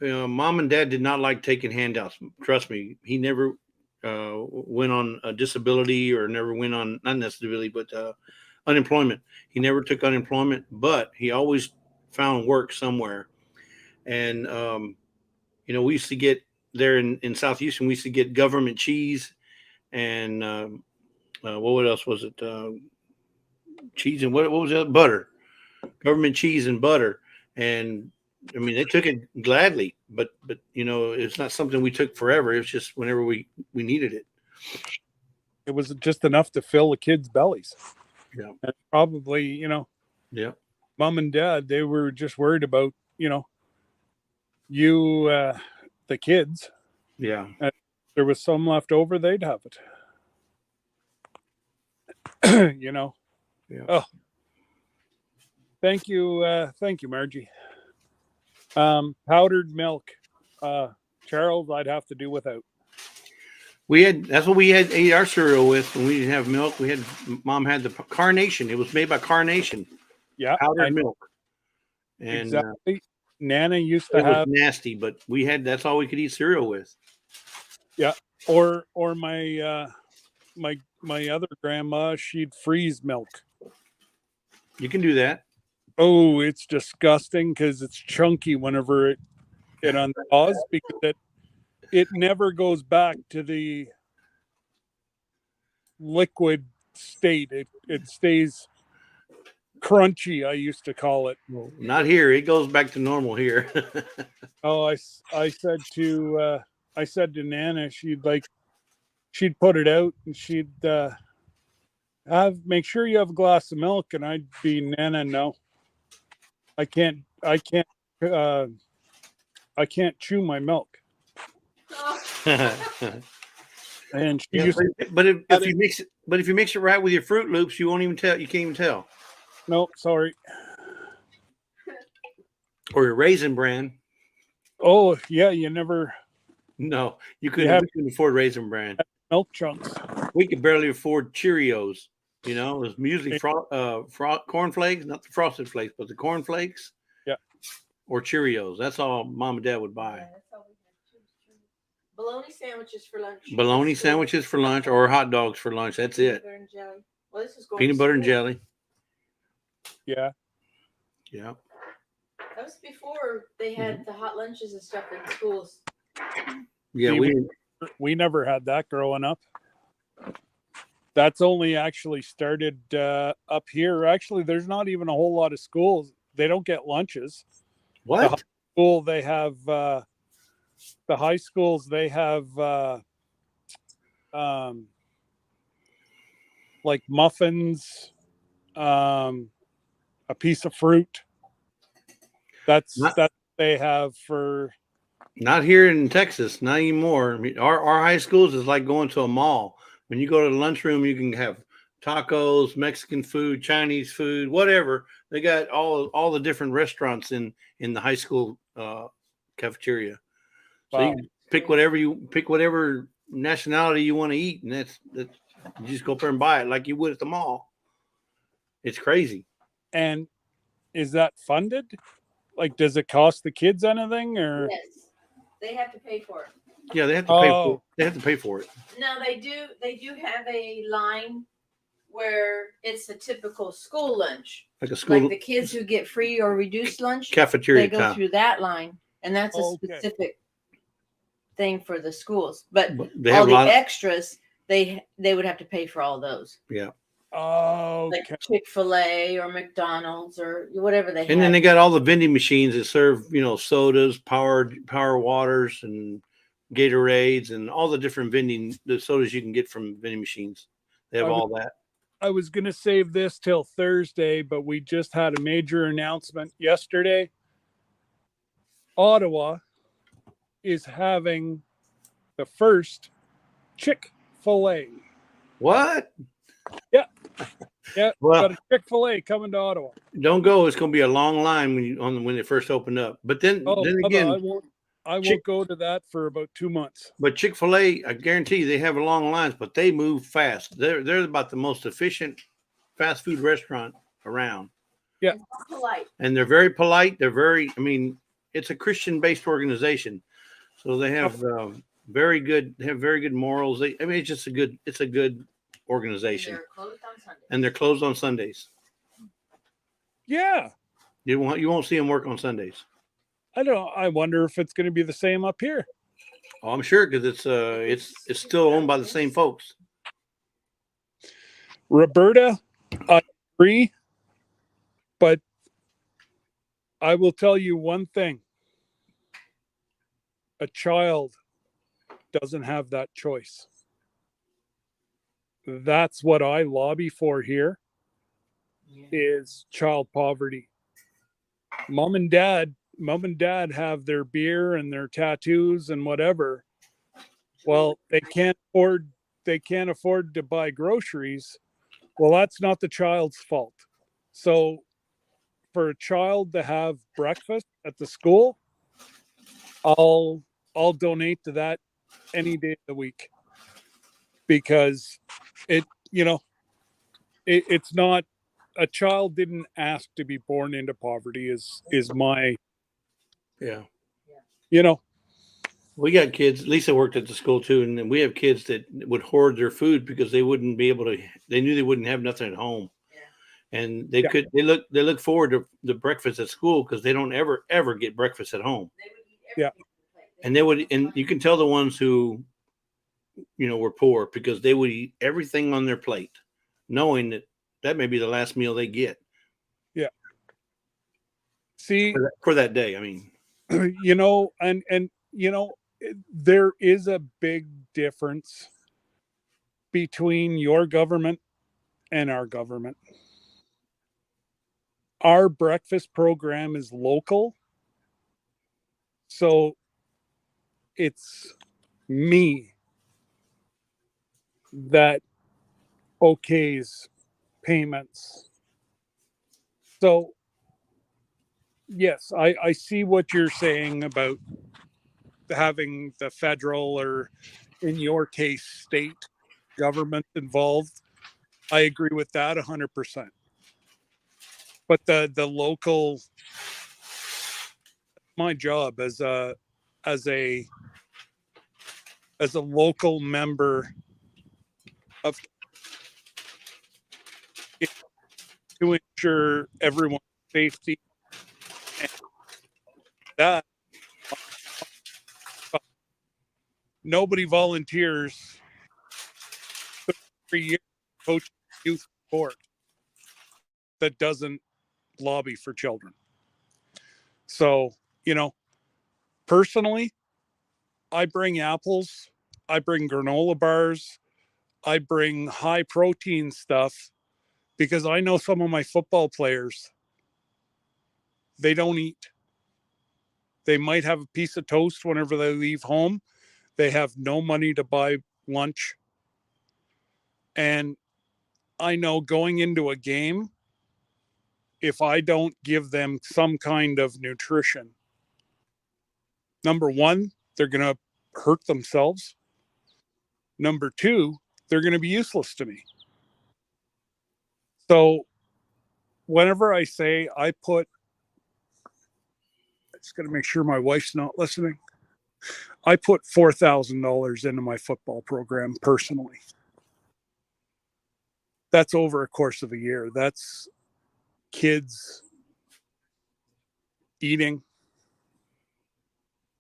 mom and dad did not like taking handouts. Trust me, he never went on a disability or never went on not disability, but unemployment. He never took unemployment, but he always found work somewhere. And we used to get there in South Houston. We used to get government cheese and what else was it? Cheese and what was it? Butter. Government cheese and butter. And I mean, they took it gladly, but it's not something we took forever. It was just whenever we needed it. It was just enough to fill the kids' bellies. Yeah. And probably, yeah, mom and dad, they were just worried about, the kids. Yeah. And if there was some left over, they'd have it. Yeah. Oh, thank you, Margie. Powdered milk, Charles, I'd have to do without. That's what we had ate our cereal with when we didn't have milk. Mom had the Carnation. It was made by Carnation. Yeah, powdered milk. And exactly. Nana used to it was have nasty, but that's all we could eat cereal with. Yeah, or my my other grandma, she'd freeze milk. You can do that. Oh, it's disgusting because it's chunky whenever it unthaws because it never goes back to the liquid state. It stays crunchy, I used to call it. Well, not here. It goes back to normal here. Oh, I said to Nana, she'd put it out and she'd make sure you have a glass of milk, and I'd be, Nana, no, I can't chew my milk. And she used but if you mix it right with your Fruit Loops, you won't even tell. You can't even tell. No, sorry. Or your Raisin Bran. Oh yeah, you never. No, you couldn't afford Raisin Bran. Milk chunks. We could barely afford Cheerios. It was usually cornflakes, not the Frosted Flakes, but the cornflakes. Yeah. Or Cheerios. That's all Mom and Dad would buy. Yeah, that's all we had. Bologna sandwiches for lunch. Bologna sandwiches for lunch, or hot dogs for lunch. That's it. Peanut butter and jelly. Well, this is going Peanut butter and jelly. Yeah. Yeah. That was before they had the hot lunches and stuff in schools. Yeah, we never had that growing up. That's only actually started up here. Actually, there's not even a whole lot of schools. They don't get lunches. What? The high school, they have the high schools, they have like muffins, a piece of fruit. That's they have for. Not here in Texas, not anymore. I mean, our high schools is like going to a mall. When you go to the lunchroom, you can have tacos, Mexican food, Chinese food, whatever. They got all the different restaurants in the high school cafeteria. So Wow. you can pick whatever nationality you want to eat, and that's you just go up there and buy it like you would at the mall. It's crazy. And is that funded? Like, does it cost the kids anything, or? Yes, they have to pay for it. Yeah, they have to pay for it. They have to pay for it. No, they do. They do have a line where it's a typical school lunch. Like a school, like the kids who get free or reduced lunch, cafeteria. They go through that line, and that's a specific thing for the schools. But they all have the extras, they would have to pay for all those. Yeah. Oh, like Chick-fil-A or McDonald's or whatever they have. And then they got all the vending machines that serve, sodas, power waters, and Gatorades, and all the different the sodas you can get from vending machines. They have I would- all that. I was going to save this till Thursday, but we just had a major announcement yesterday. Ottawa is having the first Chick-fil-A. What? Yeah, Well, got a Chick-fil-A coming to Ottawa. don't go. It's going to be a long line when they first open up. But then Oh, then Bubba, again, I won't Chick- go to that for about 2 months. but Chick-fil-A, I guarantee you, they have long lines, but they move fast. They're about the most efficient fast food restaurant around. Polite. And they're very polite. They're very, I mean, it's a Christian-based organization, so they have very good morals. I mean, it's a good organization, They're closed on Sunday. and they're closed on Sundays. Yeah. You won't see them work on Sundays. I wonder if it's going to be the same up here. Oh, I'm sure because it's still owned by the same folks. Roberta, I agree, but I will tell you one thing. A child doesn't have that choice. That's what I lobby for here is child poverty. Mom and dad have their beer and their tattoos and whatever. Well, they can't afford to buy groceries. Well, that's not the child's fault. So for a child to have breakfast at the school, I'll donate to that any day of the week, because it's not, a child didn't ask to be born into poverty is my, Yeah. We got kids. Lisa worked at the school too, and then we have kids that would hoard their food because they wouldn't be able to. They knew they wouldn't have nothing at home, and they look forward to the breakfast at school because they don't ever get breakfast at home. And and you can tell the ones who, were poor because they would eat everything on their plate, knowing that may be the last meal they get. Yeah. See, for that day. I mean, there is a big difference between your government and our government. Our breakfast program is local. So it's me that okays payments. So yes, I see what you're saying about having the federal, or in your case, state government involved. I agree with that 100%. But the local, my job as a local member of, to ensure everyone's safety, and that nobody volunteers 3 years coaching youth sport that doesn't lobby for children. So, personally, I bring apples, I bring granola bars, I bring high protein stuff, because I know some of my football players, they don't eat. They might have a piece of toast whenever they leave home. They have no money to buy lunch. And I know going into a game, if I don't give them some kind of nutrition, number one, they're going to hurt themselves. Number two, they're going to be useless to me. So whenever I say I just got to make sure my wife's not listening. I put $4,000 into my football program personally. That's over a course of a year. That's kids eating,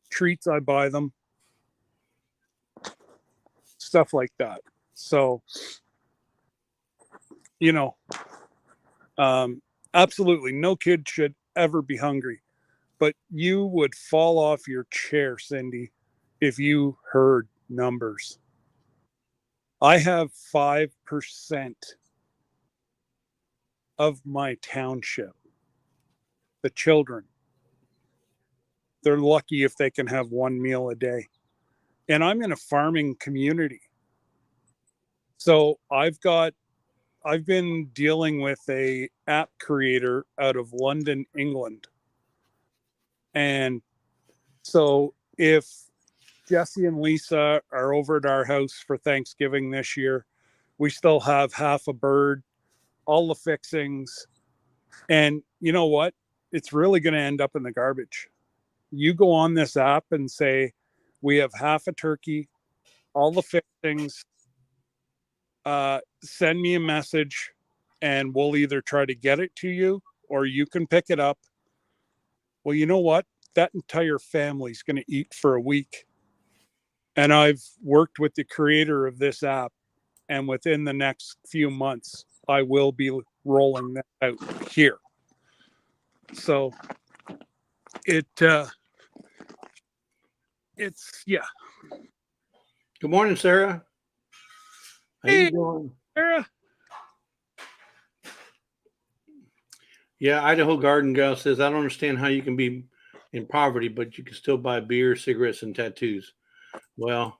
treats I buy them, stuff like that. So, absolutely no kid should ever be hungry. But you would fall off your chair, Cindy, if you heard numbers. I have 5% of my township, the children. They're lucky if they can have one meal a day. And I'm in a farming community. So I've been dealing with a app creator out of London, England. And so if Jesse and Lisa are over at our house for Thanksgiving this year, we still have half a bird, all the fixings. And you know what? It's really going to end up in the garbage. You go on this app and say, we have half a turkey, all the fixings, send me a message and we'll either try to get it to you or you can pick it up. Well, you know what? That entire family's going to eat for a week. And I've worked with the creator of this app, and within the next few months, I will be rolling that out here. So it's yeah. Good morning, Sarah. How you doing? Sarah. Yeah, Idaho Garden Gal says, I don't understand how you can be in poverty, but you can still buy beer, cigarettes, and tattoos. Well,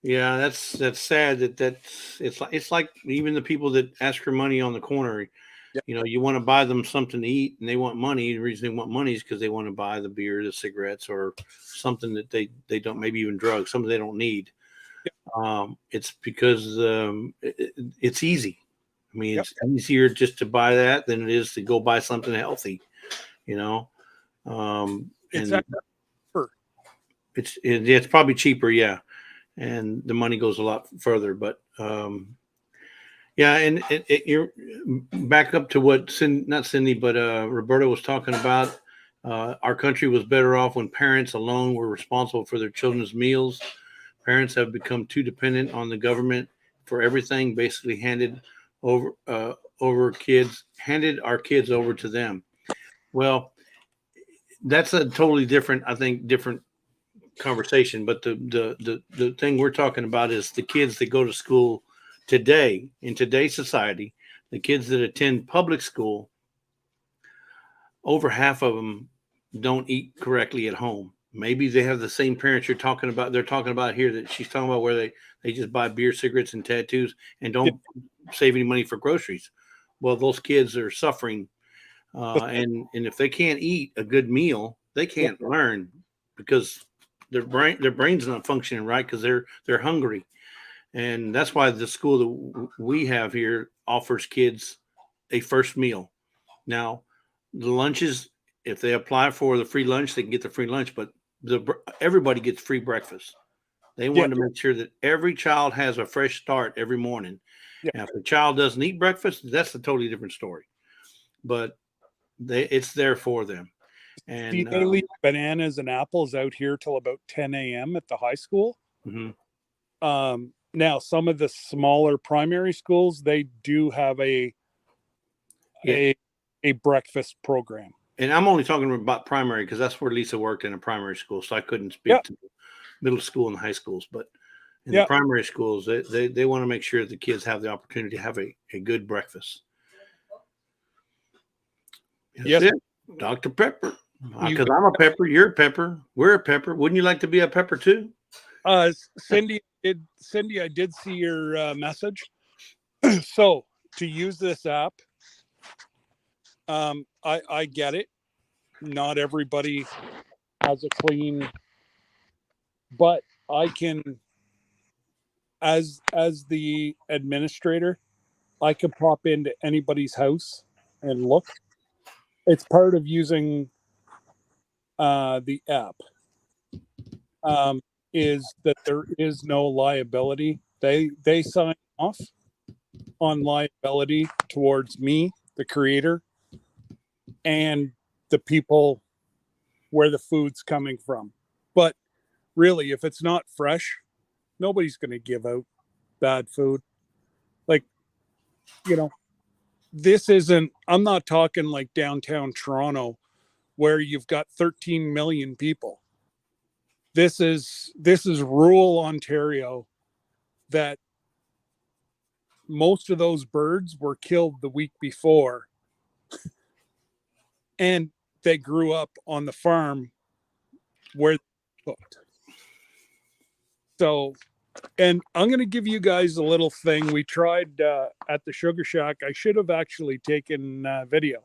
yeah, that's sad it's like even the people that ask for money on the corner, Yep. you know, you want to buy them something to eat and they want money. The reason they want money is because they want to buy the beer, the cigarettes, or something that they don't, maybe even drugs, something they don't need. Yep. It's because it's easy. I mean, Yep. It's easier just to buy that than it is to go buy something healthy, you know. It's And cheaper. it's probably cheaper, yeah, and the money goes a lot further. But yeah, and you're back up to what not Cindy, but Roberta was talking about. Our country was better off when parents alone were responsible for their children's meals. Parents have become too dependent on the government for everything. Basically, handed our kids over to them. Well, that's a totally different, I think, different conversation. But the thing we're talking about is the kids that go to school today, in today's society, the kids that attend public school, over half of them don't eat correctly at home. Maybe they have the same parents you're talking about. They're talking about here that she's talking about, where they just buy beer, cigarettes, and tattoos and don't save any money for groceries. Well, those kids are suffering. And if they can't eat a good meal, they can't learn because their brain's not functioning right because they're hungry. And that's why the school that we have here offers kids a first meal. Now, the lunches, if they apply for the free lunch, they can get the free lunch, but everybody gets free breakfast. They want to make sure that every child has a fresh start every morning. Yeah. Now, if a child doesn't eat breakfast, that's a totally different story. But it's there for them. And See, they leave bananas and apples out here till about 10 a.m. at the high school. Mm-hmm. Now, some of the smaller primary schools, they do have a breakfast program. And I'm only talking about primary because that's where Lisa worked in a primary school, so I couldn't speak to middle school and high schools. But in the primary schools, they want to make sure the kids have the opportunity to have a good breakfast. That's it. Dr. Pepper. Because I'm a pepper, you're a pepper, we're a pepper. Wouldn't you like to be a pepper too? Cindy, I did see your message. So to use this app, I get it. Not everybody has a clean, but I can, as the administrator, I can pop into anybody's house and look. It's part of using the app. Is that there is no liability. They sign off on liability towards me, the creator, and the people where the food's coming from. But really, if it's not fresh, nobody's going to give out bad food. Like, you know, this isn't, I'm not talking like downtown Toronto where you've got 13 million people. This is rural Ontario that most of those birds were killed the week before, and they grew up on the farm where they cooked. So, and I'm going to give you guys a little thing we tried at the Sugar Shack. I should have actually taken video,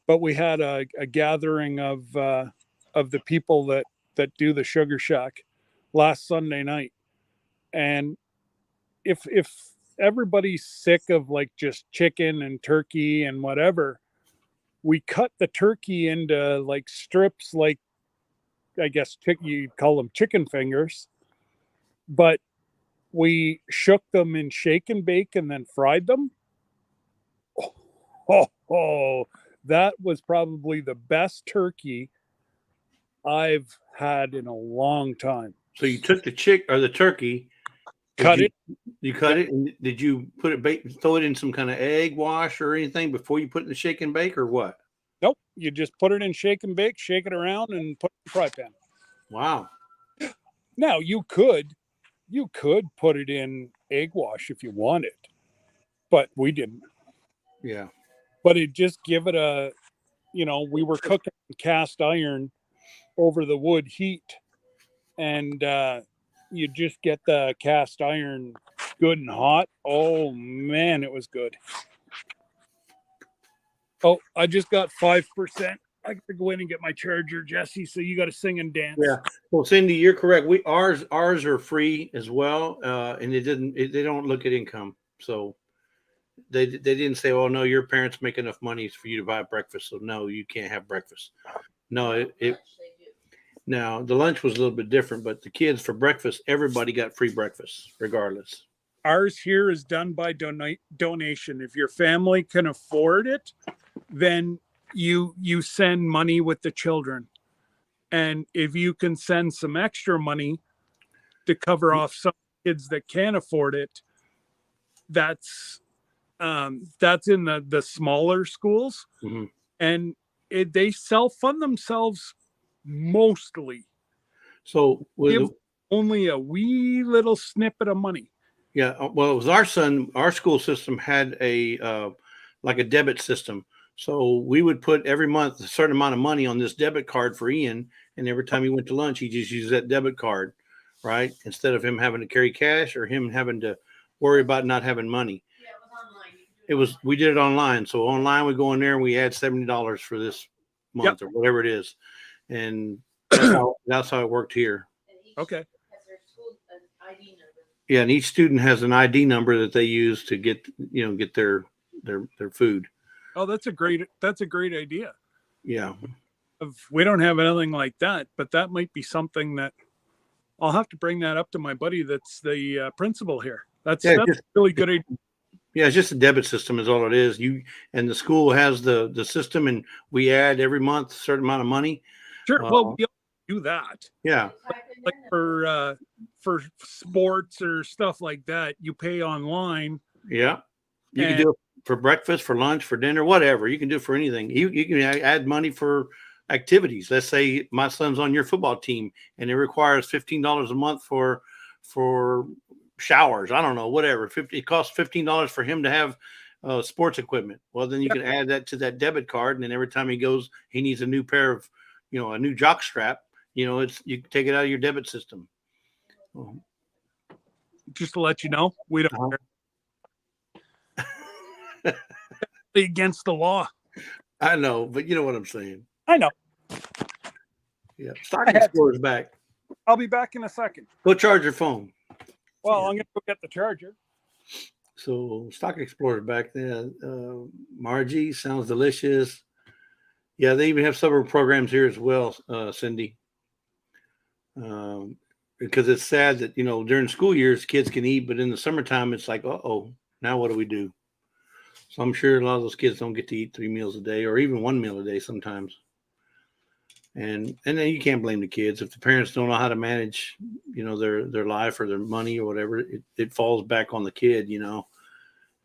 but we had a gathering of the people that do the Sugar Shack last Sunday night. And if everybody's sick of like just chicken and turkey and whatever, we cut the turkey into like strips, like I guess you'd call them chicken fingers, but we shook them in shake and bake and then fried them. Oh, that was probably the best turkey I've had in a long time. So you took the turkey, Cut it. You cut it, and did you put it, throw it in some kind of egg wash or anything before you put it in the shake and bake, or what? Nope. You just put it in shake and bake, shake it around, and put it in the fry pan. Wow. Now you could put it in egg wash if you wanted, but we didn't. Yeah. But it just give it a, we were cooking cast iron over the wood heat, and you just get the cast iron good and hot. Oh man, it was good. Oh, I just got 5%. I gotta go in and get my charger, Jesse. So you got to sing and dance. Yeah. Well, Cindy, you're correct. Ours are free as well, and they don't look at income. So they didn't say, "Oh no, your parents make enough money for you to buy breakfast, so no, you can't have breakfast." No, now the lunch was a little bit different, but the kids for breakfast, everybody got free breakfast regardless. Ours here is done by donation. If your family can afford it, then you send money with the children, and if you can send some extra money to cover off some kids that can't afford it, that's in the smaller schools. Mm-hmm. And they self-fund themselves mostly. So with only a wee little snippet of money. Yeah, well, it was our son. Our school system had a like a debit system. So we would put every month a certain amount of money on this debit card for Ian, and every time he went to lunch, he just used that debit card, right? Instead of him having to carry cash or him having to worry about not having money. Yeah, it was online. We did it online. So online, we go in there and we add $70 for this month or whatever it is, and that's how it worked here. Okay. Yeah, and each student has an ID number that they use to get their food. Oh, that's a great idea. Yeah. We don't have anything like that, but that might be something that I'll have to bring that up to my buddy that's the principal here. That's a really good idea. Yeah, it's just a debit system is all it is. The school has the system, and we add every month a certain amount of money. Sure. Well, we do that. Yeah. Like for sports or stuff like that, you pay online. Yeah. You can do it for breakfast, for lunch, for dinner, whatever. You can do it for anything. You can add money for activities. Let's say my son's on your football team and it requires $15 a month for showers. I don't know, whatever. It costs $15 for him to have sports equipment. Well, then you can add that to that debit card, and then every time he goes, he needs a new pair of, a new jock strap. You take it out of your debit system. Just to let you know, we don't against the law. I know, but you know what I'm saying. I know. Yeah. Stock Explorer's back. I'll be back in a second. Go charge your phone. Well, I'm going to go get the charger. So Stock Explorer's back there. Margie, sounds delicious. Yeah, they even have summer programs here as well, Cindy. Because it's sad that, during school years, kids can eat, but in the summertime, it's like, now what do we do? So I'm sure a lot of those kids don't get to eat 3 meals a day or even 1 meal a day sometimes. And then you can't blame the kids. If the parents don't know how to manage, their life or their money or whatever, it falls back on the kid,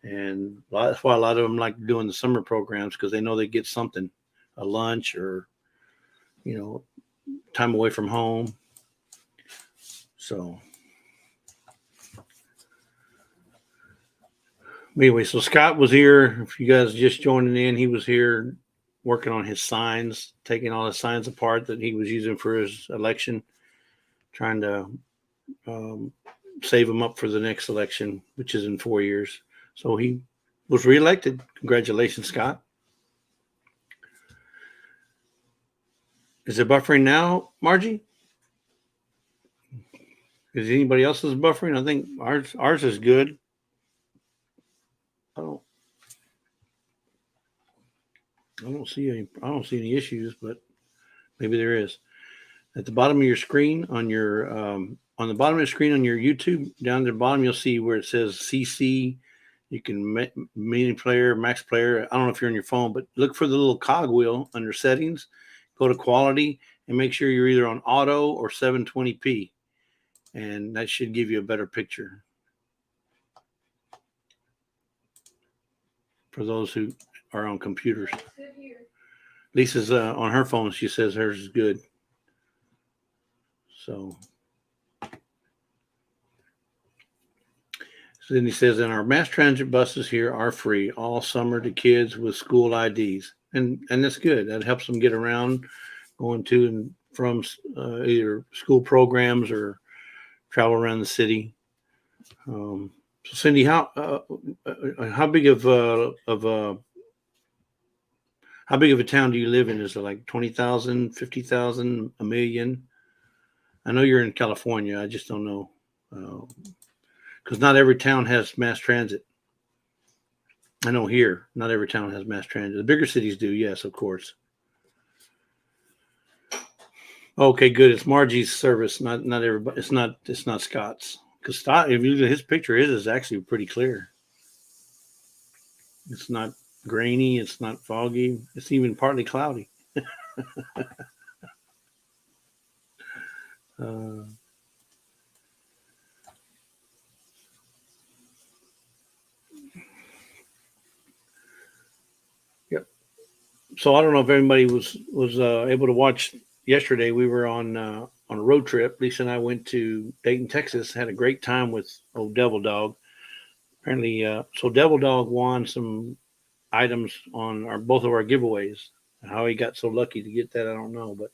And that's why a lot of them like doing the summer programs, because they know they get something, a lunch or, time away from home. So Anyway, so Scott was here. If you guys just joining in, he was here working on his signs, taking all his signs apart that he was using for his election, trying to save them up for the next election, which is in 4 years. So he was reelected. Congratulations, Scott. Is it buffering now, Margie? Is anybody else's buffering? I think ours is good. I don't see any issues, but maybe there is. At the bottom of your screen on your on the bottom of the screen on your YouTube, down at the bottom you'll see where it says CC. You can mini player, max player. I don't know if you're on your phone, but look for the little cog wheel under settings. Go to quality and make sure you're either on auto or 720p, and that should give you a better picture for those who are on computers. Lisa's on her phone. She says hers is good. So then he says, and our mass transit buses here are free all summer to kids with school IDs. And that's good. That helps them get around, going to and from either school programs or travel around the city. So Cindy, how big of a town do you live in? Is it like 20,000, 50,000, a million? I know you're in California. I just don't know. Because not every town has mass transit. I know here, not every town has mass transit. The bigger cities do, yes, of course. Okay, good. It's Margie's service, not everybody. It's not Scott's. Because Scott, if you look at his picture, his is actually pretty clear. It's not grainy. It's not foggy. It's even partly cloudy. Yep. So I don't know if anybody was able to watch yesterday. We were on a road trip. Lisa and I went to Dayton, Texas. Had a great time with old Devil Dog. Apparently, so Devil Dog won some items on both of our giveaways. How he got so lucky to get that, I don't know. But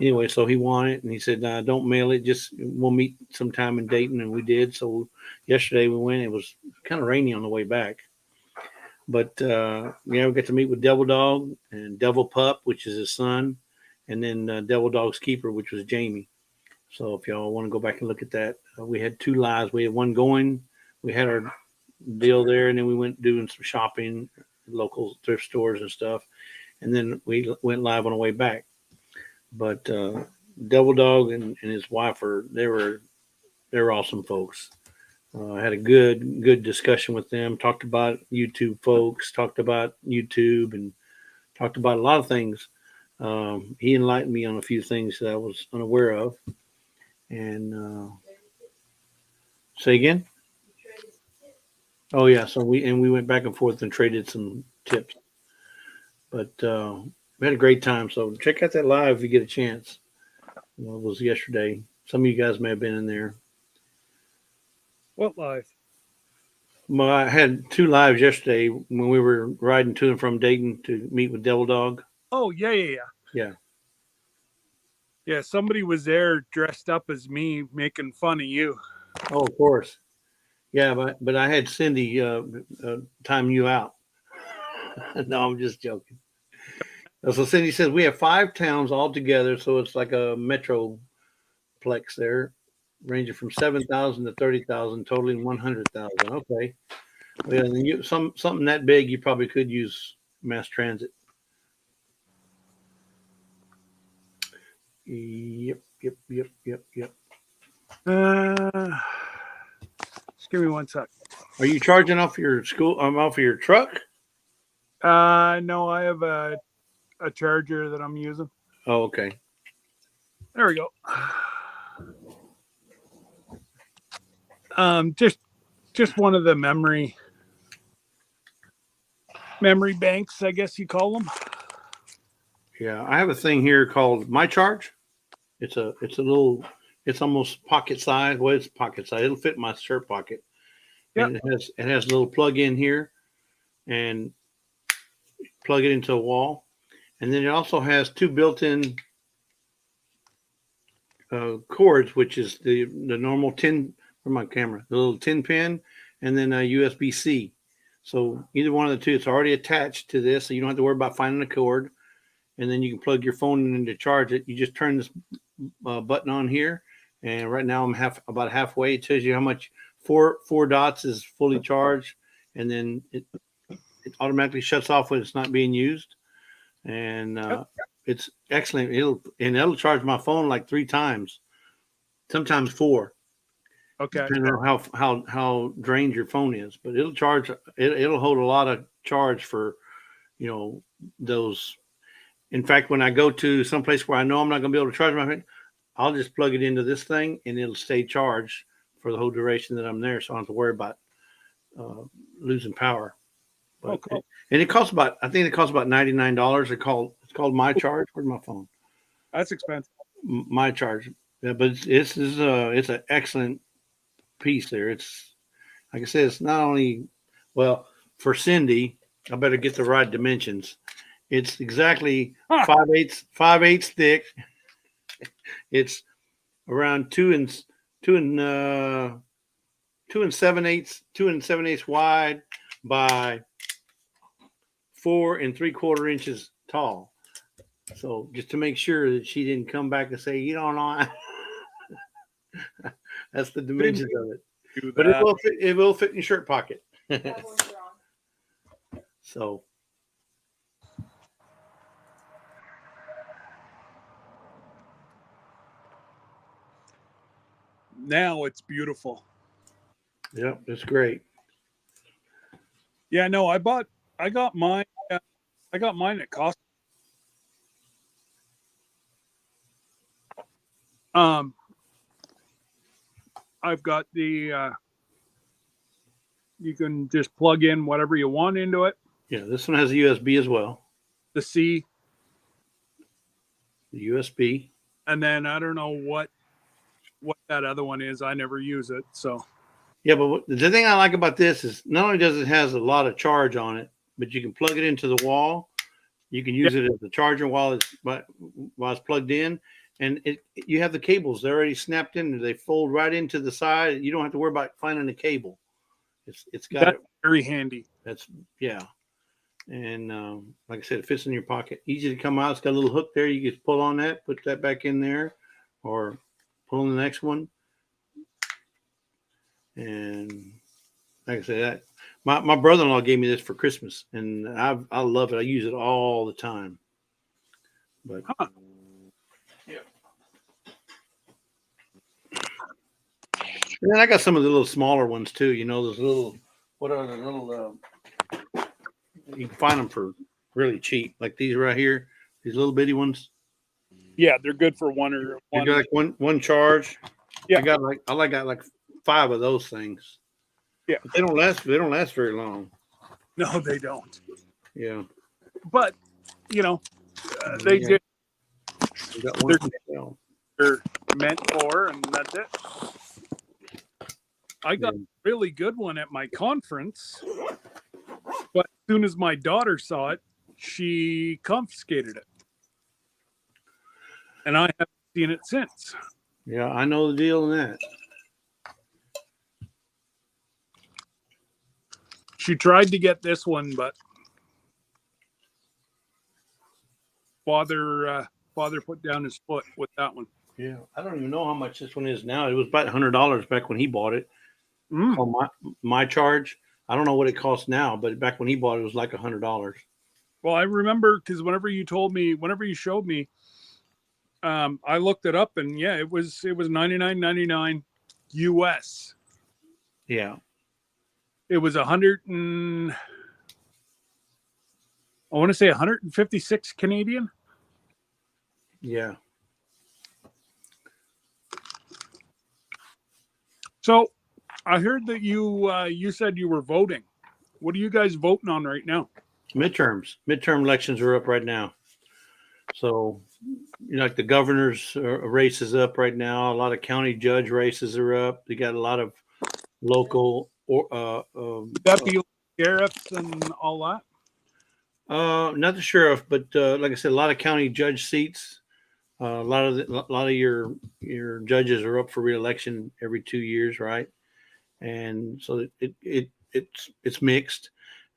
anyway, so he won it, and he said, "Don't mail it. Just we'll meet sometime in Dayton," and we did. So yesterday we went. It was kind of rainy on the way back, but we got to meet with Devil Dog and Devil Pup, which is his son, and then Devil Dog's keeper, which was Jamie. So if y'all want to go back and look at that, we had 2 lives. We had one going. We had our deal there, and then we went doing some shopping, local thrift stores and stuff, and then we went live on the way back. But Devil Dog and his wife they're awesome folks. I had a good discussion with them. Talked about YouTube folks. Talked about YouTube and talked about a lot of things. He enlightened me on a few things that I was unaware of. And say again. Oh yeah, so we went back and forth and traded some tips. But we had a great time. So check out that live if you get a chance. It was yesterday. Some of you guys may have been in there. What live? Well, I had 2 lives yesterday when we were riding to and from Dayton to meet with Devil Dog. Oh, yeah. Yeah, somebody was there dressed up as me making fun of you. Oh, of course. Yeah, but I had Cindy time you out. No, I'm just joking. So Cindy says we have 5 towns all together, so it's like a metroplex there, ranging from 7,000 to 30,000, totaling 100,000. Okay, well, then something that big, you probably could use mass transit. Yep. Just give me 1 sec. Are you charging off your off of your truck? No, I have a charger that I'm using. Oh, okay. There we go. Just one of the memory banks, I guess you call them. Yeah, I have a thing here called My Charge. It's almost pocket size. Well, it's pocket size. It'll fit in my shirt pocket. And it has a little plug in here, and plug it into a wall. And then it also has two built-in cords, which is the normal 10 for my camera, the little 10 pin, and then a USB-C. So either one of the two, it's already attached to this, so you don't have to worry about finding a cord. And then you can plug your phone in to charge it. You just turn this button on here, and right now I'm about halfway. It tells you how much four dots is fully charged, and then it automatically shuts off when it's not being used. And it's excellent. It'll charge my phone like 3 times, sometimes 4. Okay. Depending on how drained your phone is, but it'll charge. It'll hold a lot of charge for, those. In fact, when I go to someplace where I know I'm not going to be able to charge my phone, I'll just plug it into this thing and it'll stay charged for the whole duration that I'm there. So I don't have to worry about losing power. But, cool. And it costs about, I think it costs about $99. It's called My Charge. Where's my phone? That's expensive. My Charge. Yeah, but it's an excellent piece there. It's, like I said, it's not only, well, for Cindy, I better get the right dimensions. It's exactly 5/8 thick. It's around 2 and 7/8 wide by 4 3/4 inches tall. So just to make sure that she didn't come back and say, you don't know, that's the dimensions of it. But it will fit in your shirt pocket. So. Now it's beautiful. Yep, it's great. Yeah, no, I got mine at Costco. I've got the you can just plug in whatever you want into it. Yeah, this one has a USB as well. The C. The USB. And then I don't know what that other one is. I never use it. So yeah, but the thing I like about this is not only does it has a lot of charge on it, but you can plug it into the wall. You can use it as a charger while it's plugged in, and you have the cables. They're already snapped in. They fold right into the side. You don't have to worry about finding a cable. It's got that's very handy. That's and like I said, it fits in your pocket. Easy to come out. It's got a little hook there. You can pull on that, put that back in there, or pull on the next one. And like I said, my brother-in-law gave me this for Christmas, and I love it. I use it all the time. But yeah. And then I got some of the little smaller ones too. Those little, what are the little? You can find them for really cheap, like these right here. These little bitty ones. Yeah, they're good for one. You got like one charge. Yeah, I got like 5 of those things. Yeah, but they don't last very long. No, they don't. Yeah, but they did. They're meant for, and that's it. I got a really good one at my conference, but as soon as my daughter saw it, she confiscated it, and I haven't seen it since. Yeah, I know the deal in that. She tried to get this one, but father put down his foot with that one. Yeah, I don't even know how much this one is now. It was about $100 back when he bought it. Called My Charge. I don't know what it costs now, but back when he bought it, it was like $100. Well, I remember because whenever you showed me, I looked it up, and yeah, it was $99.99 US. Yeah, it was 156 Canadian. Yeah. So I heard that you said you were voting. What are you guys voting on right now? Midterm elections are up right now. So, like the governor's race is up right now. A lot of county judge races are up. They got a lot of local That be sheriffs and all that. Not the sheriff, but like I said, a lot of county judge seats. A lot of your judges are up for reelection every 2 years, right? And so it's mixed.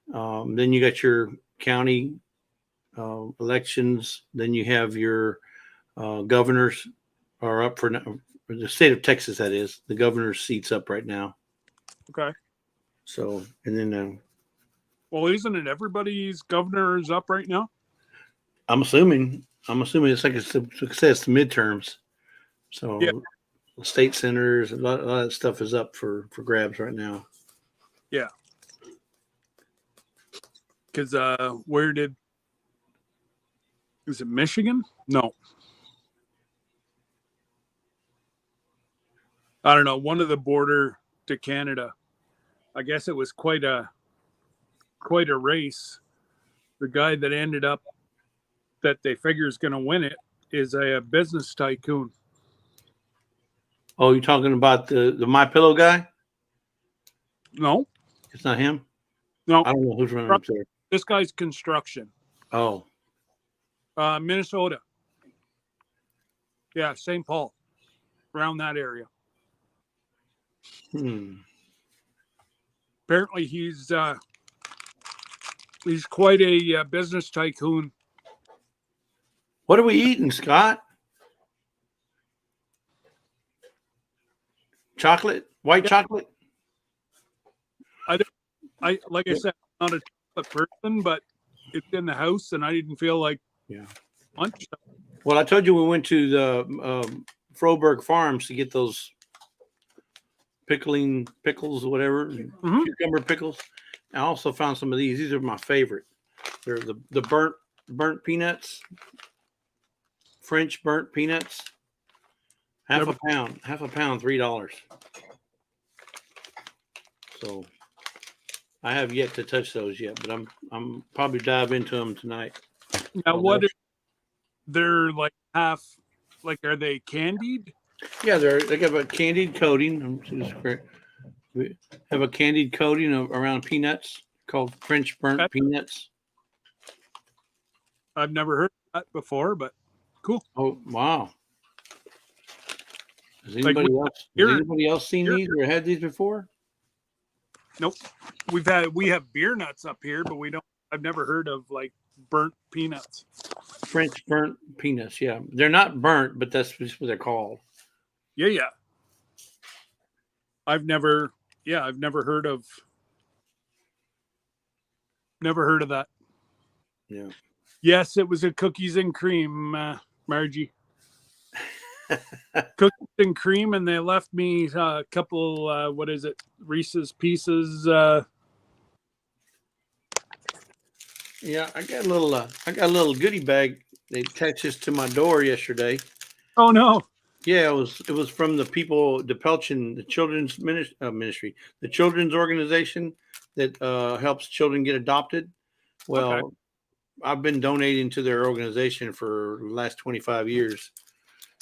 Then you got your county elections. Then you have your governors are up for the state of Texas. That is the governor's seats up right now. Okay. So and then Well, isn't it everybody's governor is up right now? I'm assuming it's like it's success midterms. So Yeah. state senators, a lot of stuff is up for grabs right now. Yeah. Because is it Michigan? No. I don't know. One of the border to Canada. I guess it was quite a race. The guy that ended up that they figure is going to win it is a business tycoon. Oh, you're talking about the My Pillow guy? No, It's not him. no. I don't know who's running up there. This guy's construction. Oh, Minnesota. Yeah, St. Paul, around that area. Apparently, he's quite a business tycoon. What are we eating, Scott? Chocolate? White chocolate? I like I said, I'm not a chocolate person, but it's in the house, and I didn't feel like lunch. Well, I told you we went to the Froberg Farms to get those pickles, whatever, cucumber pickles. I also found some of these. These are my favorite. They're the burnt peanuts, French burnt peanuts. Half a pound, $3. So I have yet to touch those yet, but I'm probably dive into them tonight. Now, they're like half, like, are they candied? Yeah, they have a candied coating. We have a candied coating around peanuts called French burnt peanuts. I've never heard of that before, but cool. Oh, wow. Has anybody else seen these or had these before? Nope. We have beer nuts up here, but I've never heard of like burnt peanuts. French burnt peanuts, yeah. They're not burnt, but that's just what they're called. Yeah. I've never heard of that. Yeah. Yes, it was a cookies and cream, Margie. Cookies and cream, and they left me a couple. What is it? Reese's Pieces. Yeah, I got a little goodie bag. They attached this to my door yesterday. Oh no! Yeah, it was from the people, the Children's Ministry, the children's organization that helps children get adopted. Well, okay. I've been donating to their organization for the last 25 years.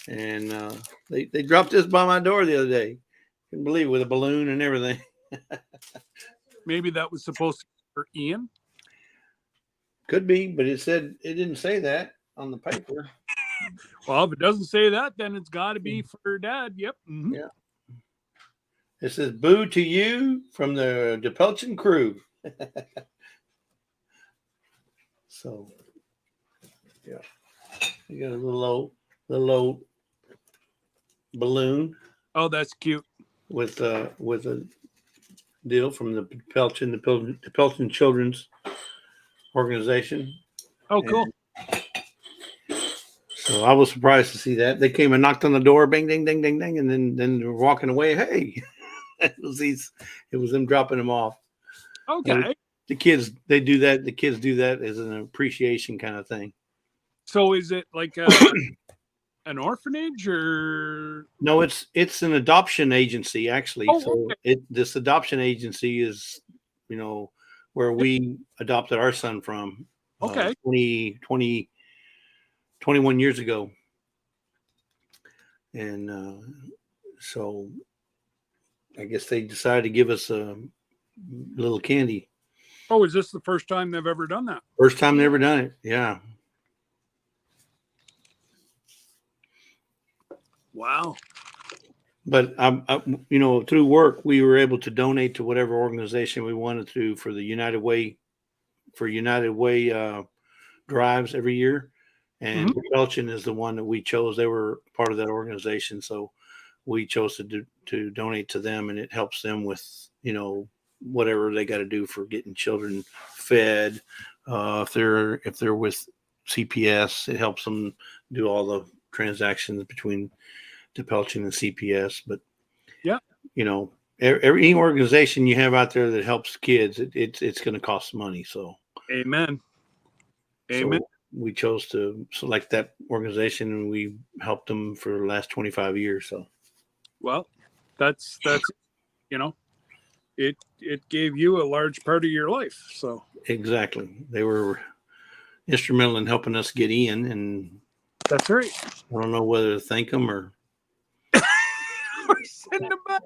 And they dropped this by my door the other day. Couldn't believe it, with a balloon and everything. Maybe that was supposed to be for Ian. Could be, but it didn't say that on the paper. Well, if it doesn't say that, then it's got to be for Dad. Yep. Mm-hmm. Yeah. It says "Boo to you" from the DePelchin crew. So, yeah, you got a little old balloon. Oh, that's cute. With a deal from the DePelchin Children's Organization. Oh, cool. So I was surprised to see that. They came and knocked on the door, bang, ding, ding, ding, ding, and then they were walking away. Hey, it was them dropping them off. Okay. The kids, they do that. The kids do that as an appreciation kind of thing. So is it like an orphanage or? No, it's an adoption agency actually. Oh, so okay. This adoption agency is, where we adopted our son from. Okay. 21 years ago. And so I guess they decided to give us little candy. Oh, is this the first time they've ever done that? First time they ever done it. Yeah. Wow. But through work, we were able to donate to whatever organization we wanted to for the United Way, drives every year. And Belchin is the one that we chose. They were part of that organization, so we chose to donate to them, and it helps them with whatever they got to do for getting children fed. If they're with CPS, it helps them do all the transactions between DePelchin and CPS. But yeah, any organization you have out there that helps kids, it's going to cost money. So amen. So we chose to select that organization, and we helped them for the last 25 years. So, well, that's it gave you a large part of your life. So exactly, they were instrumental in helping us get in, and that's right. I don't know whether to thank them or send them back.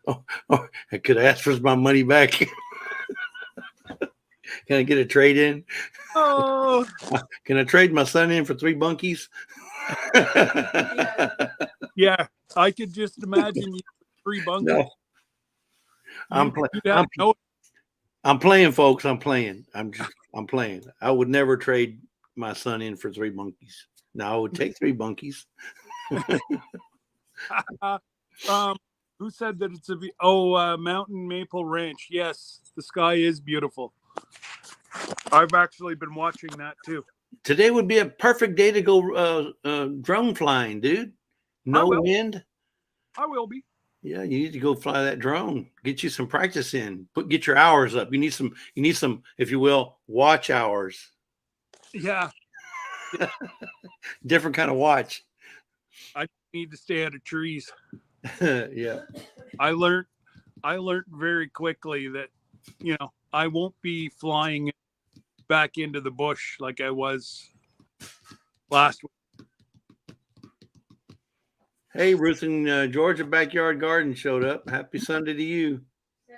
Oh, I could ask for my money back. Can I get a trade in? Oh, can I trade my son in for 3 bunkies? Yeah, I could just imagine you 3 bunkies. No. I'm playing, folks. I'm playing. I'm playing. I would never trade my son in for 3 bunkies. Now I would take 3 bunkies. Who said that it's Mountain Maple Ranch? Yes, the sky is beautiful. I've actually been watching that too. Today would be a perfect day to go drone flying, dude. No wind. I will be. Yeah, you need to go fly that drone. Get you some practice in. Get your hours up. You need some, if you will, watch hours. Yeah. Different kind of watch. I need to stay out of trees. Yeah. I learned very quickly that, I won't be flying back into the bush like I was last week. Hey, Ruth and Georgia Backyard Garden showed up. Happy Sunday to you. 7-0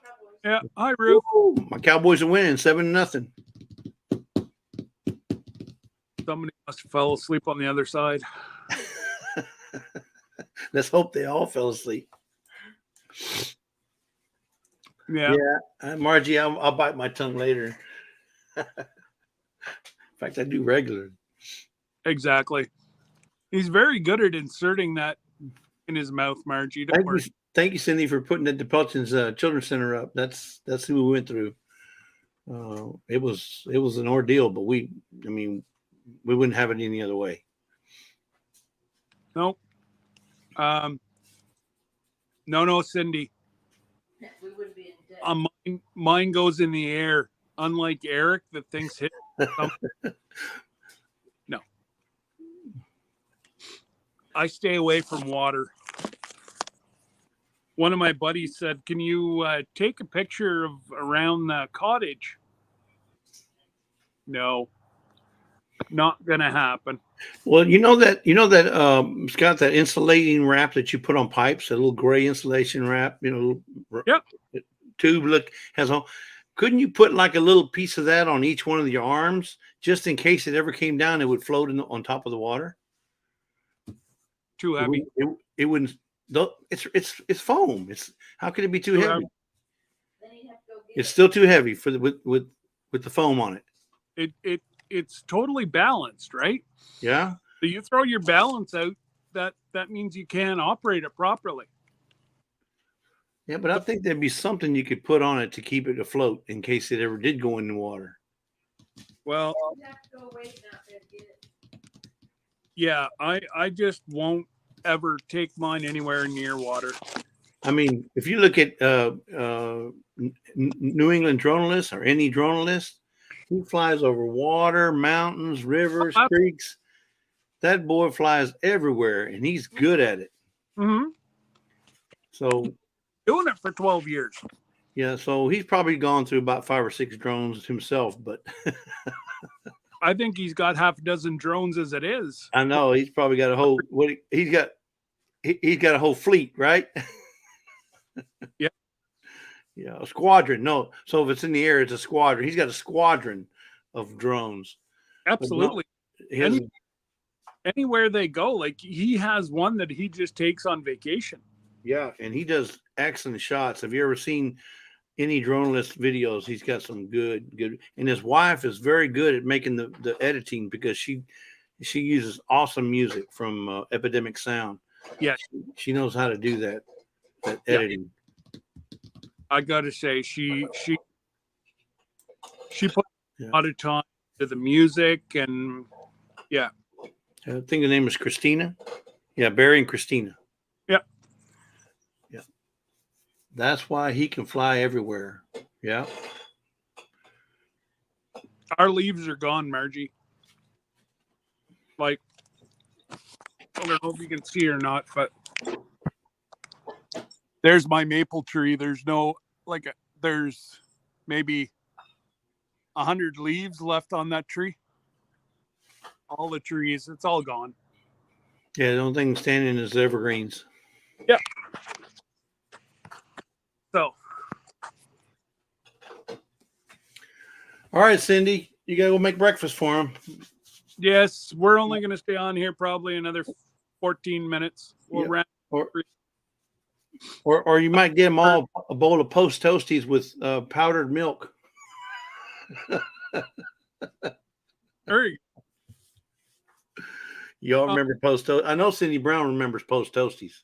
Cowboys. Yeah. Hi, Ruth. Woo! My Cowboys are winning 7-0. Somebody must have fell asleep on the other side. Let's hope they all fell asleep. Yeah. Margie, I'll bite my tongue later. In fact, I do regularly. Exactly. He's very good at inserting that in his mouth, Margie. Thank you, Cindy, for putting the DePelchin's Children's Center up. That's who we went through. It was an ordeal, but we wouldn't have it any other way. Nope. No, Cindy. We wouldn't be in debt. Mine goes in the air. Unlike Eric, that things hit. No. I stay away from water. One of my buddies said, "Can you take a picture of around the cottage?" No, not gonna happen. Well, Scott, that insulating wrap that you put on pipes, that little gray insulation wrap, Yep. Tube has all. Couldn't you put like a little piece of that on each one of your arms, just in case it ever came down? It would float on top of the water. Too heavy. It wouldn't. It's foam. How could it be too heavy? It's still too heavy for with the foam on it. It's totally balanced, right? Yeah. So you throw your balance out, that means you can't operate it properly. Yeah, but I think there'd be something you could put on it to keep it afloat in case it ever did go in the water. Well, You have to go away out there to get it. yeah, I just won't ever take mine anywhere near water. I mean, if you look at New England Dronalist or any Dronalist, he flies over water, mountains, rivers, creeks. That boy flies everywhere, and he's good at it. Mm-hmm. So doing it for 12 years. Yeah, so he's probably gone through about 5 or 6 drones himself, but I think he's got half a dozen drones as it is. I know he's probably got a whole he's got a whole fleet, right? Yeah. Yeah, a squadron. No, so if it's in the air, it's a squadron. He's got a squadron of drones. But no, Absolutely. his, Anywhere they go, like he has one that he just takes on vacation. yeah, and he does excellent shots. Have you ever seen any drone list videos? He's got some good, and his wife is very good at making the editing because she uses awesome music from Epidemic Sound. Yeah. She knows how to do that Yeah. editing. I gotta say, she put Yeah. a lot of time to the music, and yeah, I think the name is Christina. Yeah, Barry and Christina. Yeah. Yeah. That's why he can fly everywhere. Yeah. our leaves are gone, Margie. Like, I don't know if you can see or not, but there's my maple tree. There's no, like, there's maybe 100 leaves left on that tree. All the trees, it's all gone. Yeah, the only thing standing is the evergreens. Yeah. So, All right, Cindy, you gotta go make breakfast for him. yes, we're only going to stay on here probably another 14 minutes. We'll Yeah. wrap. Or you might get them all a bowl of Post Toasties with powdered milk. There you go. Y'all remember Post Toast? I know Cindy Brown remembers Post Toasties.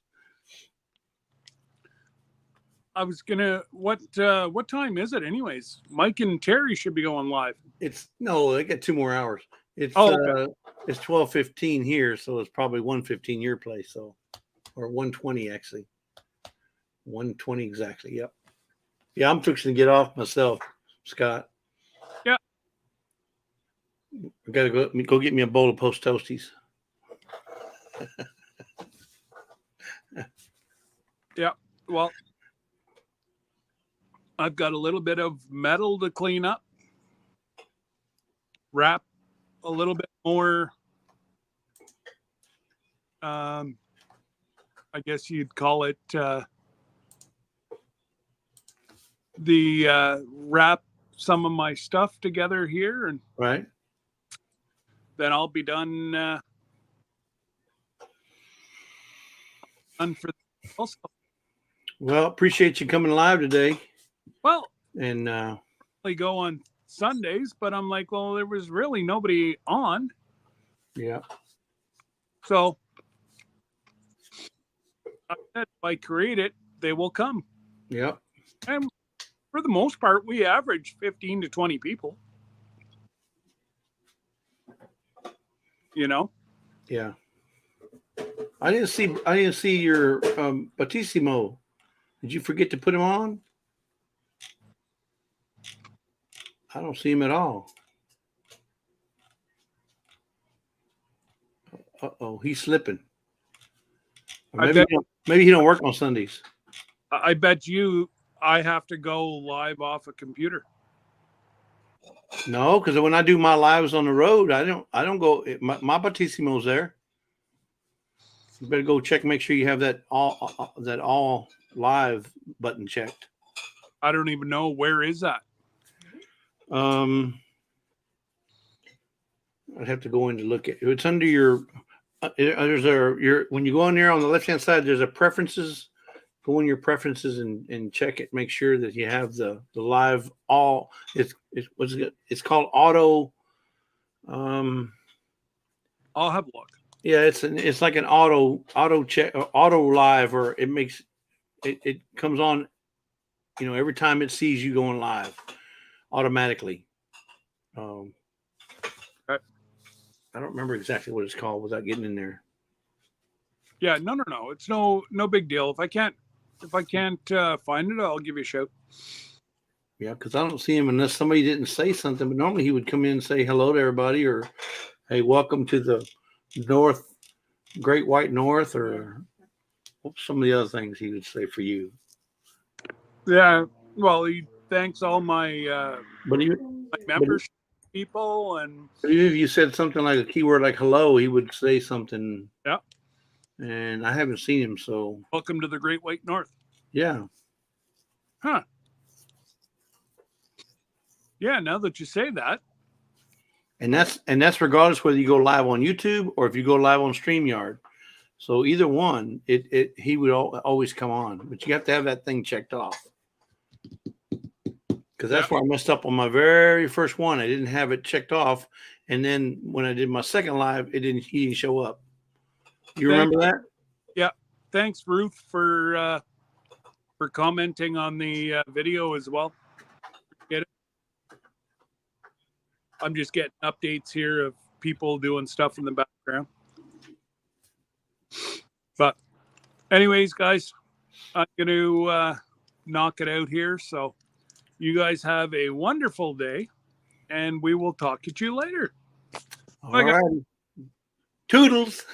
I was gonna. What time is it, anyways? Mike and Terry should be going live. They got 2 more hours. It's Okay. it's 12:15 here, so it's probably 1:15 your place. So, or 1:20 actually. 1:20 exactly. Yep. Yeah, I'm fixing to get off myself, Scott. Yeah. I gotta go get me a bowl of Post Toasties. Yeah. Well, I've got a little bit of metal to clean up. Wrap a little bit more. I guess you'd call it wrap some of my stuff together here, and Right. then I'll be done. Done for also. Well, appreciate you coming live today. Well, And we go on Sundays, but I'm like, well, there was really nobody on, yeah. so I said, if I create it, they will come. Yep. And for the most part, we average 15 to 20 people. You know? Yeah. I didn't see your Batissimo. Did you forget to put him on? I don't see him at all. Uh-oh, he's slipping. Or maybe he don't work on Sundays. I bet you I have to go live off a computer. No, because when I do my lives on the road, I don't go. My Batissimo's there. You better go check. Make sure you have that all live button checked. I don't even know where is that. I'd have to go in to look at. It's under your. When you go in there on the left hand side, there's a preferences. Go in your preferences and check it. Make sure that you have the live all. It's called auto. I'll have a look. Yeah, it's like an auto check, auto live, or it comes on, every time it sees you going live, automatically. Okay. I don't remember exactly what it's called without getting in there. Yeah, no. It's no big deal. If I can't find it, I'll give you a shout. Yeah, because I don't see him unless somebody didn't say something. But normally he would come in and say hello to everybody, or hey, welcome to the Great White North, or some of the other things he would say for you. Yeah, well, he thanks all my But membership people, and even if you said something like a keyword like hello, he would say something. Yeah. And I haven't seen him, so welcome to the Great White North. yeah. Huh. Yeah, now that you say that. And that's regardless whether you go live on YouTube or if you go live on StreamYard. So either one, he would always come on, but you have to have that thing checked off. Because that's where I messed up on my very first one. I didn't have it checked off, and then when I did my second live, he didn't show up. You remember that? Yeah. Thanks, Ruth, for commenting on the video as well. Get it? I'm just getting updates here of people doing stuff in the background. But anyways, guys, I'm going to knock it out here. So you guys have a wonderful day, and we will talk to you later. All right. Toodles.